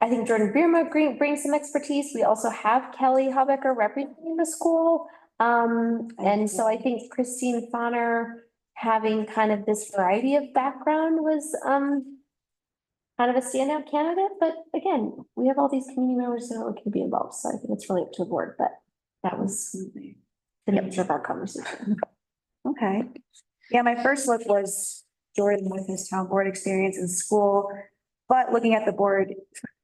I think Jordan Bierma brings some expertise. We also have Kelly Habecker representing the school. And so I think Christine Bonner having kind of this variety of background was, kind of a standout candidate, but again, we have all these community members that are looking to be involved, so I think it's really up to the board, but that was the nature of our conversation. Okay. Yeah, my first look was Jordan with his town board experience in school, but looking at the board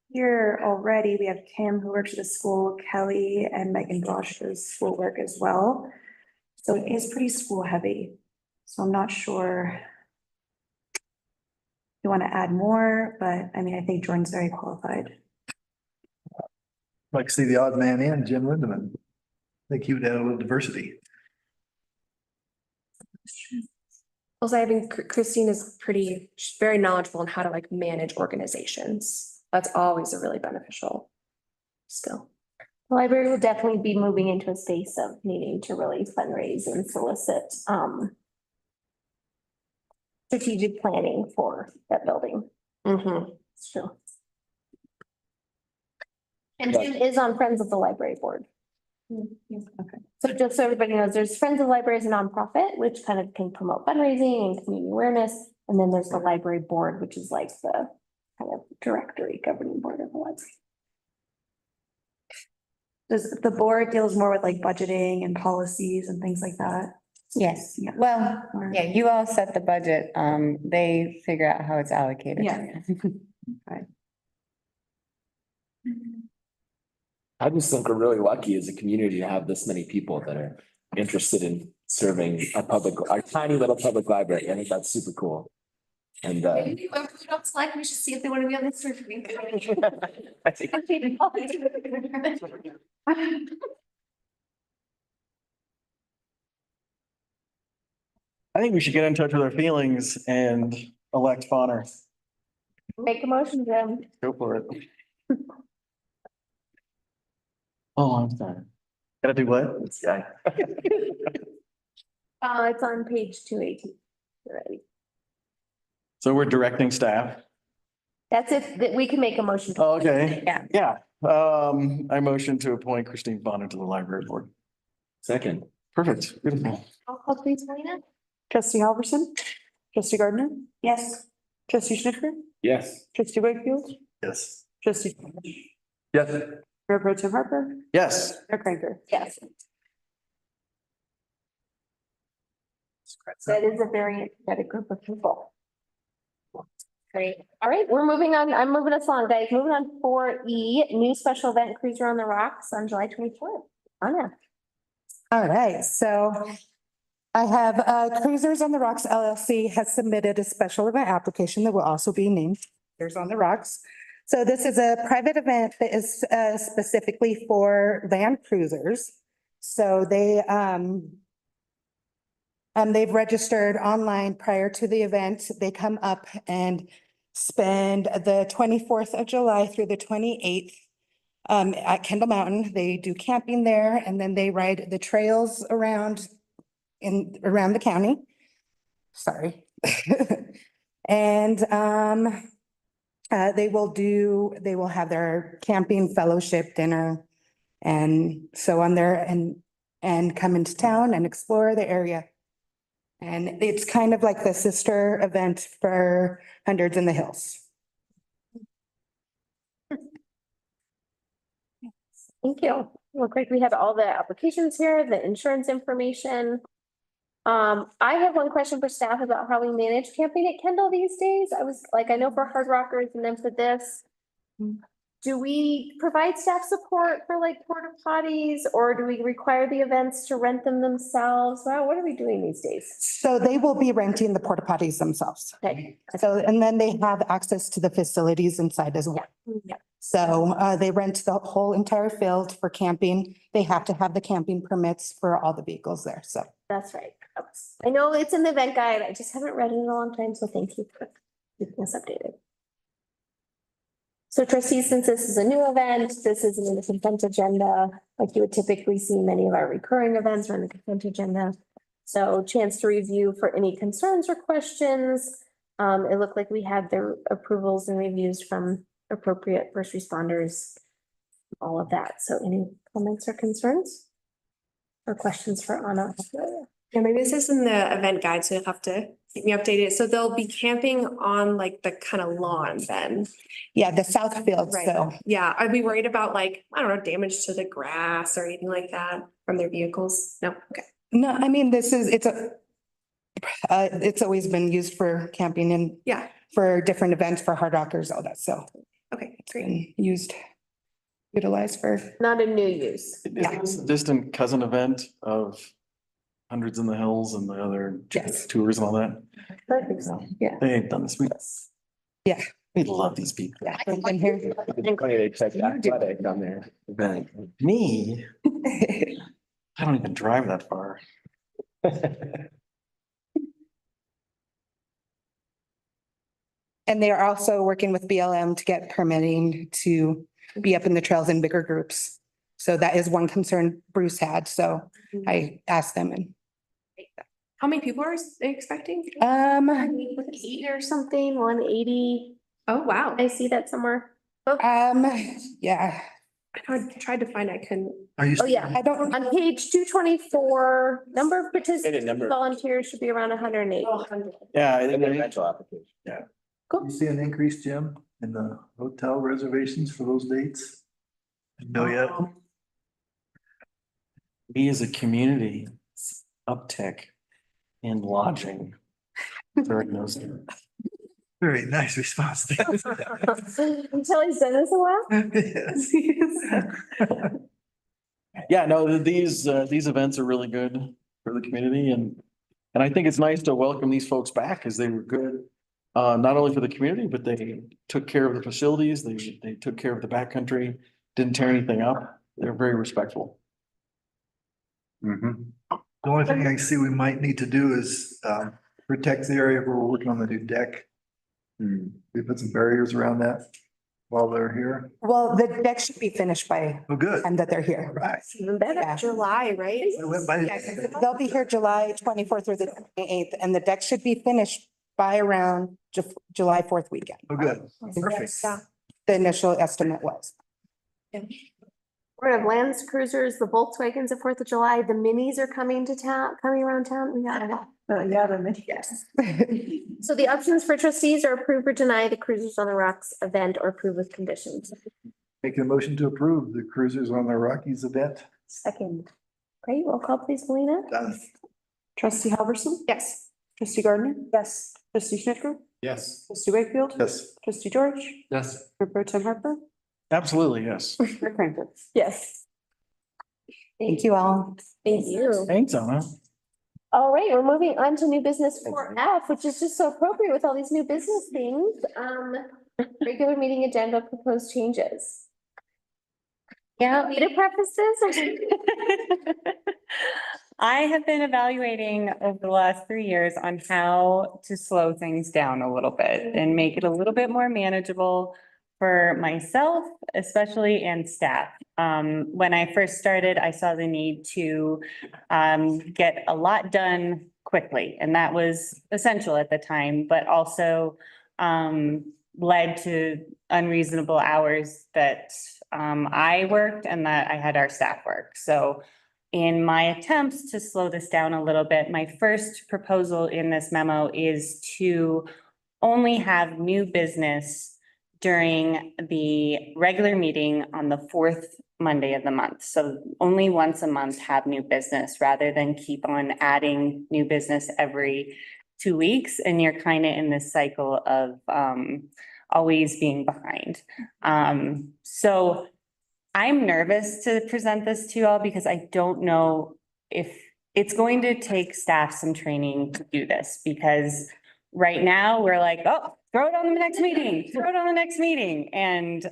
here already, we have Kim who works at the school, Kelly and Megan Bosch does school work as well. So it is pretty school heavy. So I'm not sure you want to add more, but I mean, I think Jordan's very qualified. Like to see the odd man in, Jim Lindeman. I think he would add a little diversity. Also, I think Christine is she's very knowledgeable in how to like manage organizations. That's always a really beneficial skill. The library will definitely be moving into a space of needing to really fundraise and solicit, strategic planning for that building. It's true. And Jim is on Friends of the Library Board. Okay. So just so everybody knows, there's Friends of the Library is a nonprofit, which kind of can promote fundraising and community awareness. And then there's the library board, which is like the kind of directory governing board of the library. Does the board deals more with like budgeting and policies and things like that? Yes, Yeah. well, yeah, you all set the budget. They figure out how it's allocated. Yeah. Okay. I just think we're really lucky as a community to have this many people that are interested in serving our tiny little public library. I think that's super cool. And Maybe whoever we don't select, we should see if they want to be on this search committee. I think we should get in touch with our feelings and elect Bonner. Make a motion, Jim. Go for it. Oh, I'm sorry. Gotta do what? this guy. It's on page 218. Already. So we're directing staff. That's it, that we can make a motion. Oh, okay. Yeah. Yeah. I motion to appoint Christine Bonner to the library board. Second. Perfect. Beautiful. I'll call please, Melina. Trustee Halverson, trustee Gardner, Yes. trustee Schnitger, Yes. trustee Wakefield, Yes. trustee Yes. Mayor Pro Tem Harper, Yes. Mayor Cranker. Yes. That is a very energetic group of people. Great. All right, we're moving on. I'm moving us along, guys. Moving on 4E, new special event Cruiser on the Rocks on July 24th. Anna. All right, so I have Cruisers on the Rocks LLC has submitted a special event application that will also be named Cruisers on the Rocks. So this is a private event that is specifically for land cruisers. So they've registered online prior to the event. They come up and spend the 24th of July through the 28th at Kendall Mountain. They do camping there and then they ride the trails around the county. Sorry. And they will have their camping fellowship dinner and so on there and come into town and explore the area. And it's kind of like the sister event for Hundreds in the Hills. Thank you. Look like we have all the applications here, the insurance information. I have one question for staff about how we manage camping at Kendall these days. I know for Hard Rockers and then for this. Do we provide staff support for like porta potties or do we require the events to rent them themselves? Wow, what are we doing these days? So they will be renting the porta potties themselves. Okay. So, and then they have access to the facilities inside as well. Yeah. So they rent the whole entire field for camping. They have to have the camping permits for all the vehicles there, so. That's right. I know it's in the event guide. I just haven't read it in a long time, so thank you for keeping us updated. So trustees, since this is a new event, this isn't in the consent agenda, like you would typically see many of our recurring events are in the consent agenda. So chance to review for any concerns or questions. It looked like we had the approvals and reviews from appropriate first responders, all of that. So any comments or concerns? Or questions for Anna? Yeah, maybe this is in the event guide, so you'll have to keep me updated. So they'll be camping on like the kind of lawn then. Yeah, the south field, Right. so. Yeah, I'd be worried about like, I don't know, damage to the grass or anything like that from their vehicles. No, okay. No, I mean, it's always been used for camping and Yeah, for different events for Hard Rockers, all that, so. okay, It's great. been utilized for. Not a new use. Is this a distant cousin event of Hundreds in the Hills and the other Yes. tours and all that? I think so. Yeah. They ain't done this. Yeah. We love these people. Yeah. And here. They checked athletic on their event. Me? I don't even drive that far. And they are also working with BLM to get permitting to be up in the trails in bigger groups. So that is one concern Bruce had, so I asked them and. How many people are they expecting? 80 or something, 180. Oh, wow. I see that somewhere. Yeah. I tried to find, I couldn't. Are you? Oh, yeah. I don't. On page 224, number of Hidden participants, number. volunteers should be around 108. Yeah. And the eventual application. Yeah. You see an increase, Jim, in the hotel reservations for those dates? No, yet. We as a community uptick in lodging during those. Very nice response. Until he's done this a while? Yes. Yeah, no, these events are really good for the community and I think it's nice to welcome these folks back because they were good. Not only for the community, but they took care of the facilities, they took care of the backcountry, didn't tear anything up. They're very respectful. Mhm. The only thing I see we might need to do is protect the area where we're working on the new deck. We put some barriers around that while they're here. Well, the deck should be finished by Oh, good. the time that they're here. Right. Even better. Yeah. July, right? I went by. Yeah, they'll be here July 24th through the 28th, and the deck should be finished by around July 4th weekend. Oh, good. Perfect. Yeah. The initial estimate was. We're gonna have Lands Cruisers, the Volkswagens at 4th of July, the minis are coming to town, coming around town. We got Yeah, the mini. Yes. So the options for trustees are approve or deny the Cruisers on the Rocks event or approve with conditions. Make a motion to approve the Cruisers on the Rockies event. Second. Great, roll call please, Melina. Done. Trustee Halverson? Yes. Trustee Gardner? Yes. Trustee Schnitger? Yes. Trustee Wakefield? Yes. Trustee George? Yes. Mayor Pro Tem Harper? Absolutely, yes. Mayor Cranford? Yes. Thank you all. Thank you. Thanks, Anna. All right, we're moving on to new business 4F, which is just so appropriate with all these new business things. Regular meeting agenda proposed changes. Yeah. Need to preface this? I have been evaluating over the last 3 years on how to slow things down a little bit and make it a little bit more manageable for myself, especially and staff. When I first started, I saw the need to get a lot done quickly, and that was essential at the time, but also led to unreasonable hours that I worked and that I had our staff work. So in my attempts to slow this down a little bit, my first proposal in this memo is to only have new business during the regular meeting on the 4th Monday of the month. So only once a month have new business rather than keep on adding new business every 2 weeks. And you're kind of in this cycle of always being behind. So I'm nervous to present this to you all because I don't know if it's going to take staff some training to do this, because right now we're like, oh, throw it on the next meeting, throw it on the next meeting. And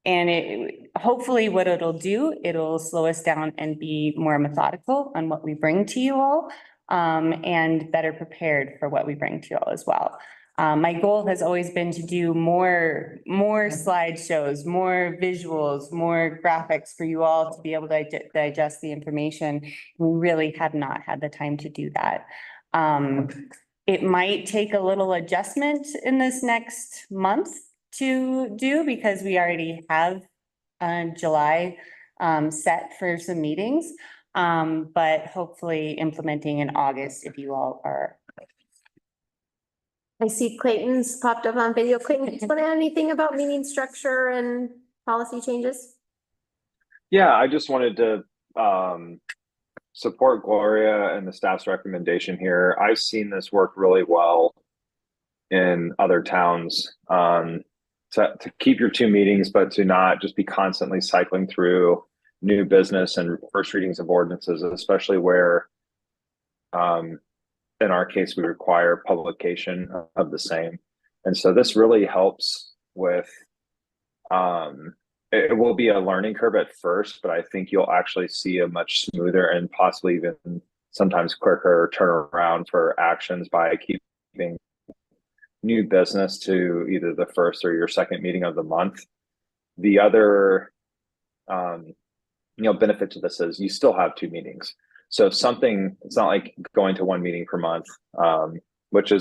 it hopefully what it'll do, it'll slow us down and be more methodical on what we bring to you all, and better prepared for what we bring to you all as well. My goal has always been to do more slideshows, more visuals, more graphics for you all to be able to digest the information. We really have not had the time to do that. It might take a little adjustment in this next month to do because we already have July set for some meetings. But hopefully implementing in August if you all are. I see Clayton's popped up on video. Clayton, do you want to add anything about meeting structure and policy changes? Yeah, I just wanted to support Gloria and the staff's recommendation here. I've seen this work really well in other towns, to keep your 2 meetings, but to not just be constantly cycling through new business and first readings of ordinances, especially where in our case, we require publication of the same. And so this really helps with, it will be a learning curve at first, but I think you'll actually see a much smoother and possibly even sometimes quicker turnaround for actions by keeping new business to either the first or your second meeting of the month. The other, benefit to this is you still have 2 meetings. So if something, it's not like going to 1 meeting per month, which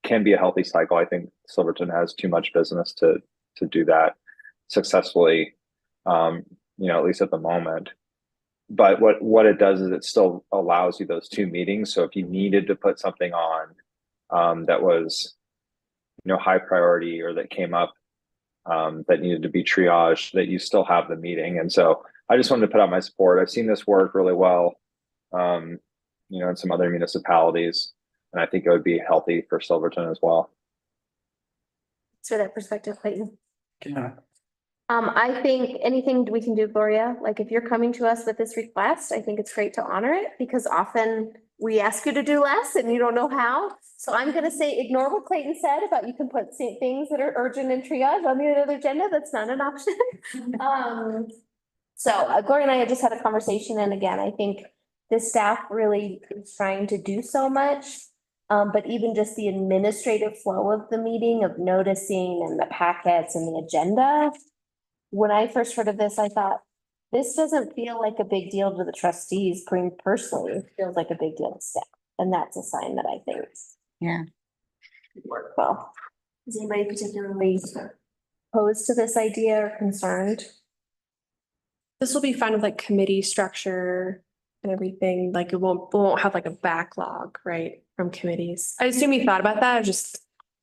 can be a healthy cycle. I think Silverton has too much business to do that successfully, at least at the moment. But what it does is it still allows you those 2 meetings. So if you needed to put something on that was, high priority or that came up that needed to be triaged, that you still have the meeting. And so I just wanted to put out my support. I've seen this work really well, in some other municipalities, and I think it would be healthy for Silverton as well. Thanks for that perspective, Clayton. Yeah. I think anything we can do, Gloria, like if you're coming to us with this request, I think it's great to honor it because often we ask you to do less and you don't know how. So I'm gonna say, ignore what Clayton said about you can put things that are urgent and triage on the other agenda. That's not an option. Gloria and I had just had a conversation, and again, I think the staff really is trying to do so much. But even just the administrative flow of the meeting, of noticing and the packets and the agenda. When I first heard of this, I thought, this doesn't feel like a big deal to the trustees personally. It feels like a big deal to staff. And that's a sign that I think. Yeah. Work well. Is anybody particularly opposed to this idea or concerned? This will be fine with like committee structure and everything. Like we won't have like a backlog, right, from committees. I assume you thought about that,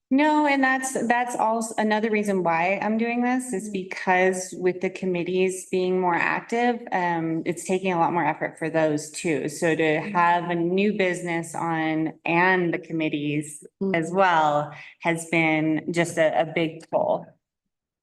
No, and that's also another reason why I'm doing this is because with the committees being more active, it's taking a lot more effort for those too. So to have a new business on and the committees as well has been just a big pull.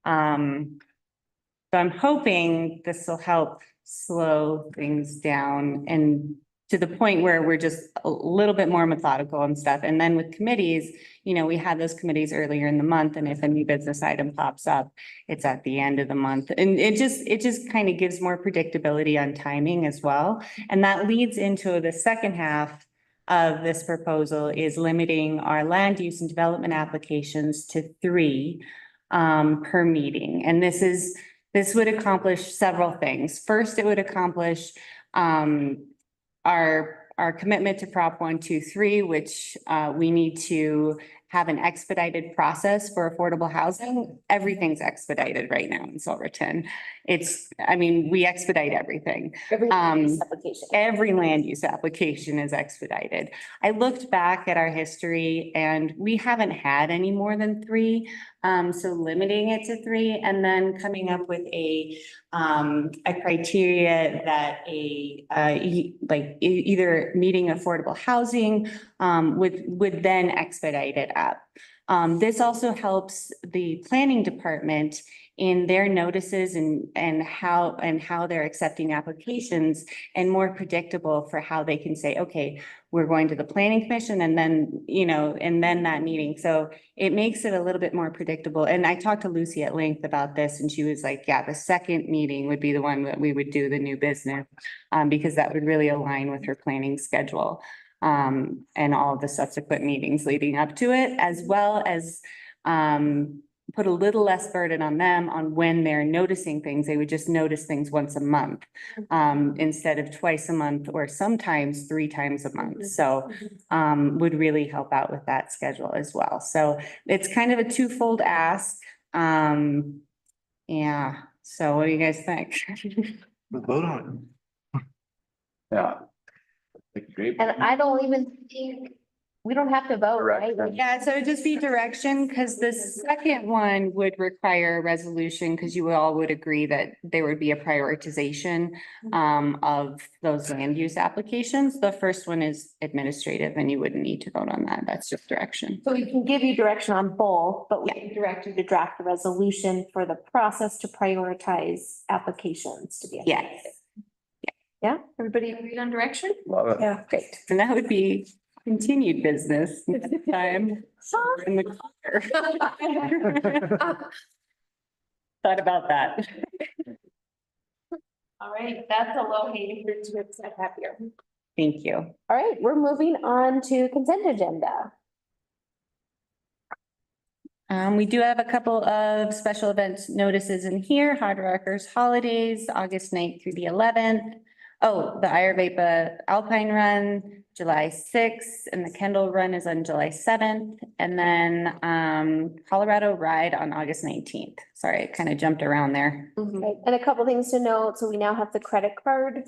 So I'm hoping this will help slow things down and to the point where we're just a little bit more methodical and stuff. And then with committees, we had those committees earlier in the month, and if a new business item pops up, it's at the end of the month. And it just kind of gives more predictability on timing as well. And that leads into the second half of this proposal is limiting our land use and development applications to 3 per meeting. And this would accomplish several things. First, it would accomplish our commitment to Prop 123, which we need to have an expedited process for affordable housing. Everything's expedited right now in Silverton. We expedite everything. Every land use application. Every land use application is expedited. I looked back at our history and we haven't had any more than 3. So limiting it to 3 and then coming up with a criteria that either meeting affordable housing would then expedite it up. This also helps the planning department in their notices and how they're accepting applications and more predictable for how they can say, okay, we're going to the planning commission and then, and then that meeting. So it makes it a little bit more predictable. And I talked to Lucy at length about this and she was like, yeah, the second meeting would be the one that we would do the new business because that would really align with her planning schedule and all of the subsequent meetings leading up to it, as well as put a little less burden on them on when they're noticing things. They would just notice things once a month instead of twice a month or sometimes 3 times a month. So would really help out with that schedule as well. So it's kind of a twofold ask. Yeah, so what do you guys think? Vote on Yeah. Great. And I don't even think, we don't have to vote, right? Like, Yeah, so it'd just be direction, because the second one would require a resolution, because you all would agree that there would be a prioritization of those land use applications. The first one is administrative, and you wouldn't need to vote on that. That's just direction. So we can give you direction on both, but we can direct you to draft a resolution for the process to prioritize applications to be. Yes. Yeah, everybody agreed on direction? Love it. Yeah, great. And that would be continued business next time in the car. Thought about that. All right, that's a low hanging fruit to accept happier. Thank you. All right, we're moving on to consent agenda. We do have a couple of special events notices in here, Hard Rockers Holidays, August 9th through the 11th. Oh, the Ayurveda Alpine Run, July 6th, and the Kendall Run is on July 7th. And then Colorado Ride on August 19th. Sorry, I kind of jumped around there. Right, and a couple things to note, so we now have the credit card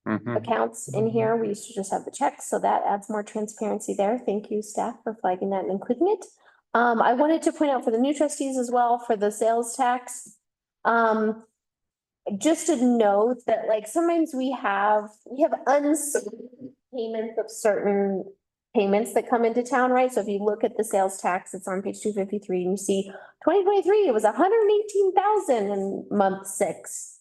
accounts in here. We used to just have the checks, so that adds more transparency there. Thank you, staff, for flagging that and including it. I wanted to point out for the new trustees as well, for the sales tax. Just to note that like sometimes we have unseen payments of certain payments that come into town, right? So if you look at the sales tax, it's on page 253 and you see 2023, it was 118,000 in month 6.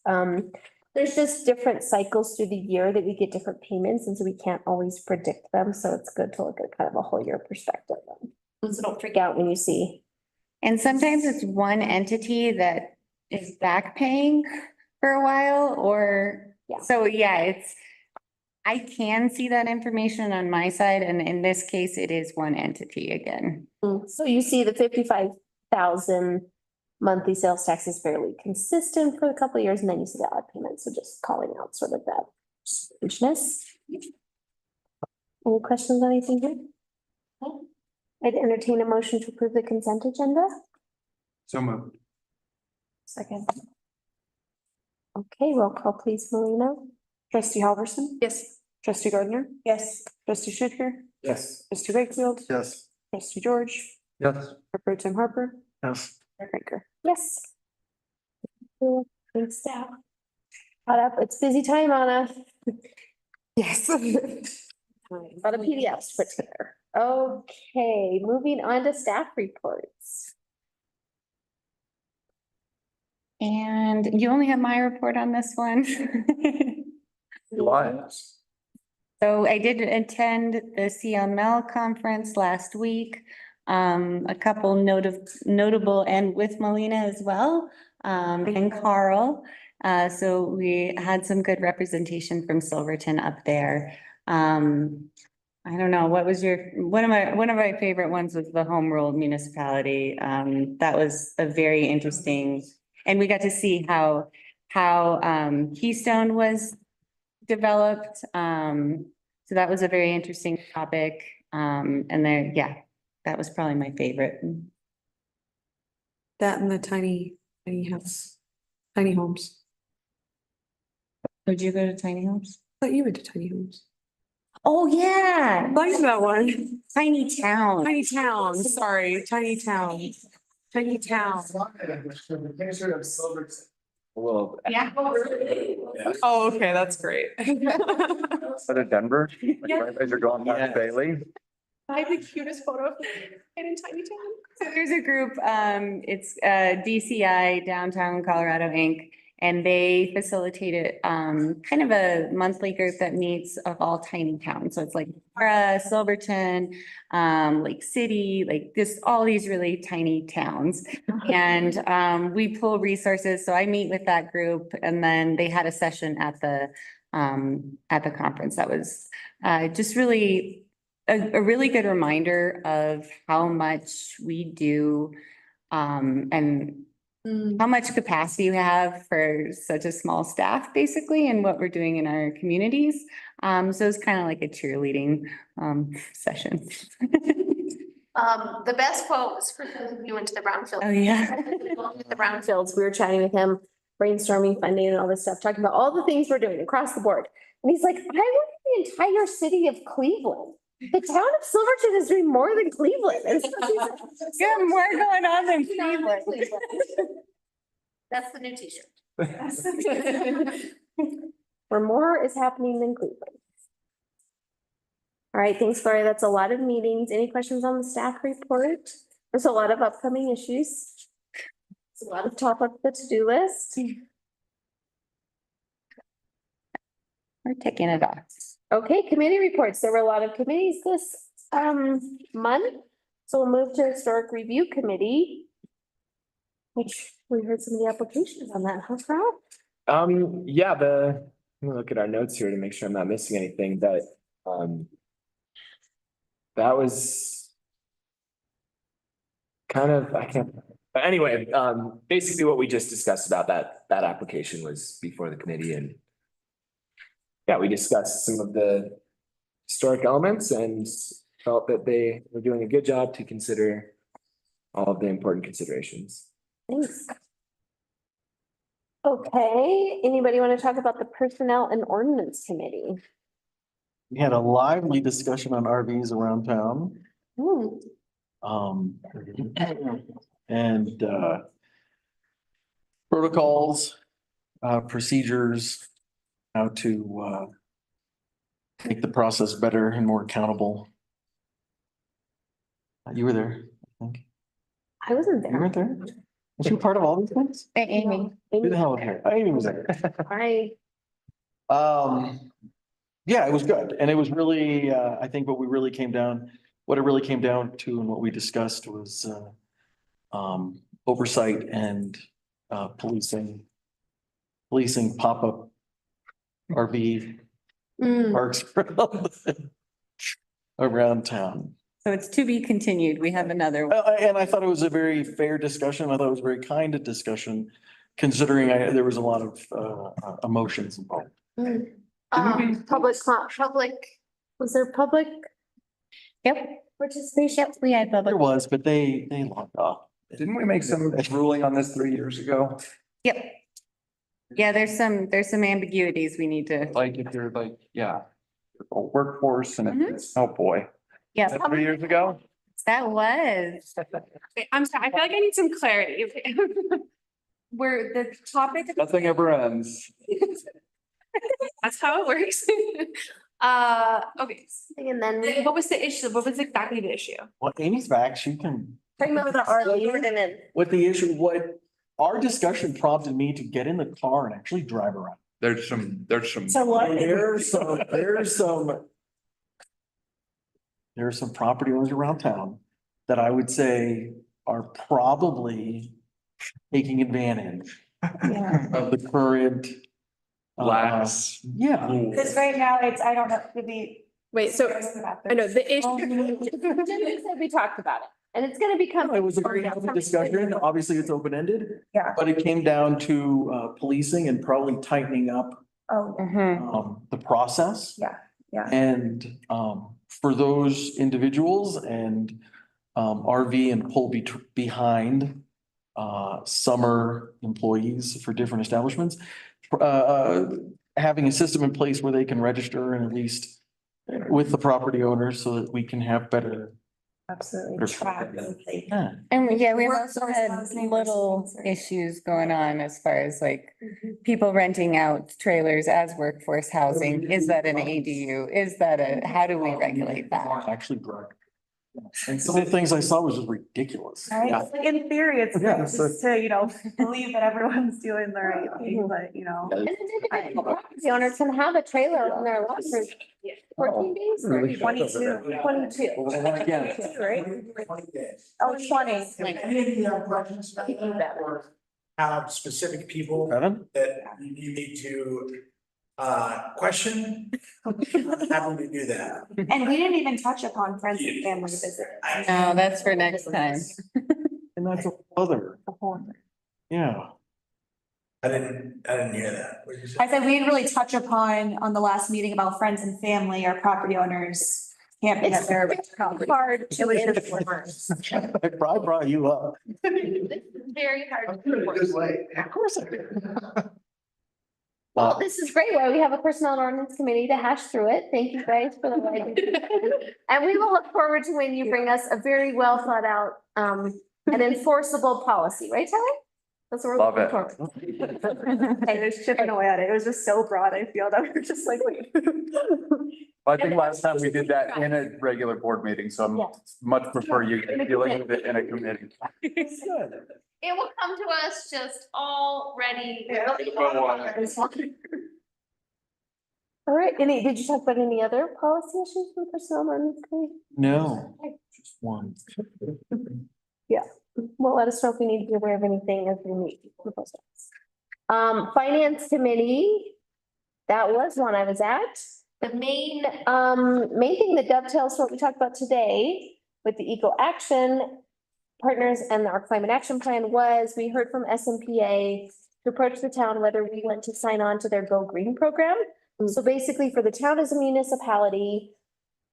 There's just different cycles through the year that we get different payments, and so we can't always predict them. So it's good to look at kind of a whole year perspective. So don't freak out when you see. And sometimes it's one entity that is back paying for a while, or, so yeah, I can see that information on my side, and in this case, it is one entity again. So you see the 55,000 monthly sales tax is fairly consistent for a couple of years, and then you see the odd payments, so just calling out sort of that strangeness. Any questions on anything here? Okay. I'd entertain a motion to approve the consent agenda. So moved. Second. Okay, roll call please, Melina. Trustee Halverson? Yes. Trustee Gardner? Yes. Trustee Schutker? Yes. Trustee Wakefield? Yes. Trustee George? Yes. Mayor Pro Tem Harper? Yes. Mayor Cranker? Yes. Thanks, staff. Caught up, it's busy time, Anna. Yes. A lot of PDFs put together. Okay, moving on to staff reports. And you only have my report on this one. So I did attend the CML conference last week. A couple notable, and with Melina as well, and Carl. So we had some good representation from Silverton up there. I don't know, what was one of my favorite ones was the home rule municipality. That was a very interesting, and we got to see how Keystone was developed. So that was a very interesting topic. And there, yeah, that was probably my favorite. That and the tiny house, tiny homes. Would you go to tiny homes? But you went to tiny homes. Oh, yeah. I liked that one. Tiny town. Tiny town, sorry, tiny town. Tiny town. Well. Yeah. Oh, okay, that's great. Out of Denver, like as you're going past Bailey. I have the cutest photo of in tiny town. So there's a group, it's DCI, Downtown Colorado Inc. And they facilitated kind of a monthly group that meets of all tiny towns. So it's like Silverton, Lake City, like just all these really tiny towns. And we pull resources. So I meet with that group, and then they had a session at the conference. That was just really a really good reminder of how much we do and how much capacity we have for such a small staff, basically, and what we're doing in our communities. So it's kind of like a cheerleading session. The best quote was for those of you went to the brownfield. Oh, yeah. The brownfields, we were chatting with him, brainstorming, funding and all this stuff, talking about all the things we're doing across the board. And he's like, I work in the entire city of Cleveland. The town of Silverton is doing more than Cleveland. And so he's like, Yeah, more going on than Cleveland. that's the new t-shirt. Where more is happening than Cleveland. All right, thanks, Gloria. That's a lot of meetings. Any questions on the staff report? There's a lot of upcoming issues. There's a lot of top of the to-do list. We're ticking it off. Okay, committee reports. There were a lot of committees this month. So we'll move to Historic Review Committee, which we heard some of the applications on that, huh, Carl? Yeah, let me look at our notes here to make sure I'm not missing anything, but that was kind of, but anyway, basically what we just discussed about that application was before the committee, and yeah, we discussed some of the historic elements and felt that they were doing a good job to consider all of the important considerations. Thanks. Okay, anybody want to talk about the Personnel and Ordinance Committee? We had a lively discussion on RVs around town. And protocols, procedures, how to make the process better and more accountable. You were there, I think. I wasn't there. You weren't there? Was you part of all these things? Amy. Who the hell was there? Amy was there. I Yeah, it was good. And it was really, I think what it really came down to and what we discussed was oversight and policing pop-up RV parks around town. So it's to be continued. We have another one. And I thought it was a very fair discussion. I thought it was a very kind of discussion, considering there was a lot of emotions involved. Public, was there public? Yep. Participation? Yep, we had public. There was, but they locked off. Didn't we make some ruling on this 3 years ago? Yep. Yeah, there's some ambiguities we need to. Like if they're like, yeah, a workforce and it's, oh boy. Yeah. Was that 3 years ago? That was. I'm sorry, I feel like I need some clarity. Where the topic. Nothing ever ends. That's how it works. Okay. And then What was the issue? What was exactly the issue? Well, Amy's back. She can. talking about the RV and then. What our discussion prompted me to get in the car and actually drive around. There's some. There are some property owners around town that I would say are probably taking advantage of the current. Yeah. Because right now I don't know, Wait, so I know the issue. We talked about it and it's gonna become. It was a very healthy discussion. Obviously, it's open-ended. Yeah. But it came down to policing and probably tightening up the process. Yeah. And for those individuals and RV and pull behind summer employees for different establishments, having a system in place where they can register and at least with the property owners so that we can have better. Absolutely. Yeah. And yeah, we've also had little issues going on as far as like people renting out trailers as workforce housing. Is that an ADU? Is that how do we regulate that? Actually, drug. And some of the things I saw was just ridiculous. Right, Yeah. It's like in theory, it's Yeah, good just to, believe that everyone's doing the right thing, but The owner can have a trailer on their lot for 14 days or 22. Again. Right? Oh, 20. Any of you have questions or have specific people that you need to question? Happy to do that. And we didn't even touch upon friends and family visit. No, that's for next time. And that's other. Yeah. I didn't hear that. What did you say? I said we didn't really touch upon on the last meeting about friends and family or property owners Can't be It's there. hard to enforce. I brought you up. This is very hard to enforce. Of course I did. Well, this is great. Why we have a personnel and ordinance committee to hash through it. Thank you guys for the light. And we will look forward to when you bring us a very well thought out, an enforceable policy, right, Tyler? That's what we're Love looking it. for. I was chipping away at it. It was just so broad. I feel that we're just like, wait. I think last time we did that in a regular board meeting, so I'm much prefer you dealing with it in a committee. It will come to us just all ready. All right, did you talk about any other policy issues for personnel and ordinance committee? No, just one. Yeah, well, let us know if we need to be aware of anything as we meet with the post office. Finance committee, that was one I was at. The main thing that dovetails what we talked about today with the eco action partners and our climate action plan was we heard from SMPA to approach the town whether we want to sign on to their Go Green program. So basically for the town as a municipality,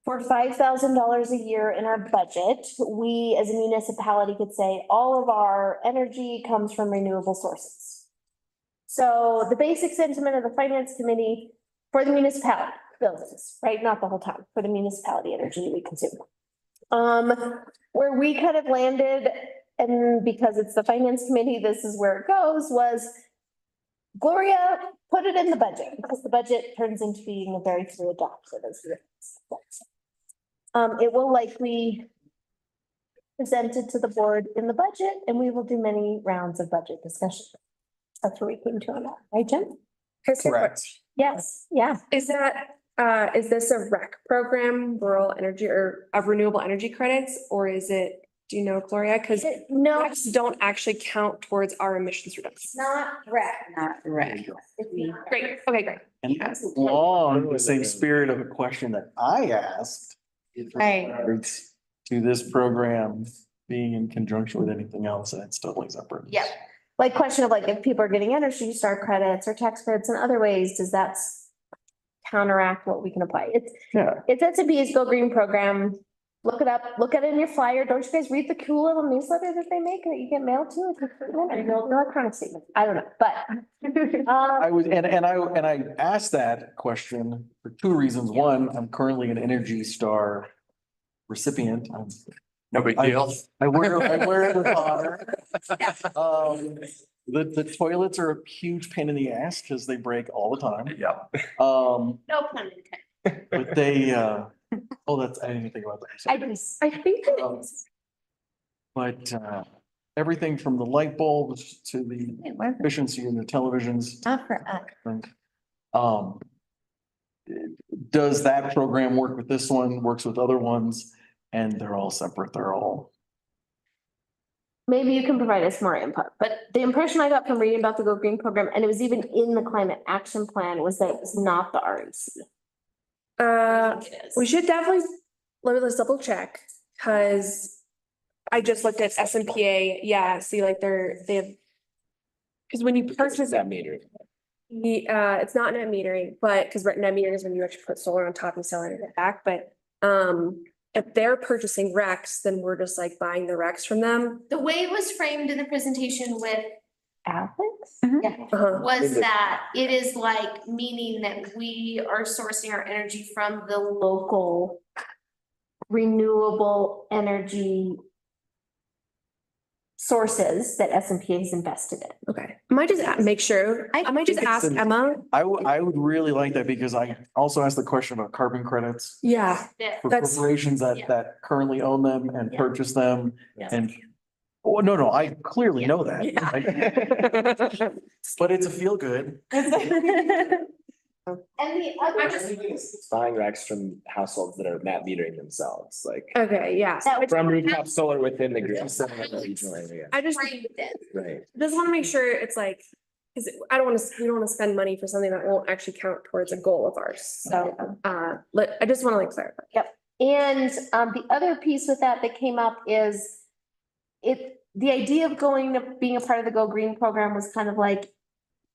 for $5,000 a year in our budget, we as a municipality could say all of our energy comes from renewable sources. So the basic sentiment of the finance committee for the municipality buildings, right? Not the whole town, for the municipality energy we consume. Where we kind of landed, and because it's the finance committee, this is where it goes, was Gloria, put it in the budget, because the budget turns into being a very fluid document. It will likely presented to the board in the budget, and we will do many rounds of budget discussion. That's where we came to on that, right, Jen? Correct. Yes, yeah. Is this a REC program, rural energy or of renewable energy credits, or is it, do you know, Gloria? Because no, RECs don't actually count towards our emissions reductions. Not REC. Not right. Great, okay, great. And along the same spirit of a question that I asked. Right. regards To this program being in conjunction with anything else, and it's totally separate. Yeah. Like question of like, if people are getting Energy Star credits or tax credits in other ways, does that counteract what we can apply? It's S&P's Go Green program. Look it up, look at it in your flyer. Don't you guys read the cool little newsletter that they make that you get mailed to? Electronic statement. I don't know, but. I was, and I asked that question for two reasons. One, I'm currently an Energy Star recipient. No big deal. I wear it with honor. The toilets are a huge pain in the ass because they break all the time. Yeah. No pun intended. But they, I didn't even think about that. I think that But everything from the light bulbs to the efficiency in the televisions. Not for us. Does that program work with this one, works with other ones, and they're all separate, they're all. maybe you can provide us more input, but the impression I got from reading about the Go Green program, and it was even in the climate action plan, was that it was not the REC. We should definitely, let's double check, because I just looked at SMPA, yeah, see like they have. Because when you purchase That meter. it's not net metering, but because net metering is when you actually put solar on top and sell it back, but if they're purchasing RECs, then we're just like buying the RECs from them. The way it was framed in the presentation with Alex, yeah, Uh-huh. was that it is like meaning that we are sourcing our energy from the local renewable energy sources that S&P has invested in. Okay, I might just make sure, I might just ask Emma. I would really like that because I also asked the question about carbon credits. Yeah, For that's, corporations that currently own them and purchase them and. Oh, no, I clearly know that. yeah. But it's a feel good. And the other. It's buying RECs from households that are net metering themselves, like Okay, yeah. from rooftop solar within the grid. Regional area. I just Framed it. Right. just want to make sure it's like, because we don't want to spend money for something that won't actually count towards a goal of ours. So, I just want to like clarify. Yep. And the other piece with that came up is the idea of being a part of the Go Green program was kind of like,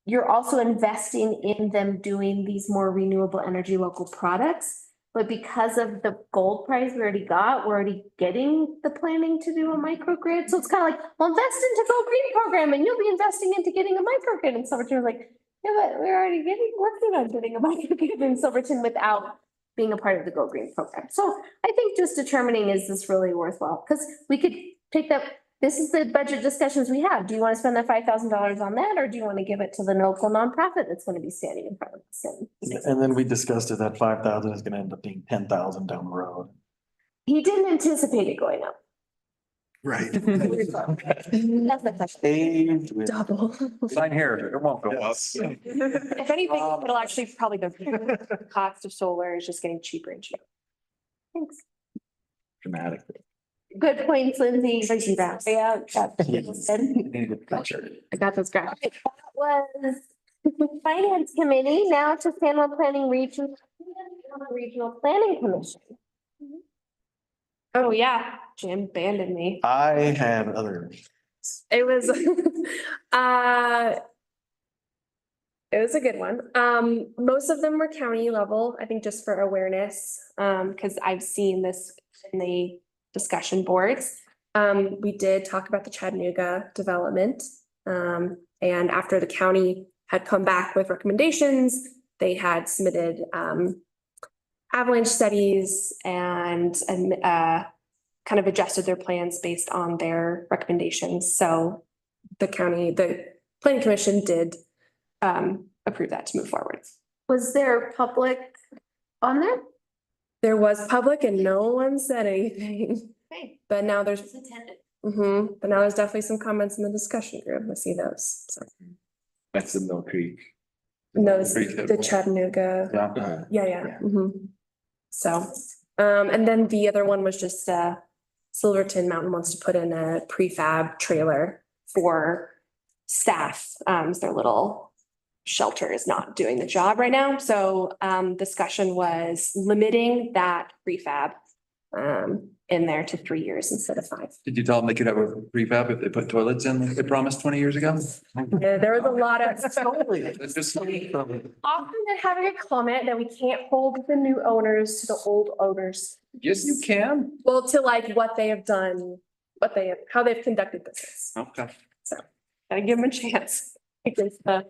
you're also investing in them doing these more renewable energy local products. But because of the gold price we already got, we're already getting the planning to do a microgrid. So it's kind of like, well, invest into Go Green program and you'll be investing into getting a microgrid. And Silverton was like, yeah, but we're already working on getting a microgrid in Silverton without being a part of the Go Green program. So I think just determining, is this really worthwhile? Because we could take that, this is the budget discussions we have. Do you want to spend that $5,000 on that? Or do you want to give it to the local nonprofit that's going to be standing in front of us? And then we discussed if that 5,000 is gonna end up being 10,000 down the road. He didn't anticipate it going up. Right. That's the question. Double. Sign here, it won't go up. If anything, it'll actually probably the cost of solar is just getting cheaper and cheaper. Thanks. Dramatic. Good points, Lindsay. Yeah. I got those graphics. That was Finance Committee, now to San Planning Regional Planning Commission. Oh, yeah, Jim abandoned me. I had other. It was, it was a good one. Most of them were county level, I think just for awareness, because I've seen this in the discussion boards. We did talk about the Chattanooga development. And after the county had come back with recommendations, they had submitted avalanche studies and kind of adjusted their plans based on their recommendations. So the planning commission did approve that to move forward. Was there public on there? There was public and no one said anything. Okay. But now there's, Attended. but now there's definitely some comments in the discussion group. I see those. So. That's the Mill Creek. No, it's the Chattanooga. Yeah. So, and then the other one was just, Silverton Mountain wants to put in a prefab trailer for staff. Their little shelter is not doing the job right now. So, discussion was limiting that prefab, in there to 3 years instead of 5. Did you tell them they could have a prefab if they put toilets in like they promised 20 years ago? Yeah, there was a lot of. It's just. Often they're having a comment that we can't hold the new owners to the old owners. Yes, you can. Well, to like what they have done, how they've conducted business. Okay. So, gotta give them a chance against the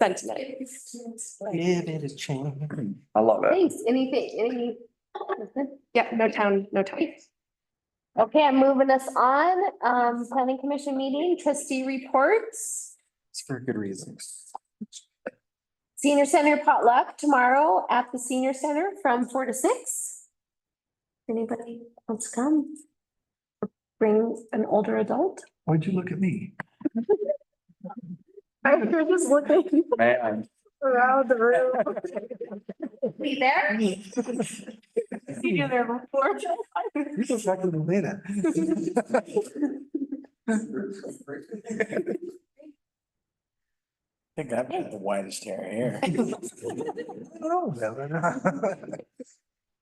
sentiment. Give it a chance. I love it. Thanks. Anything? Yeah, no town. Okay, I'm moving us on. Planning Commission meeting, trustee reports. It's for good reasons. Senior Center potluck tomorrow at the Senior Center from 4 to 6. Anybody wants to come? Bring an older adult? Why'd you look at me? I was just looking Man. around the room. Be there? Seen you there before. You're just not gonna say that. I think I've got the widest hair here.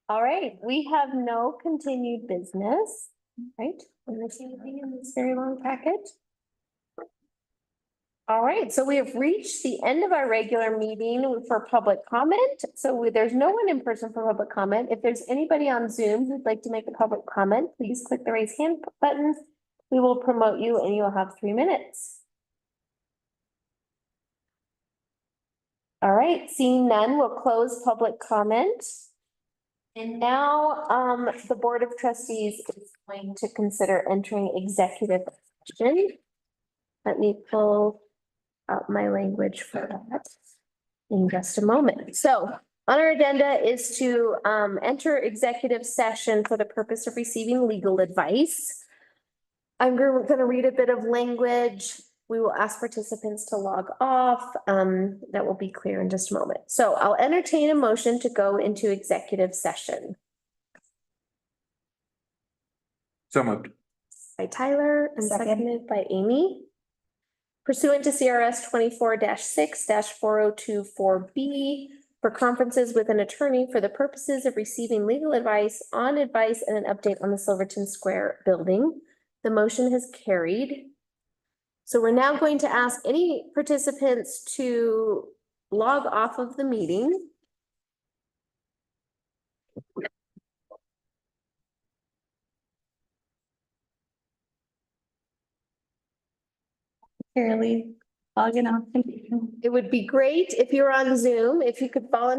All right, we have no continued business, right? Unless anything in this very long packet. All right, so we have reached the end of our regular meeting for public comment. So there's no one in person for public comment. If there's anybody on Zoom who'd like to make a public comment, please click the raise hand button. We will promote you and you'll have 3 minutes. All right, seeing none, we'll close public comment. And now the Board of Trustees is going to consider entering executive session. Let me pull up my language for that in just a moment. So on our agenda is to enter executive session for the purpose of receiving legal advice. I'm going to read a bit of language. We will ask participants to log off. That will be clear in just a moment. So I'll entertain a motion to go into executive session. So moved. By Tyler and seconded by Amy. Pursuant to CRS 24-6-4024B, for conferences with an attorney for the purposes of receiving legal advice on advice and an update on the Silverton Square building. The motion has carried. So we're now going to ask any participants to log off of the meeting. Fairly logging off. It would be great if you're on Zoom, if you could volunteer